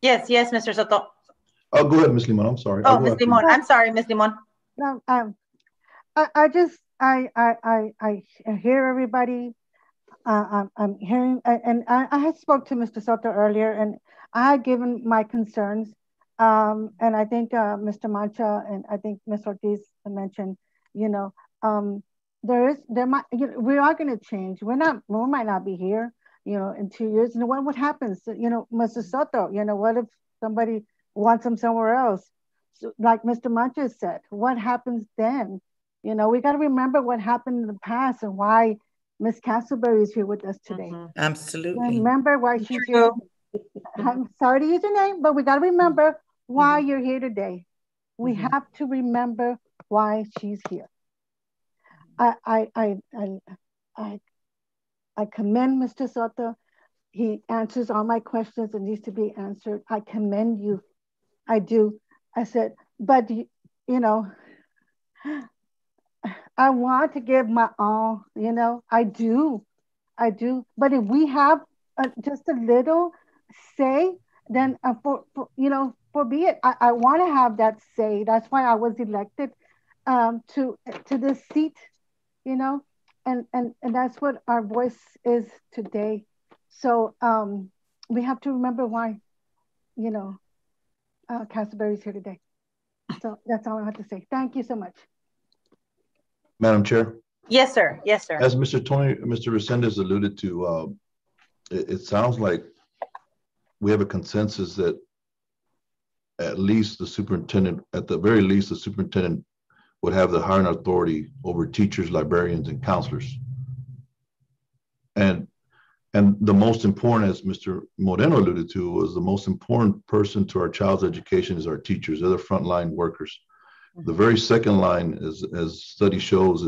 Yes, Mr. Soto. Oh, go ahead, Ms. Limon. I'm sorry. Oh, Ms. Limon. I'm sorry, Ms. Limon. No, I hear everybody. I'm hearing, and I had spoke to Mr. Soto earlier, and I had given my concerns. And I think Mr. Mancha and I think Ms. Ortiz mentioned, you know, we are going to change. We might not be here, you know, in 2 years. And what happens? You know, Mr. Soto, you know, what if somebody wants them somewhere else? So, like Mr. Mancha said, what happens then? You know, we got to remember what happened in the past and why Ms. Castleberry is here with us today. Absolutely. Remember why she's here. I'm sorry to use your name, but we got to remember why you're here today. We have to remember why she's here. I commend Mr. Soto. He answers all my questions that needs to be answered. I commend you. I do. I said, but you know, I want to give my all, you know, I do. But if we have just a little say, then for be it. I want to have that say. That's why I was elected to this seat, you know, and that's what our voice is today. So we have to remember why, you know, Castleberry's here today. So that's all I have to say. Thank you so much. Madam Chair. Yes, sir. Yes, sir. As Mr. Resendez alluded to, it sounds like we have a consensus that at least the superintendent, at the very least, the superintendent would have the hiring authority over teachers, librarians, and counselors. And the most important, as Mr. Moreno alluded to, was the most important person to our child's education is our teachers. They're the frontline workers. The very second line, as study shows,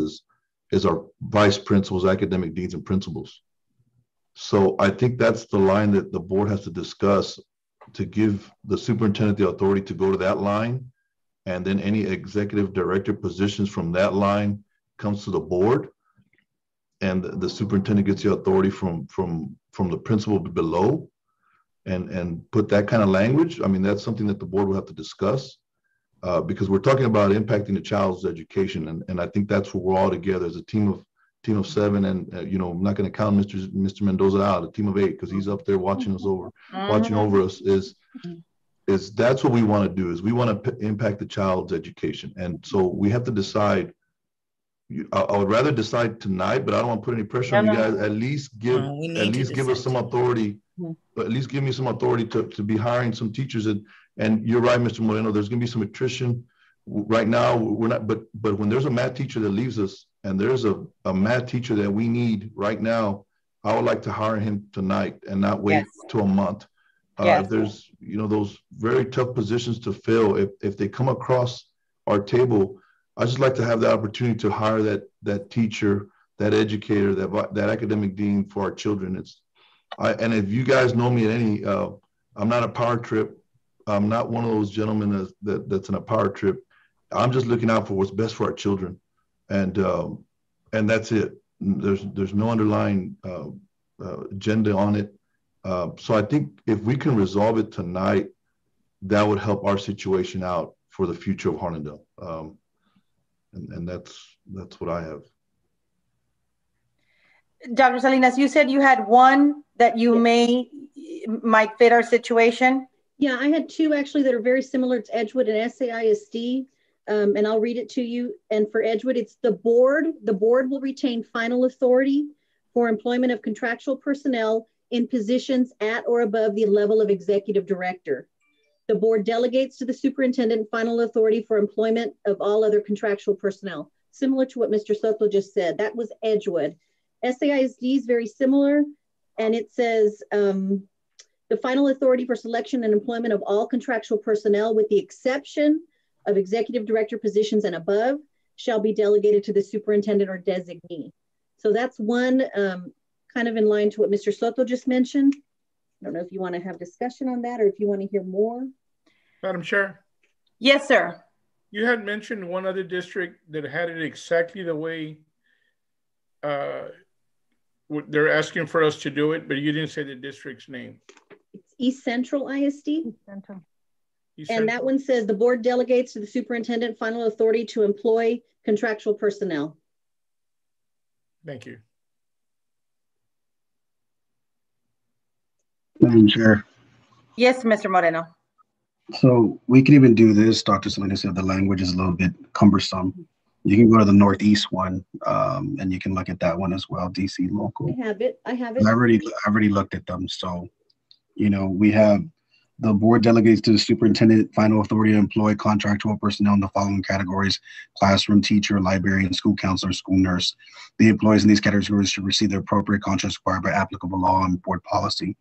is our vice principals, academic deans, and principals. So I think that's the line that the board has to discuss to give the superintendent the authority to go to that line, and then any executive director positions from that line comes to the board, and the superintendent gets the authority from the principal below, and put that kind of language. I mean, that's something that the board will have to discuss. Because we're talking about impacting the child's education, and I think that's where we're all together as a team of 7, and you know, I'm not going to count Mr. Mendoza out, a team of 8, because he's up there watching us over, watching over us. Is that's what we want to do? Is we want to impact the child's education, and so we have to decide. I would rather decide tonight, but I don't want to put any pressure on you guys. At least give us some authority. At least give me some authority to be hiring some teachers. And you're right, Mr. Moreno, there's going to be some attrition. Right now, we're not, but when there's a math teacher that leaves us, and there's a math teacher that we need right now, I would like to hire him tonight and not wait till a month. If there's, you know, those very tough positions to fill, if they come across our table, I just like to have the opportunity to hire that teacher, that educator, that academic dean for our children. And if you guys know me at any, I'm not a power trip. I'm not one of those gentlemen that's in a power trip. I'm just looking out for what's best for our children, and that's it. There's no underlying agenda on it. So I think if we can resolve it tonight, that would help our situation out for the future of Harlandale. And that's what I have. Dr. Salinas, you said you had one that you might fit our situation. Yeah, I had 2 actually that are very similar. It's Edgewood and SAISD, and I'll read it to you. And for Edgewood, it's the board. The board will retain final authority for employment of contractual personnel in positions at or above the level of executive director. The board delegates to the superintendent final authority for employment of all other contractual personnel, similar to what Mr. Soto just said. That was Edgewood. SAISD is very similar, and it says, the final authority for selection and employment of all contractual personnel, with the exception of executive director positions and above, shall be delegated to the superintendent or designee. So that's one kind of in line to what Mr. Soto just mentioned. I don't know if you want to have discussion on that or if you want to hear more. Madam Chair. Yes, sir. You had mentioned one other district that had it exactly the way they're asking for us to do it, but you didn't say the district's name. It's East Central ISD. East Central. And that one says the board delegates to the superintendent final authority to employ contractual personnel. Thank you. Madam Chair. Yes, Mr. Moreno. So we can even do this. Dr. Salinas said the language is a little bit cumbersome. You can go to the Northeast one, and you can look at that one as well, DC local. I have it. I've already looked at them. So, you know, we have the board delegates to the superintendent final authority to employ contractual personnel in the following categories: classroom teacher, librarian, school counselor, school nurse. The employees in these categories should receive the appropriate contracts required by applicable law and board policy.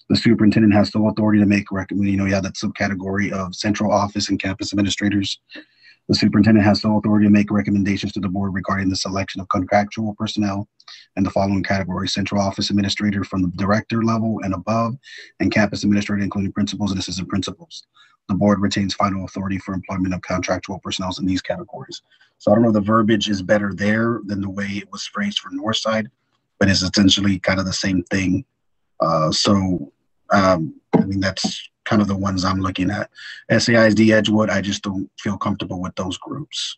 The superintendent has full authority to make that subcategory of central office and campus administrators. The superintendent has full authority to make recommendations to the board regarding the selection of contractual personnel in the following categories: central office administrator from the director level and above, and campus administrator, including principals and assistant principals. the board retains final authority for employment of contractual personnel in these categories. So I don't know if the verbiage is better there than the way it was phrased for Northside, but it's essentially kind of the same thing. I mean, that's kind of the ones I'm looking at. SAISD Edgewood, I just don't feel comfortable with those groups.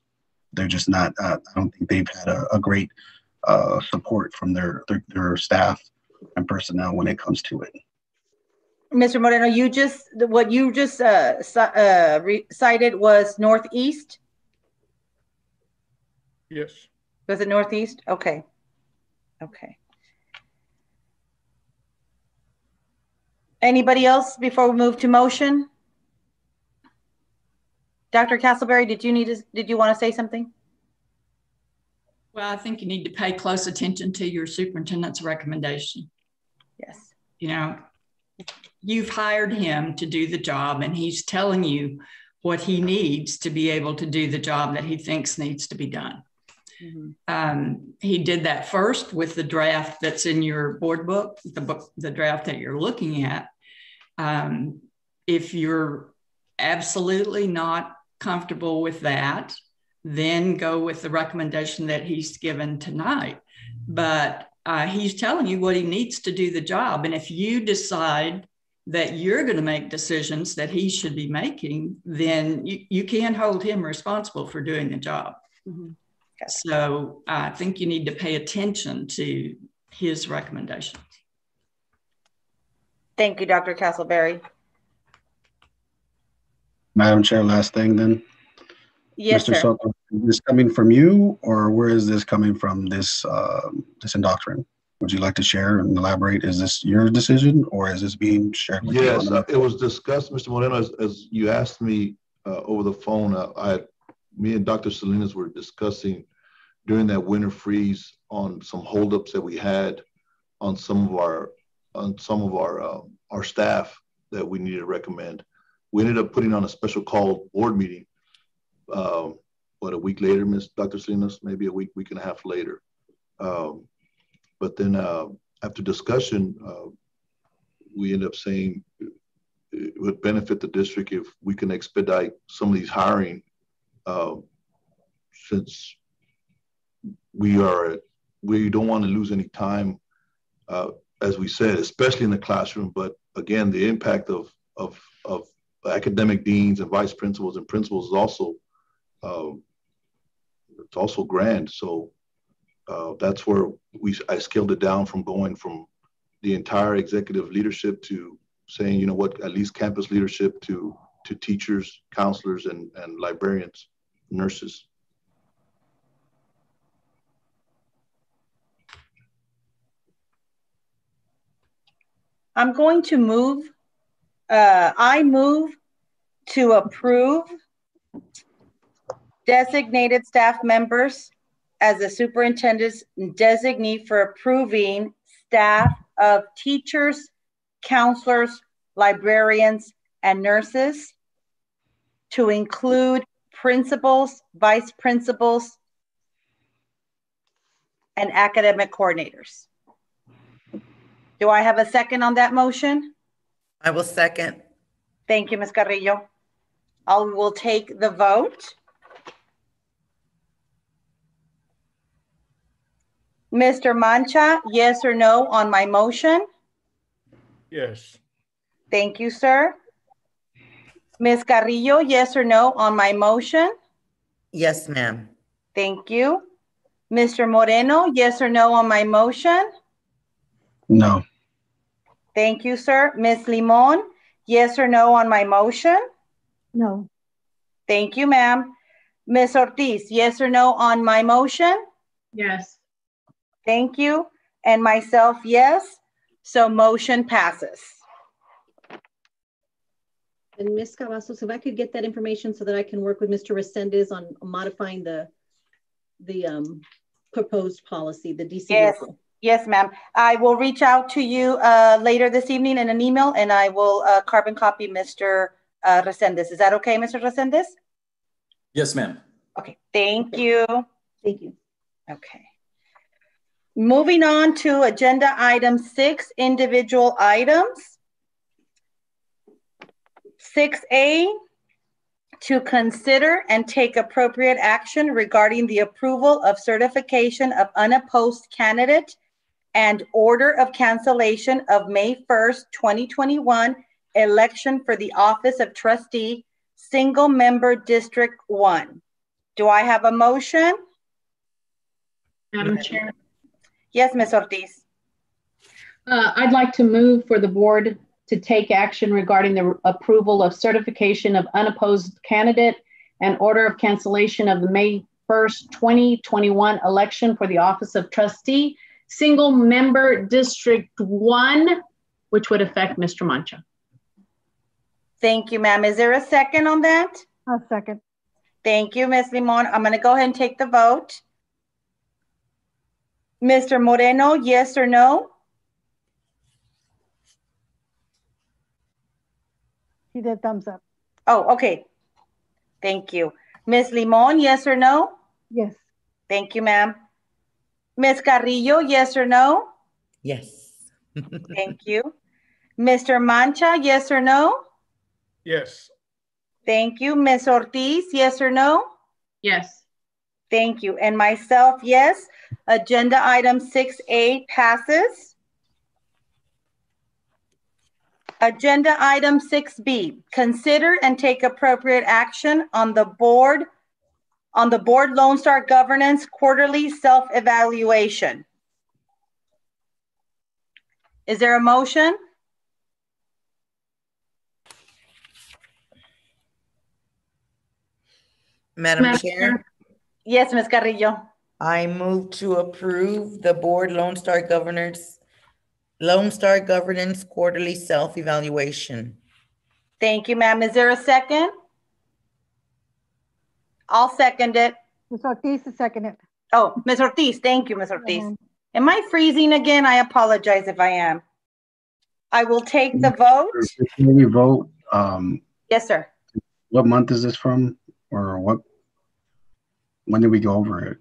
They're just not, I don't think they've had a great support from their staff and personnel when it comes to it. Mr. Moreno, what you just cited was Northeast? Yes. Was it Northeast? Okay. Okay. Anybody else before we move to motion? Dr. Castleberry, did you want to say something? Well, I think you need to pay close attention to your superintendent's recommendation. Yes. You know, you've hired him to do the job, and he's telling you what he needs to be able to do the job that he thinks needs to be done. Mm-hmm. He did that first with the draft that's in your board book, the draft that you're looking at. If you're absolutely not comfortable with that, then go with the recommendation that he's given tonight. But he's telling you what he needs to do the job. And if you decide that you're going to make decisions that he should be making, then you can't hold him responsible for doing the job. Mm-hmm. So I think you need to pay attention to his recommendations. Thank you, Dr. Castleberry. Madam Chair, last thing then. Yes, Mr. sir. Soto, is this coming from you, or where is this coming from, this indoctrination? Would you like to share and elaborate? Is this your decision, or is this being shared with you? Yes, it was discussed, Mr. Moreno, as you asked me over the phone. Me and Dr. Salinas were discussing during that winter freeze on some holdups that we had on some of our staff that we needed to recommend. We ended up putting on a special call board meeting. A week later, Dr. Salinas, maybe a week and a half later. But then after discussion, we ended up saying it would benefit the district if we can expedite some of these hiring, since we don't want to lose any time, as we said, especially in the classroom. But again, the impact of academic deans and vice principals and principals is also it's also grand. So that's where I scaled it down from going from the entire executive leadership to saying, you know what, at least campus leadership to teachers, counselors, and librarians, nurses. I'm going to move. I move to approve designated staff members as the superintendent's designee for approving staff of teachers, counselors, librarians, and nurses, to include principals, vice principals, and academic coordinators. Do I have a second on that motion? I will second. Thank you, Ms. Carrillo. We'll take the vote. Mr. Mancha, yes or no on my motion? Yes. Thank you, sir. Ms. Carrillo, yes or no on my motion? Yes, ma'am. Thank you. Mr. Moreno, yes or no on my motion? No. Thank you, sir. Ms. Limon, yes or no on my motion? No. Thank you, ma'am. Ms. Ortiz, yes or no on my motion? Yes. Thank you. And myself, yes. So motion passes. And Ms. Cavazos, if I could get that information so that I can work with Mr. Resendez on modifying the proposed policy, the DC. Yes. Local. Yes, ma'am. I will reach out to you later this evening in an email, and I will carbon copy Mr. Resendez. Is that okay, Mr. Resendez? Yes, ma'am. Okay. Thank you. Thank you. Okay. Moving on to agenda item 6, individual items. 6A, to consider and take appropriate action regarding the approval of certification of unopposed candidate and order of cancellation of May 1st, 2021 election for the office of trustee, single member District 1. Do I have a motion? Madam Chair. Yes, Ms. Ortiz. I'd like to move for the board to take action regarding the approval of certification of unopposed candidate and order of cancellation of the May 1st, 2021 election for the office of trustee, single member District 1, which would affect Mr. Mancha. Thank you, ma'am. Is there a second on that? I'll second. Thank you, Ms. Limon. I'm going to go ahead and take the vote. Mr. Moreno, yes or no? He did thumbs up. Oh, okay. Thank you. Ms. Limon, yes or no? Yes. Thank you, ma'am. Ms. Carrillo, yes or no? Yes. Thank you. Mr. Mancha, yes or no? Yes. Thank you. Ms. Ortiz, yes or no? Yes. Thank you. And myself, yes. Agenda item 6A passes. Agenda item 6B, consider and take appropriate action on the board Lone Star Governance quarterly self-evaluation. Is there a motion? Madam Chair? Yes, Ms. Carrillo. I move to approve the board Lone Star Governance quarterly self-evaluation. Thank you, ma'am. Is there a second? I'll second it. Ms. Ortiz is second it. Oh, Ms. Ortiz. Thank you, Ms. Ortiz. Am I freezing again? I apologize if I am. I will take the vote. Before we vote, yes, sir. What month is this from, or when did we go over it?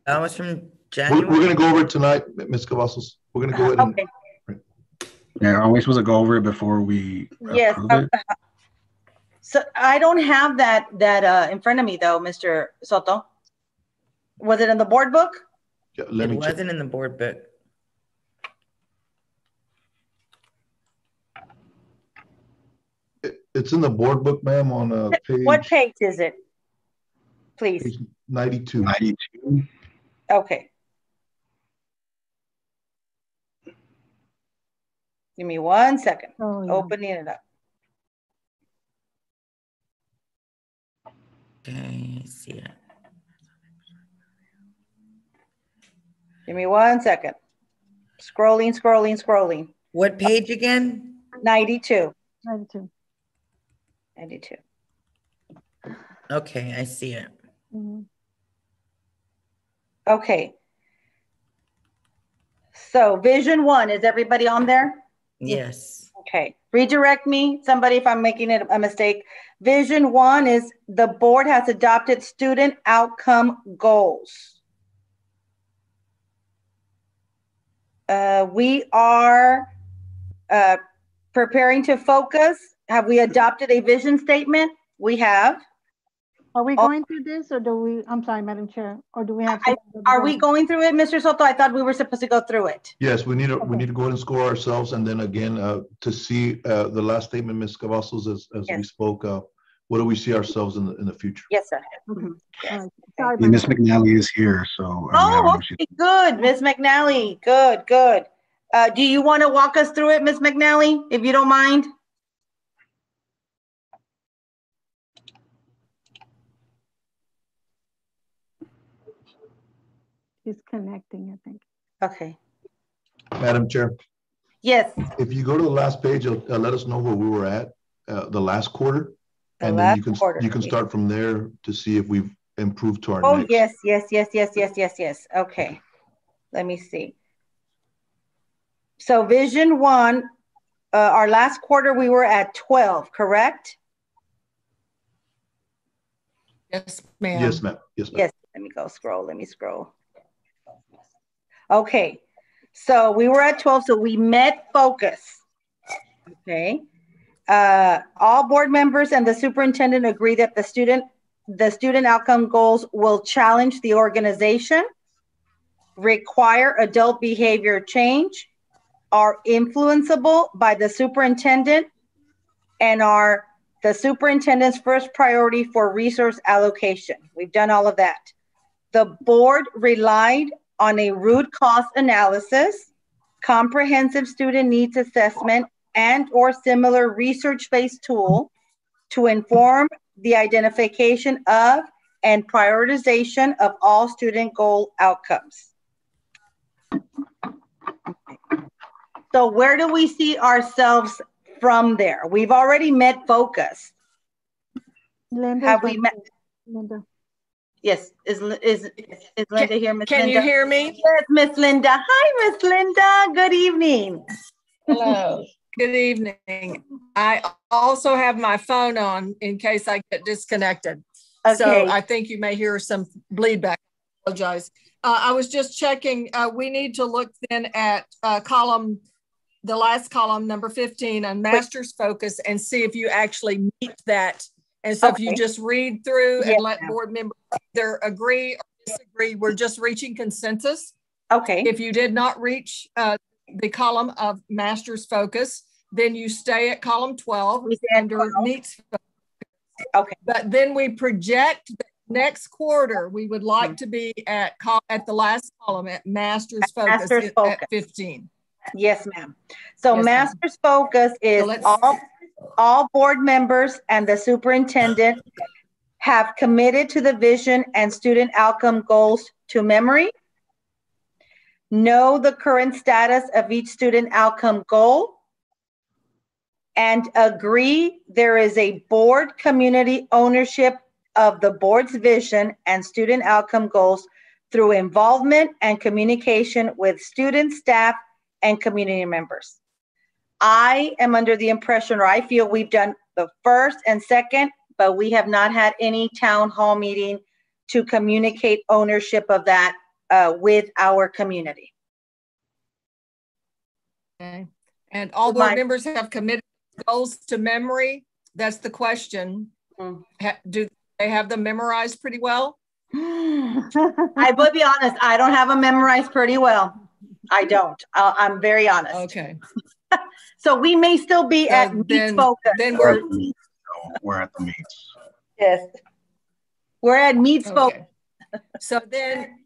That was from January. We're going to go over it tonight, Ms. Cavazos. We're going to go ahead and... Yeah, are we supposed to go over it before we yes. approve it? So I don't have that in front of me though, Mr. Soto. Was it in the board book? Yeah, it wasn't in the board book. It's in the board book, ma'am, on page... What page is it? Please. Page 92. 92. Okay. Give me 1 second. Oh, yeah. Opening it up. Okay, I see it. Give me 1 second. Scrolling. What page again? 92. 92. 92. Okay, I see it. Mm-hmm. Okay. So Vision 1, is everybody on there? Yes. Okay. Redirect me, somebody, if I'm making it a mistake. Vision 1 is the board has adopted student outcome goals. We are preparing to focus. Have we adopted a vision statement? We have. Are we going through this, or do we, I'm sorry, Madam Chair, or do we have to? Are we going through it, Mr. Soto? I thought we were supposed to go through it. Yes, we need to go ahead and score ourselves, and then again, to see the last statement, Ms. Cavazos, as yes. we spoke, what do we see ourselves in the future? Yes, sir. Mm-hmm. Yes. Sorry, Ms. McNally is here, so. Okay, good, Ms. McNally, good. Do you want to walk us through it, Ms. McNally, if you don't mind? He's connecting, I think. Okay. Madam Chair. Yes. If you go to the last page, it'll let us know where we were at the last quarter, and then you can start from there to see if we've improved to our next. Yes. Okay. Let me see. So Vision 1, our last quarter we were at 12, correct? Yes, ma'am. Yes, ma'am. Yes. Let me scroll. Okay. So we were at 12, so we met focus. Okay. All board members and the superintendent agree that the student outcome goals will challenge the organization, require adult behavior change, are influenceable by the superintendent, and are the superintendent's first priority for resource allocation. We've done all of that. The board relied on a root cause analysis, comprehensive student needs assessment, and or similar research-based tool to inform the identification of and prioritization of all student goal outcomes. So where do we see ourselves from there? We've already met focus. Linda, have we met? Linda. Yes, is Linda here, Miss Linda? Can you hear me? Yes, Miss Linda. Hi, Miss Linda. Good evening. Hello. Good evening. I also have my phone on in case I get disconnected. Okay. So I think you may hear some bleed back. I apologize. I was just checking. We need to look then at the last column, number 15, on master's focus, and see if you actually meet that. And so if you just read through and let board members either agree or disagree, we're just reaching consensus. Okay. If you did not reach the column of master's focus, then you stay at column 12 under meets focus. Okay. But then we project the next quarter, we would like to be at the last column at master's focus at 15. Yes, ma'am. So yes, master's focus is all board members and the superintendent have committed to the vision and student outcome goals to memory, know the current status of each student outcome goal, and agree there is a board community ownership of the board's vision and student outcome goals through involvement and communication with students, staff, and community members. I am under the impression, or I feel we've done the first and second, but we have not had any town hall meeting to communicate ownership of that with our community. Okay. And all board members have committed goals to memory? That's the question. Do they have them memorized pretty well? I will be honest, I don't have them memorized pretty well. I don't. I'm very honest. Okay. So we may still be at meets focus. Then we're at the meets. Yes. We're at meets focus. So then,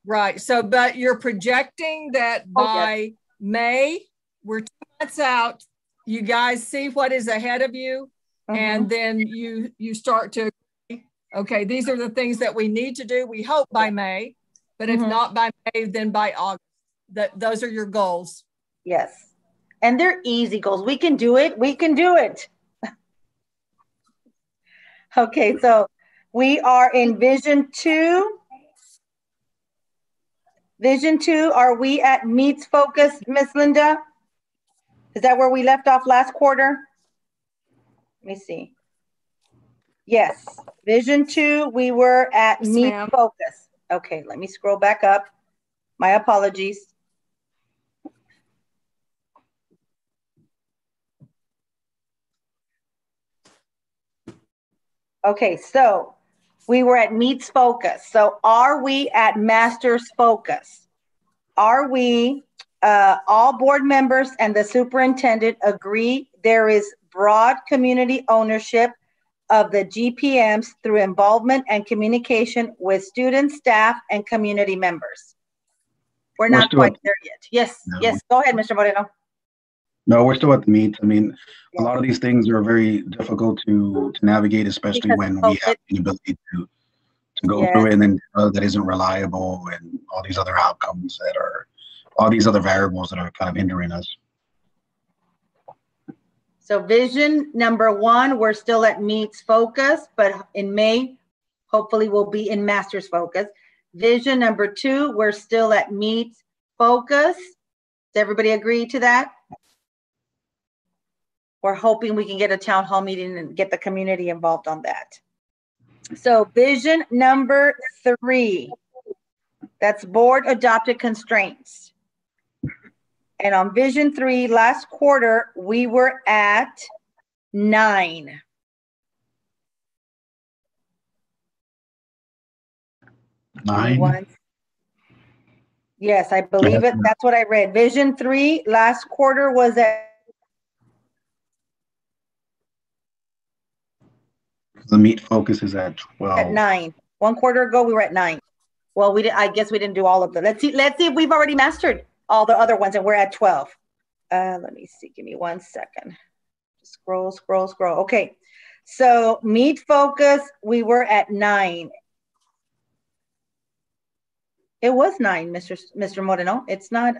right. So, but you're projecting that by May, we're 2 months out, you guys see what is ahead of you, and then you start to, okay, these are the things that we need to do. We hope by May, but if not by May, then by August. Those are your goals. Yes. And they're easy goals. We can do it. We can do it. Okay, so we are in Vision 2. Vision 2, are we at meets focus, Miss Linda? Is that where we left off last quarter? Let me see. Yes, Vision 2, we were at meets focus. Okay, let me scroll back up. My apologies. Okay, so we were at meets focus. So are we at master's focus? Are we, all board members and the superintendent agree there is broad community ownership of the GPMs through involvement and communication with students, staff, and community members? We're not quite there yet. Yes, yes, go ahead, Mr. Moreno. No, we're still at the meet. I mean, a lot of these things are very difficult to navigate, especially when we have the ability to go through it, and then that isn't reliable, and all these other outcomes that are, all these other variables that are kind of hindering us. So vision number 1, we're still at meets focus, but in May, hopefully we'll be in master's focus. Vision number 2, we're still at meets focus. Does everybody agree to that? We're hoping we can get a town hall meeting and get the community involved on that. So vision number 3, that's board adopted constraints. And on Vision 3, last quarter, we were at 9. Yes, I believe it. That's what I read. Vision 3, last quarter was at. The meet focus is at 12. At 9. 1 quarter ago, we were at 9. Well, I guess we didn't do all of them. Let's see if we've already mastered all the other ones, and we're at 12. Let me see. Give me 1 second. Scroll. Okay. So meet focus, we were at 9. It was 9, Mr. Moreno. It's not.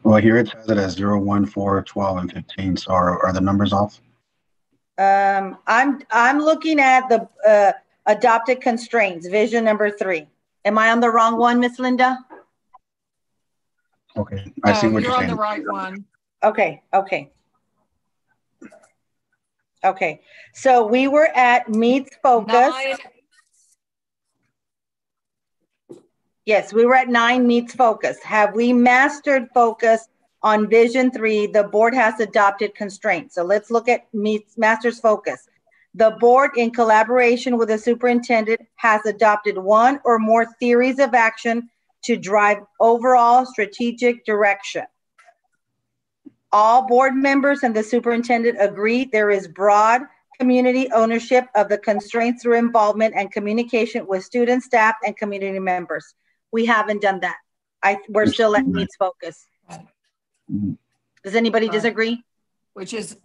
Well, here it says it as 0, 1, 4, 12, and 15. So are the numbers off? I'm looking at the adopted constraints, vision number 3. Am I on the wrong one, Miss Linda? Okay, I see what you're saying. You're on the right one. Okay. So we were at meets focus. 9. Yes, we were at 9 meets focus. Have we mastered focus on Vision 3? The board has adopted constraints. So let's look at masters focus. The board, in collaboration with the superintendent, has adopted 1 or more theories of action to drive overall strategic direction. All board members and the superintendent agree there is broad community ownership of the constraints through involvement and communication with students, staff, and community members. We haven't done that. We're still at needs focus. Does anybody disagree? Which is.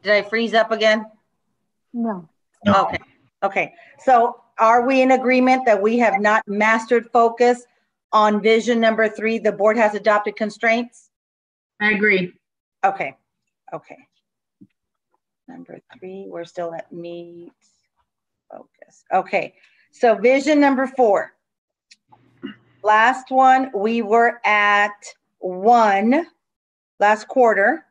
Did I freeze up again? No. Okay. So are we in agreement that we have not mastered focus on vision number 3? The board has adopted constraints? I agree. Okay. Number 3, we're still at meet focus. Okay. So vision number 4. Last one, we were at 1 last quarter.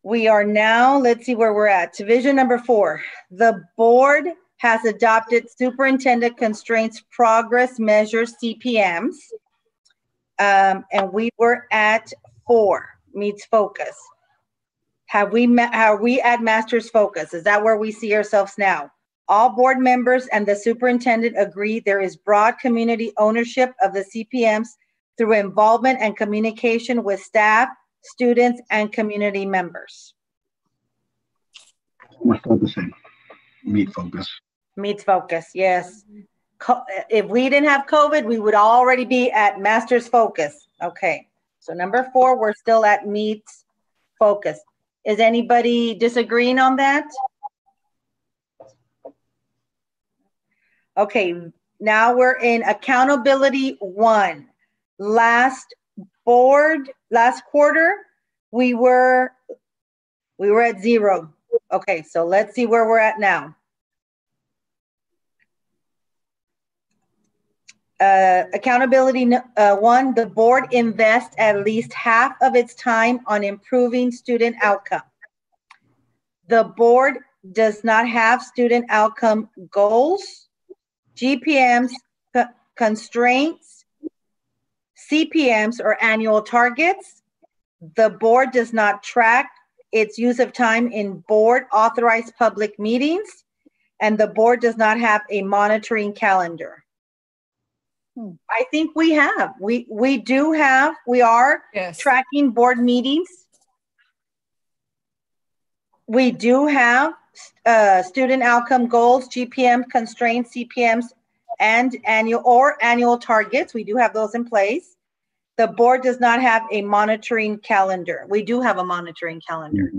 We are now, let's see where we're at. To vision number 4, the board has adopted superintendent constraints progress measures, CPMs. And we were at 4, meets focus. Are we at master's focus? Is that where we see ourselves now? All board members and the superintendent agree there is broad community ownership of the CPMs through involvement and communication with staff, students, and community members. We're still the same. Meet focus. Meets focus, yes. If we didn't have COVID, we would already be at master's focus. Okay, so number 4, we're still at meets focus. Is anybody disagreeing on that? Okay, now we're in accountability 1. Last quarter, we were at 0. Okay, so let's see where we're at now. Accountability 1, the board invests at least half of its time on improving student outcome. The board does not have student outcome goals, GPMs, constraints, CPMs, or annual targets. The board does not track its use of time in board authorized public meetings, and the board does not have a monitoring calendar. I think we have. We are tracking board meetings. We do have student outcome goals, GPM, constraints, CPMs, and annual targets. We do have those in place. The board does not have a monitoring calendar. We do have a monitoring calendar.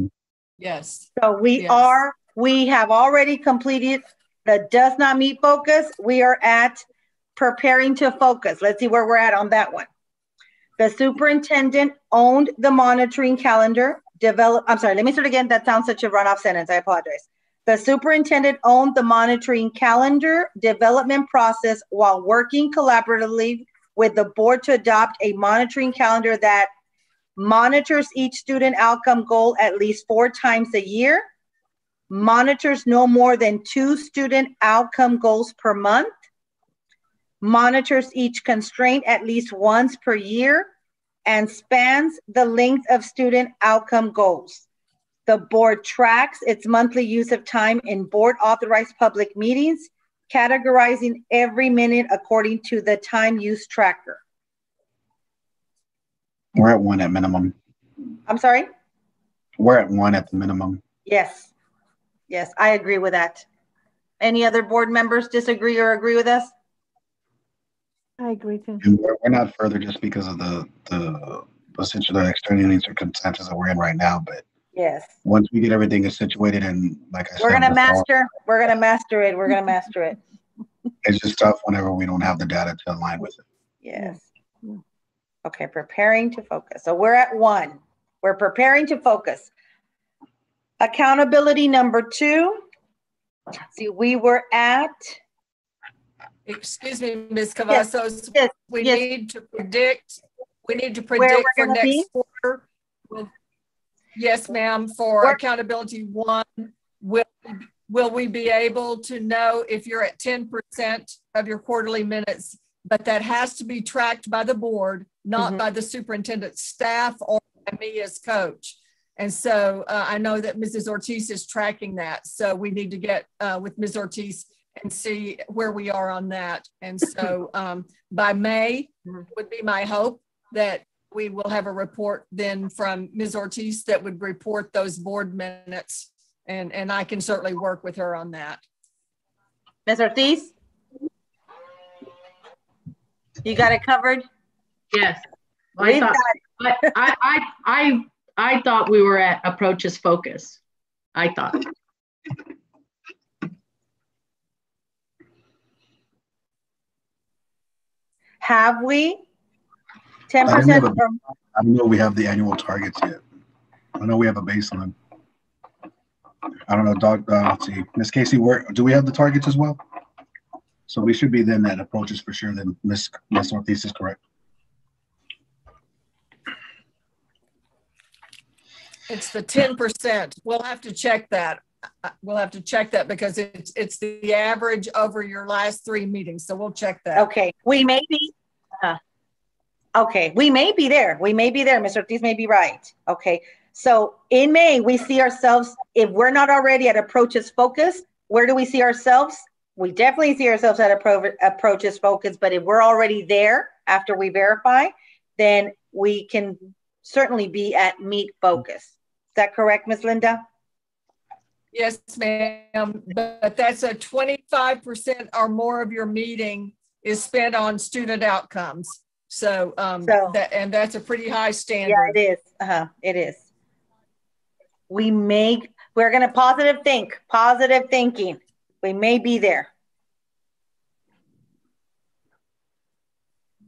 Yes. So we have already completed the does not meet focus. We are at preparing to focus. Let's see where we're at on that one. The superintendent owned the monitoring calendar. I'm sorry, let me start again. That sounds such a runoff sentence. I apologize. The superintendent owned the monitoring calendar development process while working collaboratively with the board to adopt a monitoring calendar that monitors each student outcome goal at least 4 times a year. monitors no more than 2 student outcome goals per month, monitors each constraint at least once per year, and spans the length of student outcome goals. The board tracks its monthly use of time in board authorized public meetings, categorizing every minute according to the time use tracker. We're at 1 at minimum. I'm sorry? We're at 1 at the minimum. Yes. Yes, I agree with that. Any other board members disagree or agree with us? I agree too. And we're not further just because of the essentially extraneous circumstances that we're in right now. But yes, once we get everything situated and like I said, we're gonna master it. We're gonna master it. It's just tough whenever we don't have the data to align with it. Yes. Okay, preparing to focus. So we're at 1. We're preparing to focus. Accountability number 2. See, we were at. Excuse me, Ms. Cavazos. Yes. We need to predict. We need to predict for next quarter. Yes, ma'am. For accountability 1, will we be able to know if you're at 10% of your quarterly minutes? But that has to be tracked by the board, not by the superintendent's staff or by me as coach. And so I know that Mrs. Ortiz is tracking that. So we need to get with Ms. Ortiz and see where we are on that. And so by May would be my hope that we will have a report then from Ms. Ortiz that would report those board minutes. And I can certainly work with her on that. Ms. Ortiz? You got it covered? Yes. I thought we were at approaches focus. I thought. Have we? 10%? I don't know if we have the annual targets yet. I know we have a baseline. I don't know, let's see. Ms. Casey, do we have the targets as well? So we should be then at approaches for sure. Then Ms. Ortiz is correct. It's the 10%. We'll have to check that. We'll have to check that because it's the average over your last 3 meetings. So we'll check that. Okay, we may be. Okay, we may be there. We may be there. Ms. Ortiz may be right. Okay, so in May we see ourselves. If we're not already at approaches focus, where do we see ourselves? We definitely see ourselves at approaches focus, but if we're already there after we verify, then we can certainly be at meet focus. Is that correct, Ms. Linda? Yes, ma'am, but that's a 25% or more of your meeting is spent on student outcomes. So, and that's a pretty high standard. Yeah, it is. It is. We're going to positive thinking. We may be there.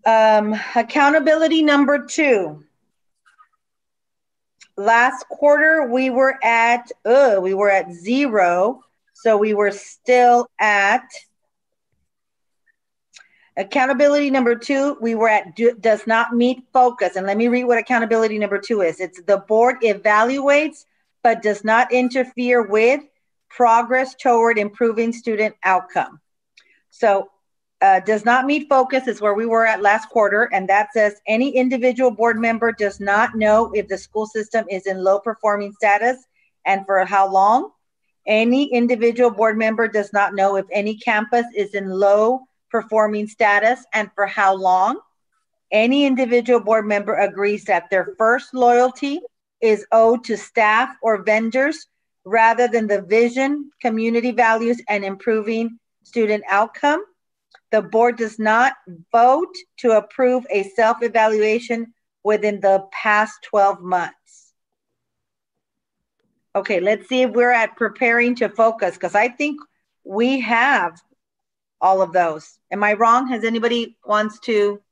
Accountability number 2. Last quarter, we were at 0. So we were still at accountability number 2. We were at does not meet focus. And let me read what accountability number 2 is. It's the board evaluates, but does not interfere with progress toward improving student outcome. So does not meet focus is where we were at last quarter. And that says any individual board member does not know if the school system is in low performing status and for how long. Any individual board member does not know if any campus is in low performing status and for how long. Any individual board member agrees that their first loyalty is owed to staff or vendors rather than the vision, community values, and improving student outcome. The board does not vote to approve a self-evaluation within the past 12 months. Okay, let's see if we're at preparing to focus, because I think we have all of those. Am I wrong? Has anybody wants to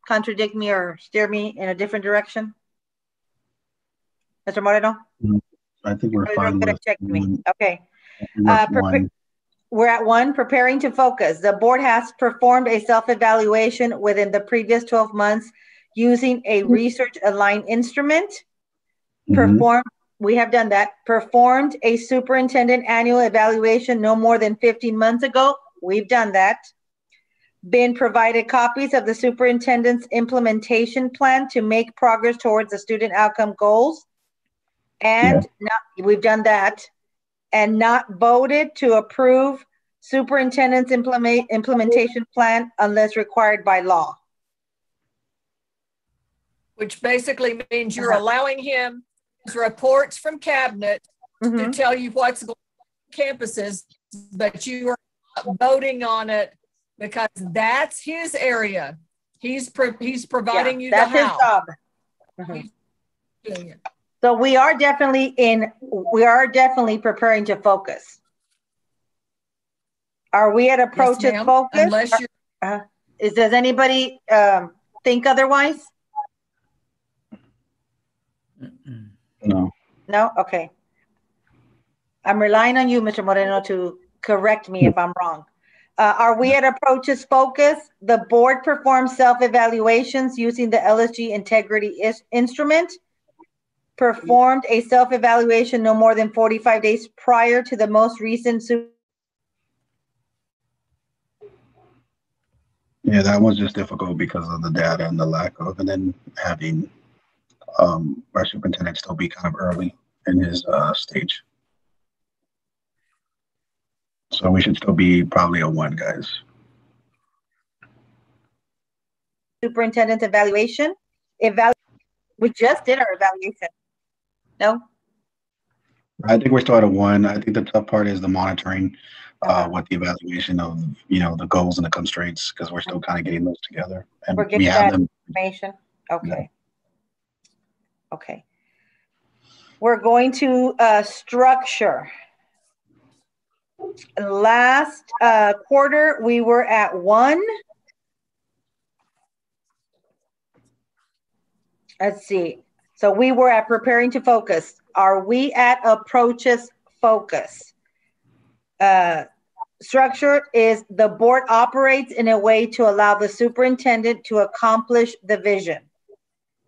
contradict me or steer me in a different direction? Mr. Moreno? I think we're fine with check me. Okay. We're at 1, preparing to focus. The board has performed a self-evaluation within the previous 12 months using a research-aligned instrument. Performed We have done that. Performed a superintendent annual evaluation no more than 15 months ago. We've done that. Been provided copies of the superintendent's implementation plan to make progress towards the student outcome goals. And we've done that. And not voted to approve superintendent's implementation plan unless required by law. Which basically means you're allowing him his reports from cabinet to tell you what's going on in campuses, but you are not voting on it because that's his area. He's providing you the how. That's his job. So we are definitely preparing to focus. Are we at approaches focus? Unless you're does anybody think otherwise? No. No? Okay. I'm relying on you, Mr. Moreno, to correct me if I'm wrong. Are we at approaches focus? The board performs self-evaluations using the LSG integrity instrument. Performed a self-evaluation no more than 45 days prior to the most recent Yeah, that was just difficult because of the data and the lack of, and then having our superintendent still be kind of early in his stage. So we should still be probably a 1, guys. Superintendent evaluation. We just did our evaluation. No? I think we're still at a 1. I think the tough part is the monitoring with the evaluation of, the goals and the constraints, because we're still kind of getting those together. And we're getting that information. Okay. Yeah. Okay. We're going to structure. Last quarter, we were at 1. Let's see. So we were at preparing to focus. Are we at approaches focus? Structure is the board operates in a way to allow the superintendent to accomplish the vision.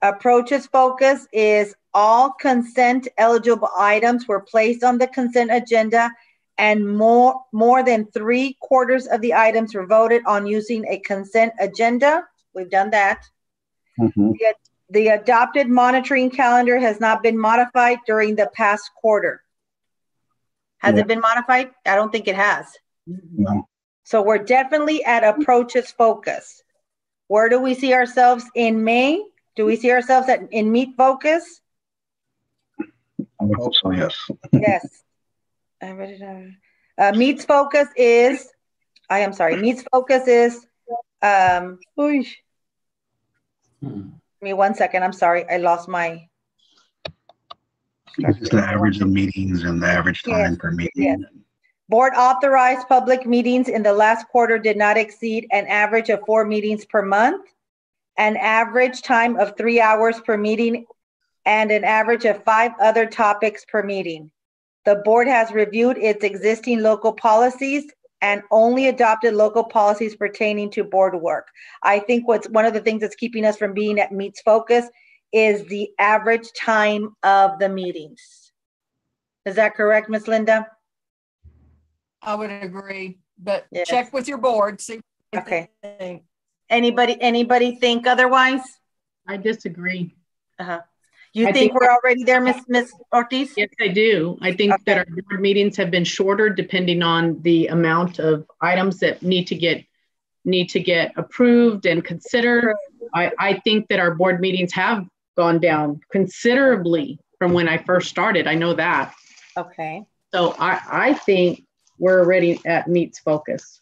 Approaches focus is all consent eligible items were placed on the consent agenda and more than 3/4 of the items were voted on using a consent agenda. We've done that. The adopted monitoring calendar has not been modified during the past quarter. Has it been modified? I don't think it has. No. So we're definitely at approaches focus. Where do we see ourselves in May? Do we see ourselves in meet focus? I would hope so, yes. Yes. Meets focus is, meets focus is, give me 1 second, I'm sorry, I lost my. It's the average of meetings and the average time per meeting. Yes. Board authorized public meetings in the last quarter did not exceed an average of 4 meetings per month, an average time of 3 hours per meeting, and an average of 5 other topics per meeting. The board has reviewed its existing local policies and only adopted local policies pertaining to board work. I think one of the things that's keeping us from being at meets focus is the average time of the meetings. Is that correct, Ms. Linda? I would agree, but check with your board. See. Okay. Anybody think otherwise? I disagree. You think we're already there, Ms. Ortiz? Yes, I do. I think that our board meetings have been shorter depending on the amount of items that need to get approved and considered. I think that our board meetings have gone down considerably from when I first started. I know that. Okay. So I think we're already at meets focus.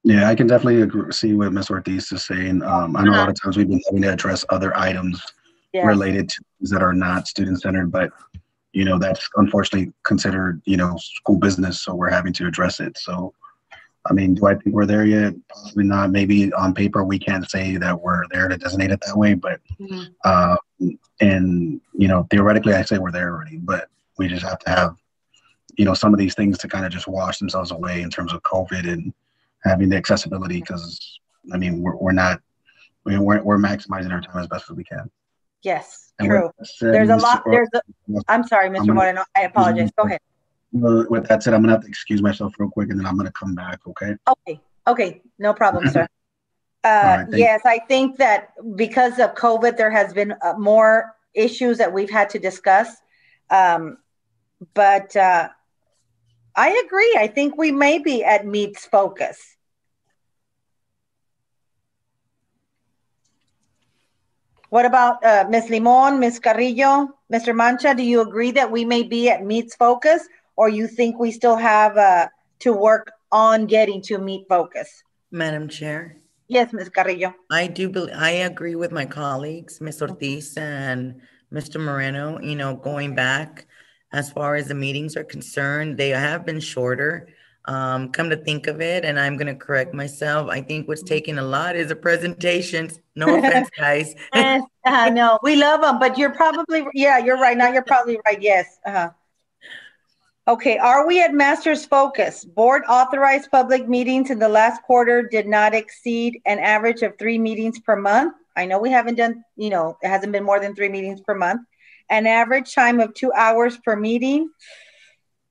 Yeah, I can definitely see what Ms. Ortiz is saying. I know a lot of times we've been having to address other items related to things that are not student-centered, but that's unfortunately considered school business, so we're having to address it. So I mean, do I think we're there yet? Possibly not. Maybe on paper we can't say that we're there to designate it that way, but and theoretically I say we're there already, but we just have to have some of these things to kind of just wash themselves away in terms of COVID and having the accessibility, because I mean we're maximizing our time as best as we can. Yes, true. There's a lot. I'm sorry, Mr. Moreno. I apologize. Go ahead. Well, with that said, I'm gonna have to excuse myself real quick, and then I'm gonna come back. Okay. Okay. No problem, sir. Yes, I think that because of COVID, there has been more issues that we've had to discuss. But I agree. I think we may be at meets focus. What about Ms. Limon, Ms. Carrillo, Mr. Mancha? Do you agree that we may be at meets focus, or you think we still have to work on getting to meet focus? Madam Chair. Yes, Ms. Carrillo. I agree with my colleagues, Ms. Ortiz and Mr. Moreno, you know, going back as far as the meetings are concerned, they have been shorter. Come to think of it, and I'm going to correct myself, I think what's taking a lot is the presentations. No offense, guys. No, we love them, but you're probably, yeah, you're right. Now you're probably right. Yes. Okay, are we at master's focus? Board authorized public meetings in the last quarter did not exceed an average of 3 meetings per month. I know we haven't done, you know, it hasn't been more than 3 meetings per month. An average time of 2 hours per meeting,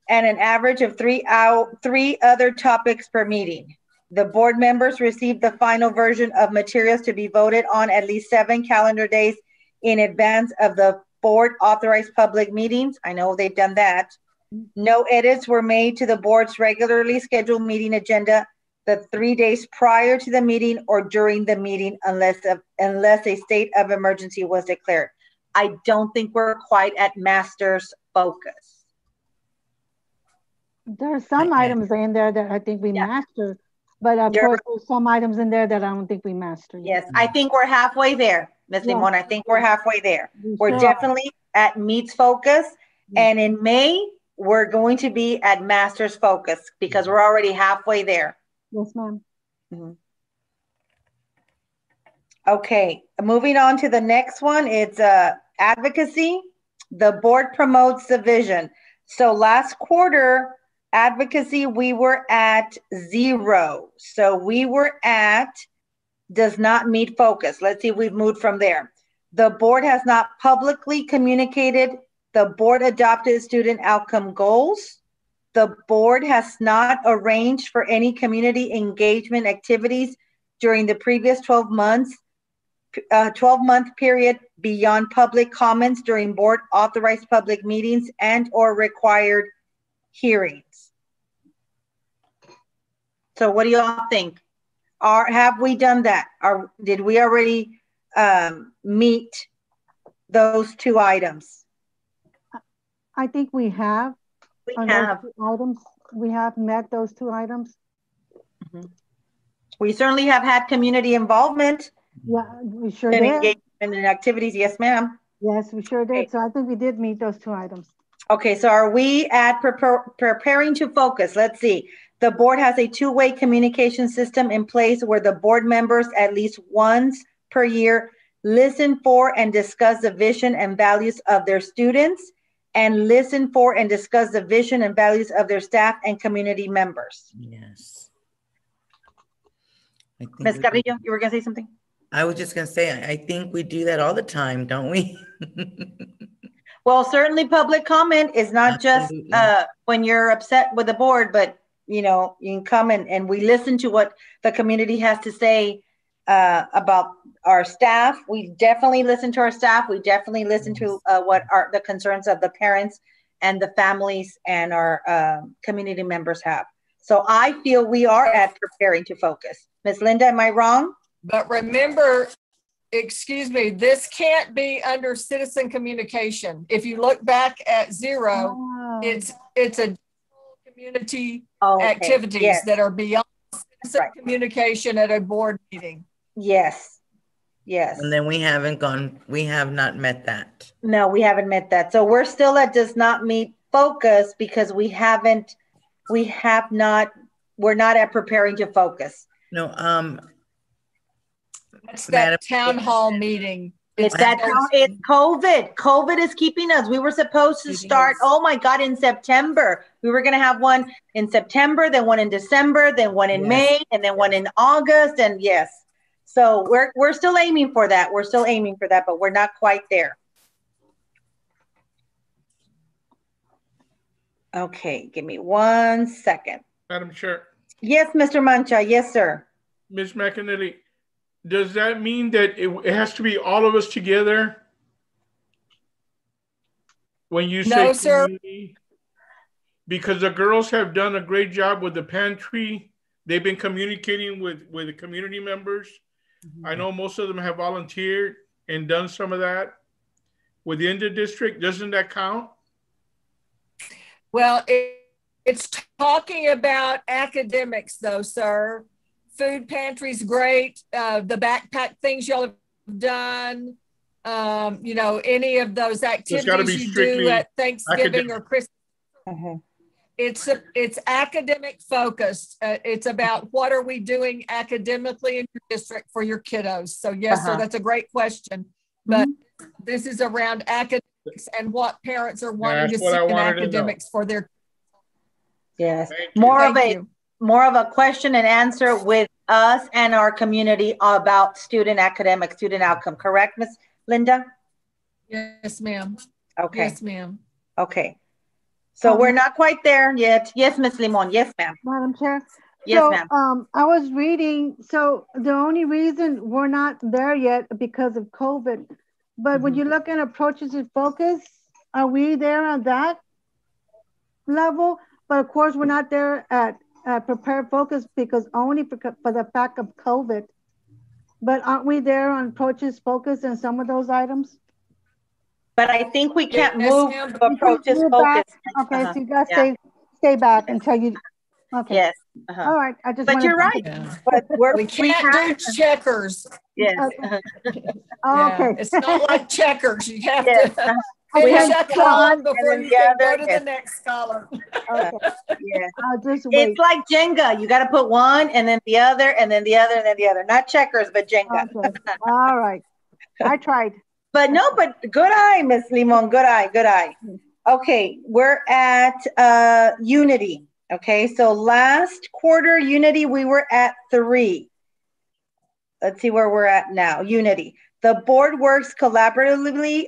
and an average of 3 other topics per meeting. The board members received the final version of materials to be voted on at least 7 calendar days in advance of the board authorized public meetings. I know they've done that. No edits were made to the board's regularly scheduled meeting agenda the 3 days prior to the meeting or during the meeting unless a state of emergency was declared. I don't think we're quite at master's focus. There are some items in there that I think we mastered, but of course there's some items in there that I don't think we mastered. Yes, I think we're halfway there, Ms. Limon. I think we're halfway there. We're definitely at meets focus, and in May, we're going to be at master's focus because we're already halfway there. Yes, ma'am. Okay, moving on to the next one. It's advocacy. The board promotes the vision. So last quarter, advocacy, we were at 0. So we were at does not meet focus. Let's see if we've moved from there. The board has not publicly communicated the board adopted student outcome goals. The board has not arranged for any community engagement activities during the previous 12-month period beyond public comments during board authorized public meetings and or required hearings. So what do y'all think? Have we done that? Did we already meet those 2 items? I think we have. We have met those 2 items. We certainly have had community involvement. Yeah, we sure and did. Engagement in activities. Yes, ma'am. Yes, we sure did. So I think we did meet those 2 items. Okay, so are we at preparing to focus? Let's see. The board has a 2-way communication system in place where the board members at least once per year listen for and discuss the vision and values of their students and listen for and discuss the vision and values of their staff and community members. Yes. Ms. Carrillo, you were going to say something? I was just going to say, I think we do that all the time, don't we? Well, certainly public comment is not just when you're upset with the board, but you know, you can come and we listen to what the community has to say about our staff. We definitely listen to our staff. We definitely listen to what are the concerns of the parents and the families and our community members have. So I feel we are at preparing to focus. Ms. Linda, am I wrong? But remember, excuse me, this can't be under citizen communication. If you look back at 0, it's a community activities that are beyond citizen communication at a board meeting. Yes. Yes. And then we have not met that. No, we haven't met that. So we're still at does not meet focus because we're not at preparing to focus. No, it's that town hall meeting. It's COVID. COVID is keeping us. We were supposed to start, oh my God, in September. We were going to have one in September, then one in December, then one in May, and then one in August. And yes. So we're still aiming for that. We're still aiming for that, but we're not quite there. Okay, give me 1 second. Madam Chair. Yes, Mr. Mancha. Yes, sir. Ms. McAnally, does that mean that it has to be all of us together? When you say no, sir. Because the girls have done a great job with the pantry. They've been communicating with the community members. Mm-hmm. I know most of them have volunteered and done some of that within the district. Doesn't that count? Well, it's talking about academics though, sir. Food pantry's great. The backpack things y'all have done. You know, any of those activities you do at Thanksgiving or Christmas. Uh-huh. It's academic focused. It's about what are we doing academically in your district for your kiddos. So yes, sir, that's a great question. But this is around academics and what parents are wanting to see in academics for their. Yes, more of a question and answer with us and our community about student academic, student outcome. Correct, Ms. Linda? Yes, ma'am. Okay. Yes, ma'am. Okay. So we're not quite there yet. Yes, Ms. Limon. Yes, ma'am. Madam Chair. Yes, ma'am. I was reading, so the only reason we're not there yet because of COVID, but when you look at approaches and focus, are we there on that level? But of course, we're not there at prepared focus because only for the fact of COVID. But aren't we there on approaches, focus, and some of those items? But I think we can't move to approaches, focus. Okay, so you gotta stay back until you. Okay. Yes. All right. I just. But you're right. Yeah. But we can't do checkers. Yes. Okay. It's not like checkers. You have to. We have a column before you can go to the next column. Okay. Yeah. I'll just wait. It's like Jenga. You got to put one and then the other and then the other and then the other. Not checkers, but Jenga. Okay. All right. I tried. But no, but good eye, Miss Limon. Good eye. Good eye. Okay. We're at Unity. Okay. So last quarter, Unity, we were at 3. Let's see where we're at now. Unity. The board works collaboratively.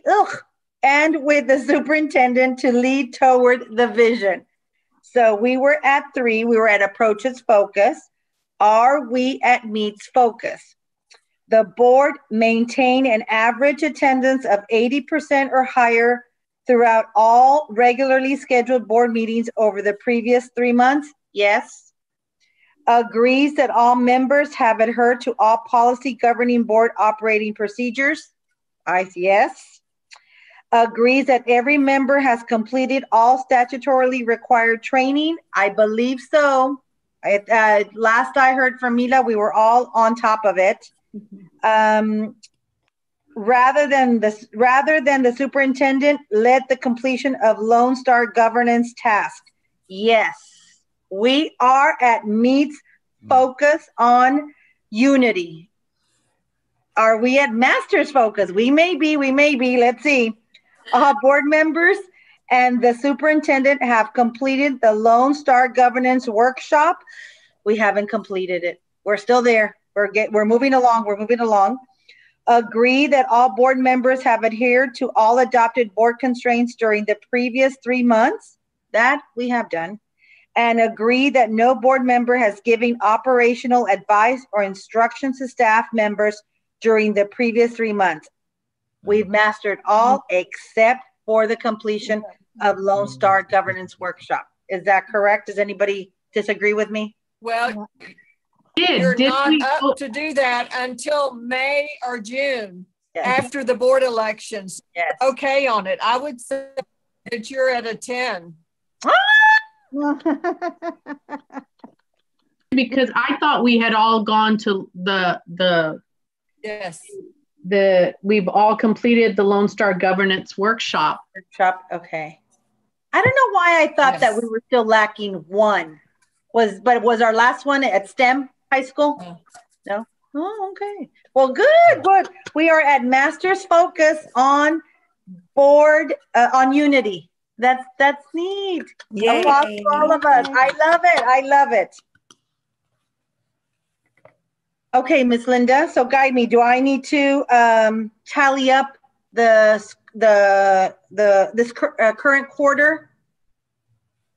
And with the superintendent to lead toward the vision. So we were at 3, we were at approaches focus. Are we at meets focus? The board maintain an average attendance of 80% or higher throughout all regularly scheduled board meetings over the previous 3 months? Yes. Agrees that all members have adhered to all policy governing board operating procedures? Yes. Agrees that every member has completed all statutorily required training? I believe so. Last I heard from Mila, we were all on top of it. Rather than the superintendent led the completion of Lone Star governance task. Yes, we are at meets focus on Unity. Are we at master's focus? We may be, let's see. Board members and the superintendent have completed the Lone Star Governance Workshop. We haven't completed it. We're still there. We're moving along. We're moving along. Agree that all board members have adhered to all adopted board constraints during the previous 3 months. That we have done. And agree that no board member has given operational advice or instructions to staff members during the previous 3 months. We've mastered all except for the completion of Lone Star Governance Workshop. Is that correct? Does anybody disagree with me? Well, you're not up to do that until May or June after the board elections. Yes. Okay on it. I would say that you're at a 10. Because I thought we had all gone to the yes. We've all completed the Lone Star Governance Workshop. Okay. I don't know why I thought that we were still lacking one. But was our last one at STEM High School? No? Oh, okay. Well, good. We are at Master's Focus on board, on Unity. That's neat. Applause to all of us. I love it. Okay, Ms. Linda, so guide me. Do I need to tally up this current quarter?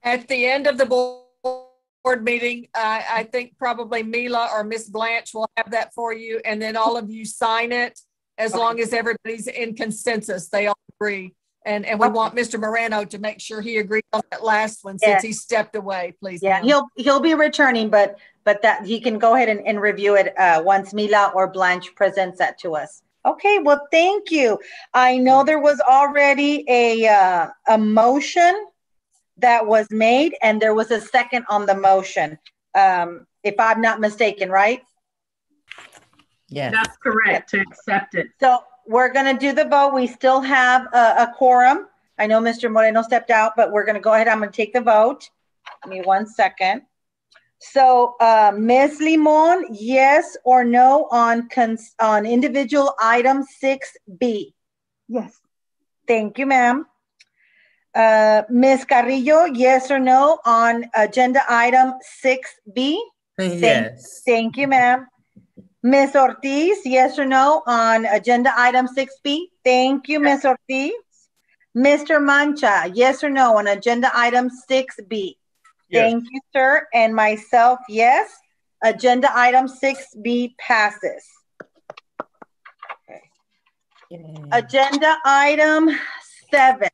At the end of the board meeting, I think probably Mila or Miss Blanche will have that for you, and then all of you sign it as long as everybody's in consensus. They all agree. And we want Mr. Moreno to make sure he agreed on that last one since he stepped away, please. Yeah, he'll be returning, but that he can go ahead and review it once Mila or Blanche presents that to us. Okay, well, thank you. I know there was already a motion that was made, and there was a second on the motion, if I'm not mistaken, right? Yes. That's correct, to accept it. So we're going to do the vote. We still have a quorum. I know Mr. Moreno stepped out, but we're going to go ahead. I'm going to take the vote. Give me 1 second. So Ms. Limon, yes or no on individual item 6B? Yes. Thank you, ma'am. Ms. Carrillo, yes or no on agenda item 6B? Yes. Thank you, ma'am. Ms. Ortiz, yes or no on agenda item 6B? Thank you, Ms. Ortiz. Mr. Mancha, yes or no on agenda item 6B? Yes. Thank you, sir. And myself, yes. Agenda item 6B passes. Okay. Agenda item 7.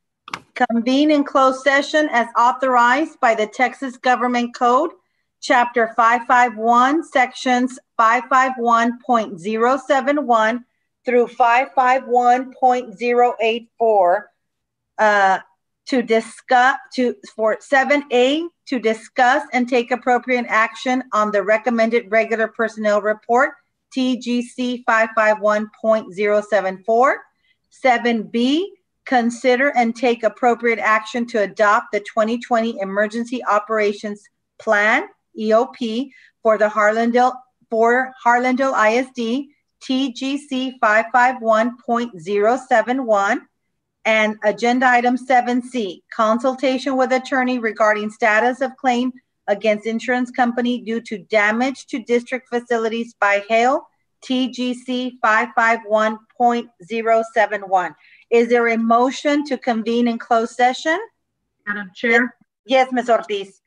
Convene in closed session as authorized by the Texas Government Code, Chapter 551, Sections 551.071 through 551.084 for 7A to discuss and take appropriate action on the recommended regular personnel report, TGC 551.074. 7B, consider and take appropriate action to adopt the 2020 Emergency Operations Plan, EOP, for Harlandale ISD, TGC 551.071. And agenda item 7C, consultation with attorney regarding status of claim against insurance company due to damage to district facilities by hail, TGC 551.071. Is there a motion to convene in closed session? Madam Chair? Yes, Ms. Ortiz.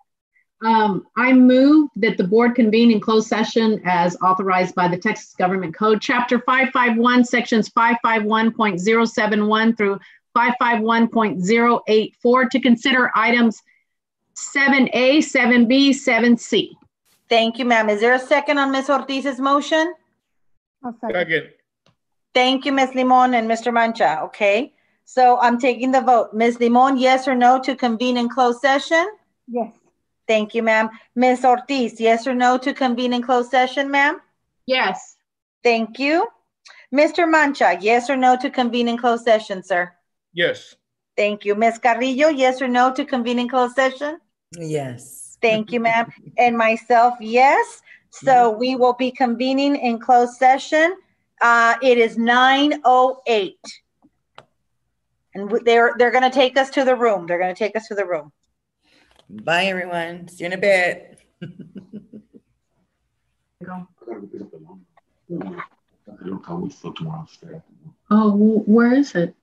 I move that the board convene in closed session as authorized by the Texas Government Code, Chapter 551, Sections 551.071 through 551.084 to consider items 7A, 7B, 7C. Thank you, ma'am. Is there a second on Ms. Ortiz's motion? Second. Thank you, Ms. Limon and Mr. Mancha. Okay, so I'm taking the vote. Ms. Limon, yes or no to convene in closed session? Yes. Thank you, ma'am. Ms. Ortiz, yes or no to convene in closed session, ma'am? Yes. Thank you. Mr. Mancha, yes or no to convene in closed session, sir? Yes. Thank you. Ms. Carrillo, yes or no to convene in closed session? Yes. Thank you, ma'am. And myself, yes. So we will be convening in closed session. It is 9:08. And they're going to take us to the room. They're going to take us to the room. Bye, everyone. See you in a bit. Oh, where is it?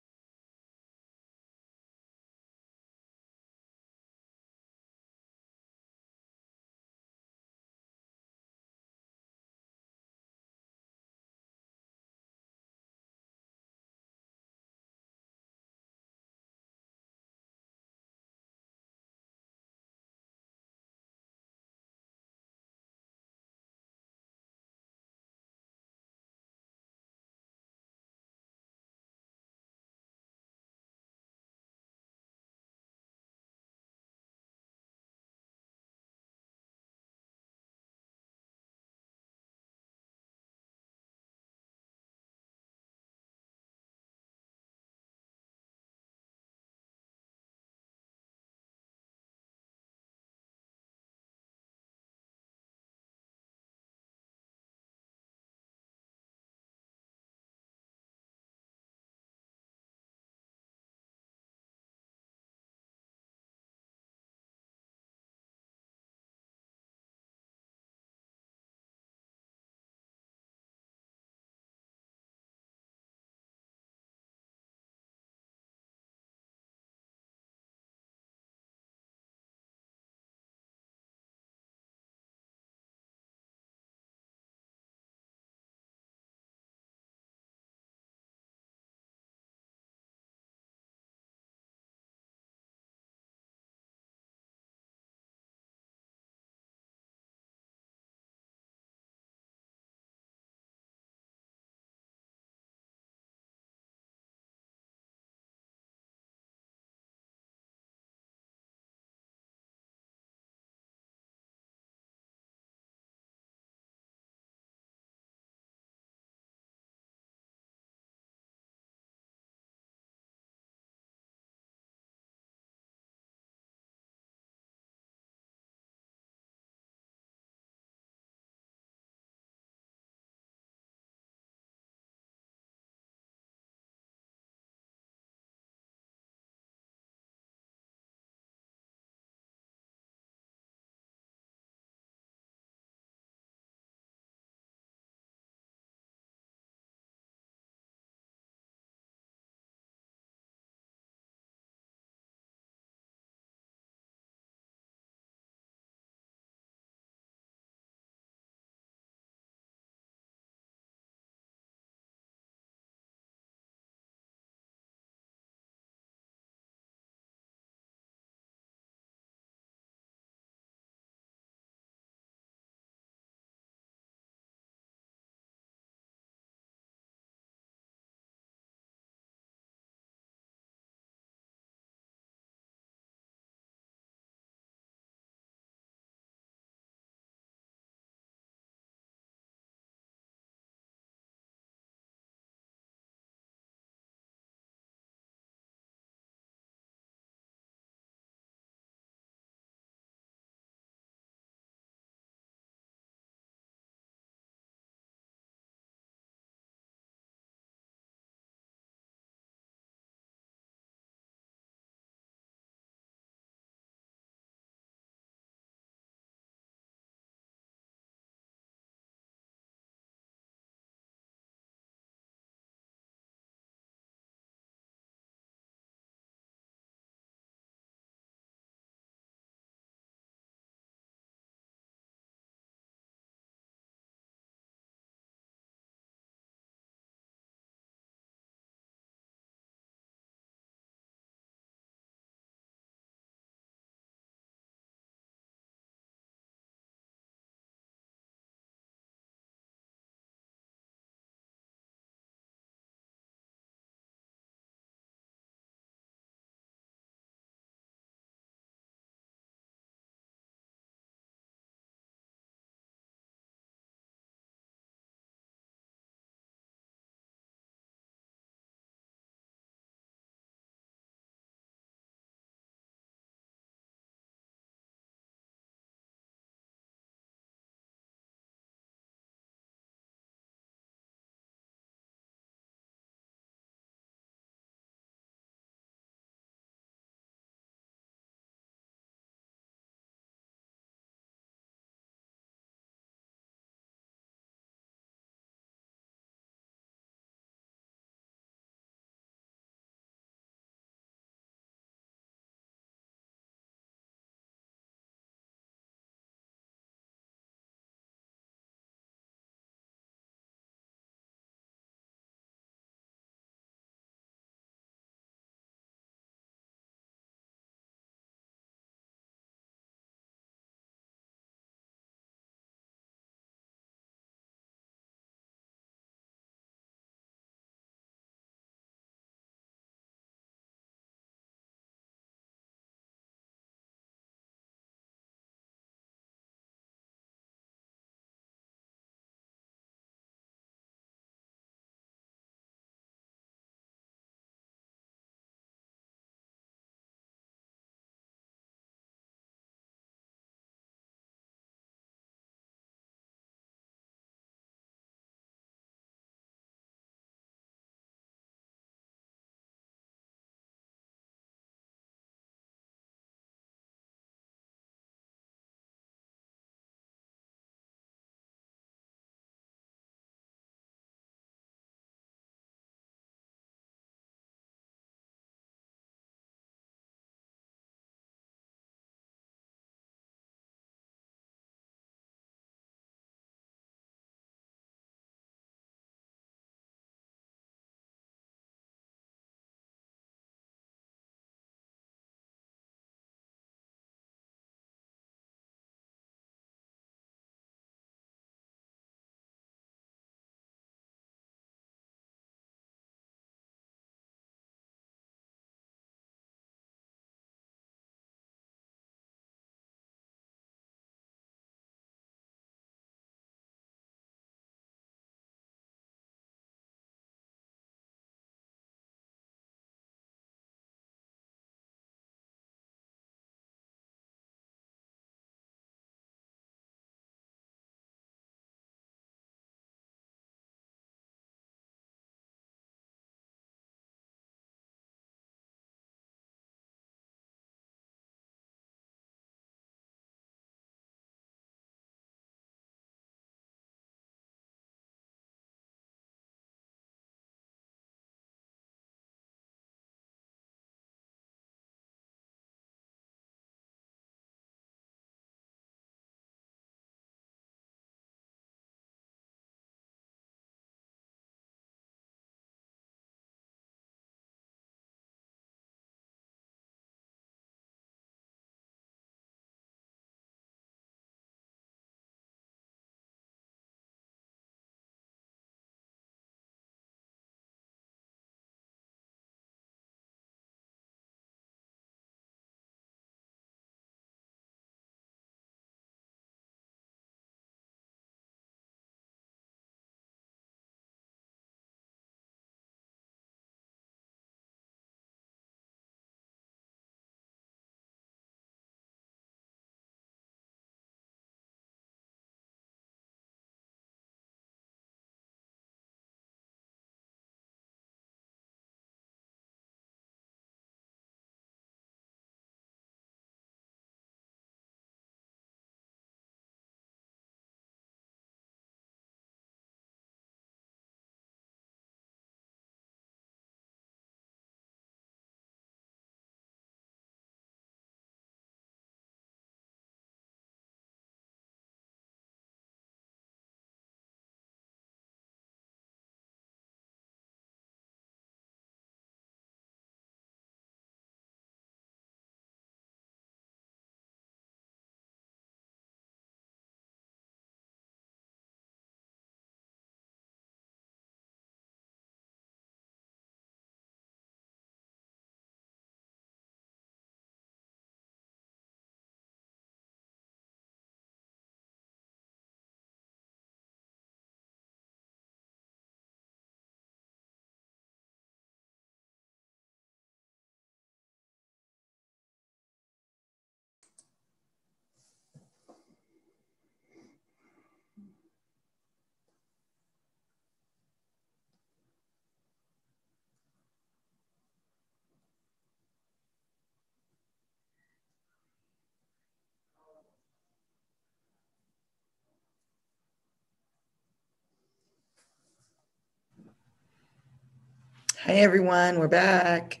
Hi, everyone. We're back.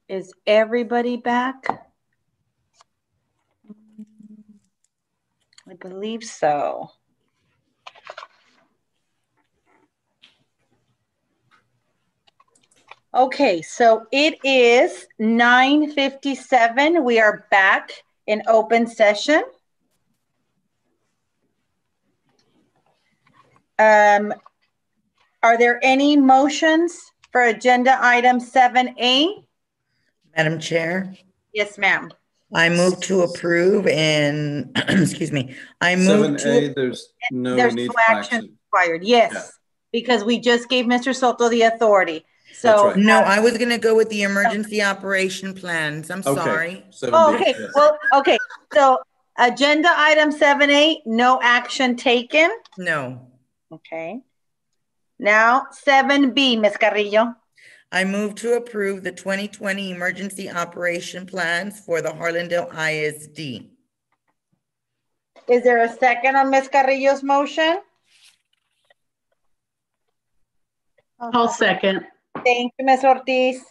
Is everybody back? I believe so. Okay, so it is 9:57. We are back in open session. Are there any motions for agenda item 7A? Madam Chair? Yes, ma'am. I move to approve and, excuse me, I move 7A, to. there's no need no for action required. Yes, Yeah. because we just gave Mr. Soto the authority. So That's right. No, I was gonna go with the emergency operation plans. I'm sorry. 7B, oh, okay. yes. Well, okay. So agenda item 7A, no action taken. No. Okay. Now 7B, Ms. Carrillo. I move to approve the 2020 emergency operation plans for the Harlandale ISD. Is there a second on Ms. Carrillo's motion? I'll second. Thank you, Ms. Ortiz.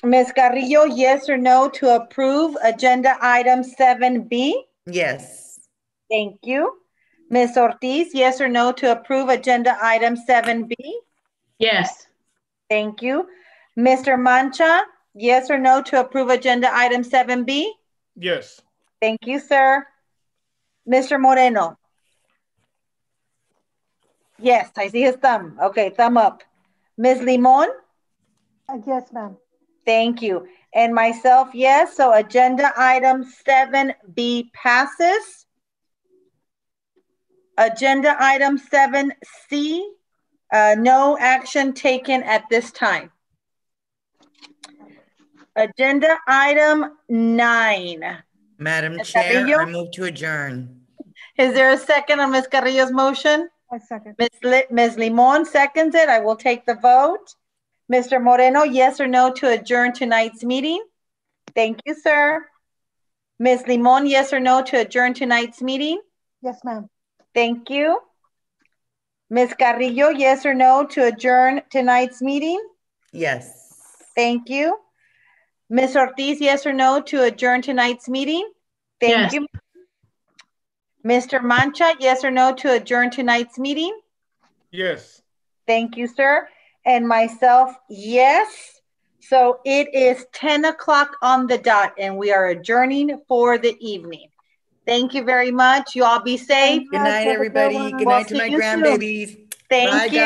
Ms. Carrillo, yes or no to approve agenda item 7B? Yes. Thank you. Ms. Ortiz, yes or no to approve agenda item 7B? Yes. Thank you. Mr. Mancha, yes or no to approve agenda item 7B? Yes. Thank you, sir. Mr. Moreno? Yes, I see his thumb. Okay, thumb up. Ms. Limon? Yes, ma'am. Thank you. And myself, yes. So agenda item 7B passes. Agenda item 7C, no action taken at this time. Agenda item 9. Madam Ms. Chair, Carrillo? I move to adjourn. Is there a second on Ms. Carrillo's motion? I second. Ms. Limon seconds it. I will take the vote. Mr. Moreno, yes or no to adjourn tonight's meeting? Thank you, sir. Ms. Limon, yes or no to adjourn tonight's meeting? Yes, ma'am. Thank you. Ms. Carrillo, yes or no to adjourn tonight's meeting? Yes. Thank you. Ms. Ortiz, yes or no to adjourn tonight's meeting? Thank you. Mr. Mancha, yes or no to adjourn tonight's meeting? Yes. Thank you, sir. And myself, yes. So it is 10 o'clock on the dot and we are adjourning for the evening. Thank you very much. You all be safe. Good night, everybody. Good night to my grandbabies. Thank you.